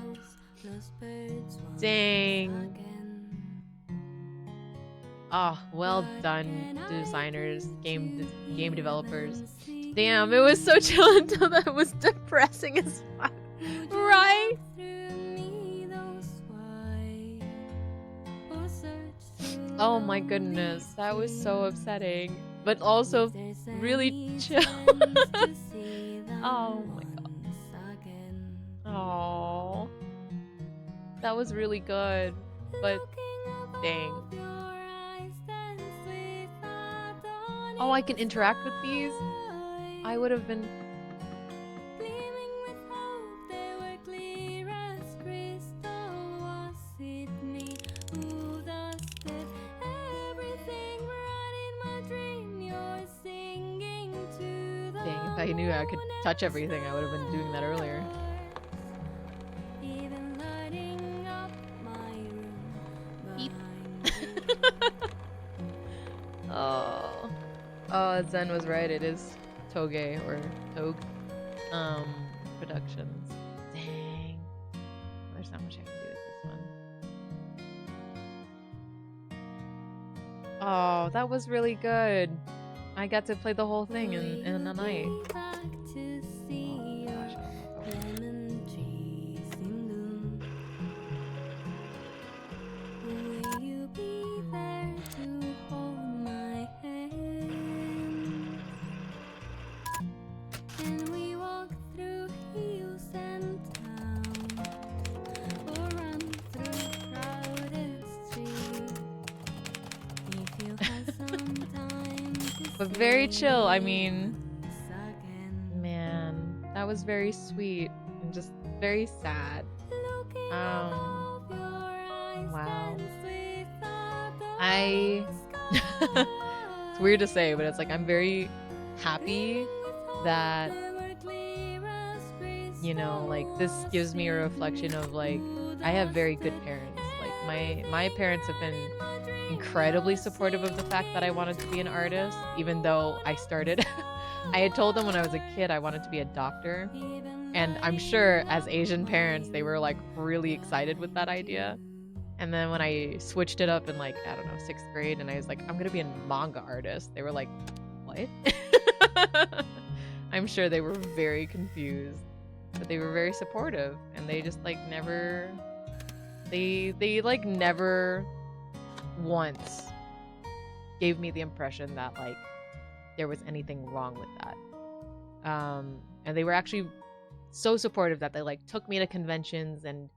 Dang. Oh, well done, designers, game developers. Damn, it was so chill until that was depressing as fuck. Right? Oh my goodness, that was so upsetting, but also really chill. Oh my god. Oh, that was really good, but dang. Oh, I can interact with these? I would have been... Dang, if I knew I could touch everything, I would have been doing that earlier. Beep. Oh. Oh, Zen was right. It is Toge or Toge Productions. Dang. There's not much I can do with this one. Oh, that was really good. I got to play the whole thing in a night. Oh, gosh, I don't know. But very chill. I mean, man, that was very sweet and just very sad. Wow. It's weird to say, but it's like I'm very happy that, you know, like this gives me a reflection of like I have very good parents. Like my parents have been incredibly supportive of the fact that I wanted to be an artist, even though I started I had told them when I was a kid I wanted to be a doctor. And I'm sure as Asian parents, they were like really excited with that idea. And then when I switched it up in like, I don't know, 6th grade, and I was like, I'm gonna be a manga artist, they were like, what? I'm sure they were very confused, but they were very supportive, and they just like never, they like never once gave me the impression that like there was anything wrong with that. And they were actually so supportive that they like took me to conventions and,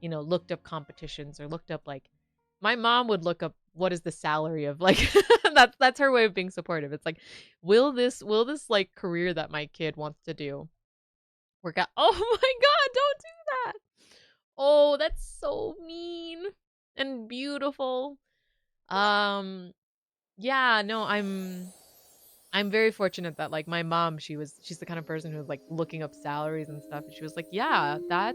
you know, looked up competitions or looked up like my mom would look up what is the salary of like that's her way of being supportive. It's like, will this like career that my kid wants to do work out? Oh my god, don't do that. Oh, that's so mean and beautiful. Yeah, no, I'm very fortunate that like my mom, she's the kind of person who was like looking up salaries and stuff, and she was like, yeah, that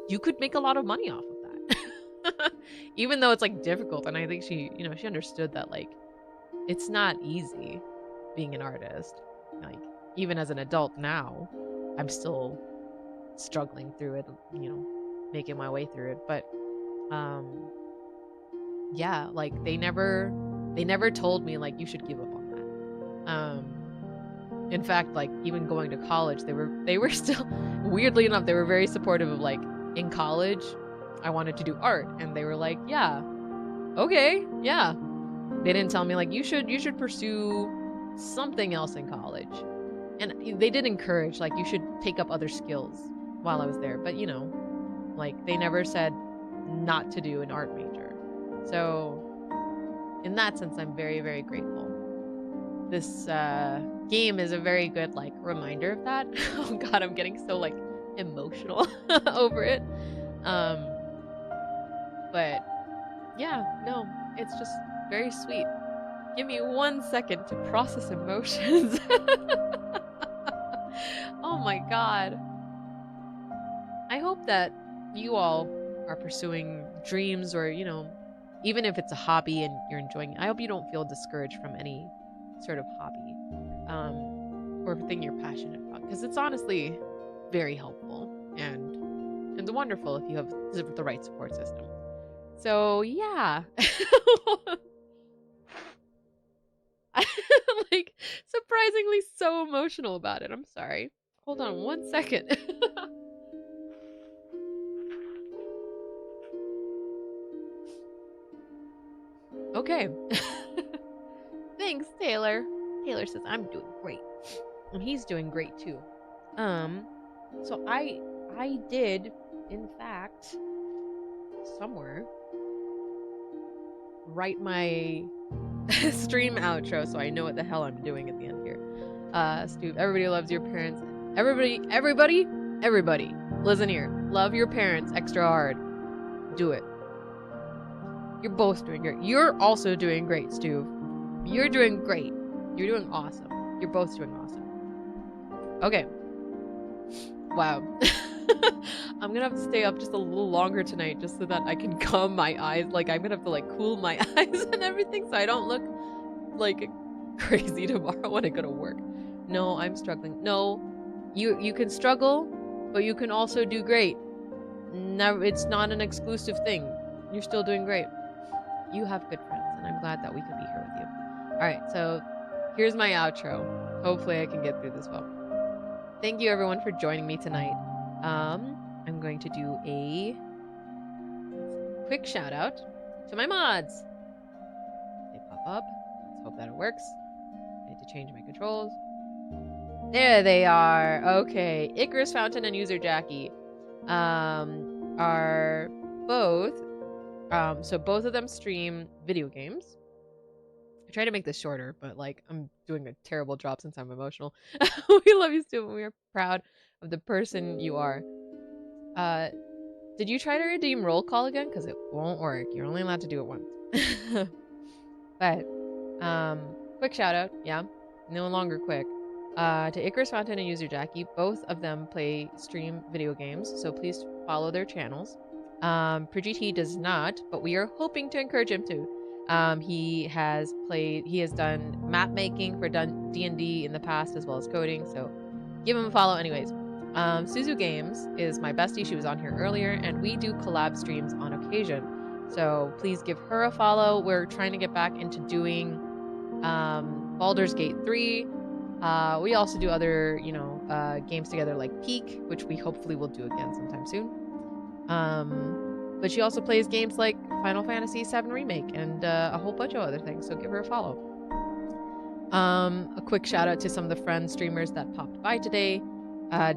you could make a lot of money off of that. Even though it's like difficult, and I think she understood that like it's not easy being an artist. Like even as an adult now, I'm still struggling through it, making my way through it. But um yeah, like they never told me like you should give up on that. In fact, like even going to college, they were still weirdly enough, they were very supportive of like in college I wanted to do art, and they were like, "Yeah, okay, yeah." They didn't tell me like you should pursue something else in college. And they did encourage like you should take up other skills while I was there, but like they never said not to do an art major. So in that sense, I'm very, very grateful. This game is a very good like reminder of that. Oh god, I'm getting so like emotional over it. Um but yeah, no, it's just very sweet. Give me 1 second to process emotions. Oh my god. I hope that you all are pursuing dreams, or, even if it's a hobby and you're enjoying it. I hope you don't feel discouraged from any sort of hobby, or thing you're passionate about, because it's honestly very helpful and wonderful if you have the right support system. So yeah. I'm like surprisingly so emotional about it. I'm sorry. Hold on 1 second. Okay. Thanks, Taylor. Taylor says I'm doing great. And he's doing great too. So I did, in fact, somewhere write my stream outro so I know what the hell I'm doing at the end here. Stu, everybody loves your parents. Everybody, listen here. Love your parents extra hard. Do it. You're both doing great. You're also doing great, Stu. You're doing great. You're doing awesome. You're both doing awesome. Okay. Wow. I'm gonna have to stay up just a little longer tonight just so that I can calm my eyes. Like, I'm gonna have to, like, cool my eyes and everything so I don't look, like, crazy tomorrow when I go to work. No, I'm struggling. No, you can struggle, but you can also do great. No, it's not an exclusive thing. You're still doing great. You have good friends, and I'm glad that we can be here with you. Alright, so here's my outro. Hopefully I can get through this well. Thank you everyone for joining me tonight. I'm going to do a quick shout out to my mods. They pop up. Let's hope that it works. I need to change my controls. There they are. Okay, Icarus Fountain and User Jackie are both so both of them stream video games. I try to make this shorter, but like I'm doing a terrible job since I'm emotional. We love you, Stu, and we are proud of the person you are. Did you try to redeem roll call again? Because it won't work. You're only allowed to do it once. But quick shout out, yeah, no longer quick. To Icarus Fountain and User Jackie, both of them stream video games, so please follow their channels. Prajit does not, but we are hoping to encourage him to. He has done map making for D&D in the past, as well as coding, so give him a follow anyways. Suzu Games is my bestie. She was on here earlier, and we do collab streams on occasion, so please give her a follow. We're trying to get back into doing Baldur's Gate 3. We also do other, games together like Peak, which we hopefully will do again sometime soon. But she also plays games like Final Fantasy VII Remake and a whole bunch of other things, so give her a follow. A quick shout out to some of the friend streamers that popped by today.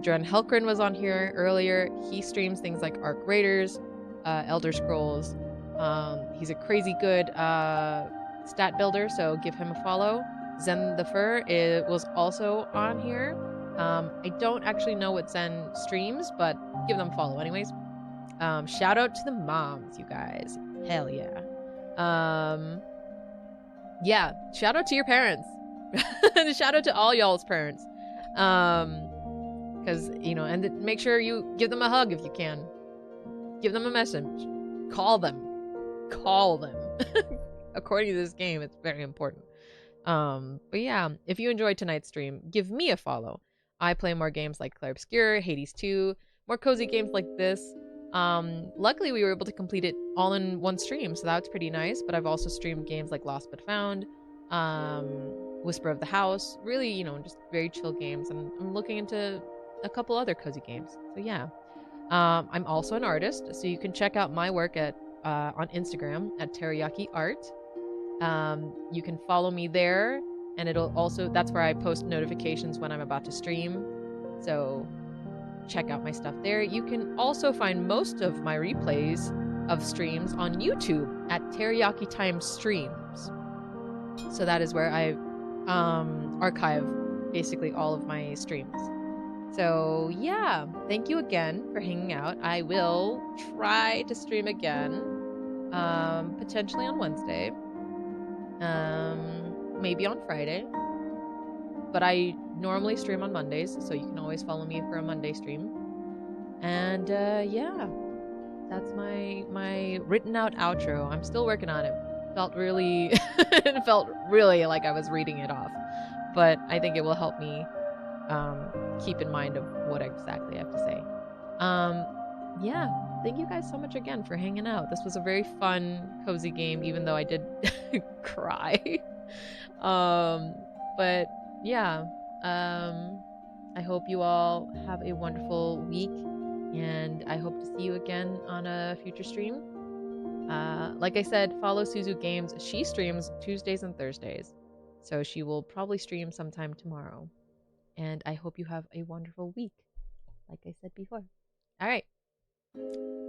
Dren Helkrin was on here earlier. He streams things like Arc Raiders, Elder Scrolls. He's a crazy good stat builder, so give him a follow. Zen the Fur was also on here. I don't actually know what Zen streams, but give them a follow anyways. Shout out to the moms, you guys. Hell yeah. Yeah, shout out to your parents. Shout out to all y'all's parents. Because, you know, and make sure you give them a hug if you can. Give them a message. Call them. Call them. According to this game, it's very important. But yeah, if you enjoyed tonight's stream, give me a follow. I play more games like Clair Obscur, Hades 2, more cozy games like this. Luckily we were able to complete it all in one stream, so that's pretty nice. But I've also streamed games like Lost But Found, Whisper of the House, really, you know, just very chill games, and I'm looking into a couple other cozy games. So yeah. I'm also an artist, so you can check out my work at on Instagram at TeriYakiArt. You can follow me there, and it'll also, that's where I post notifications when I'm about to stream. So check out my stuff there. You can also find most of my replays of streams on YouTube at TeriYakiTime Streams. So that is where I archive basically all of my streams. So yeah, thank you again for hanging out. I will try to stream again, potentially on Wednesday, maybe on Friday. But I normally stream on Mondays, so you can always follow me for a Monday stream. And yeah, that's my written out outro. I'm still working on it. Felt really, it felt really like I was reading it off, but I think it will help me keep in mind of what exactly I have to say. Yeah, thank you guys so much again for hanging out. This was a very fun, cozy game, even though I did cry. But yeah, I hope you all have a wonderful week, and I hope to see you again on a future stream. Like I said, follow Suzu Games. She streams Tuesdays and Thursdays, so she will probably stream sometime tomorrow. And I hope you have a wonderful week, like I said before. All right.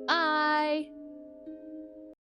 Bye!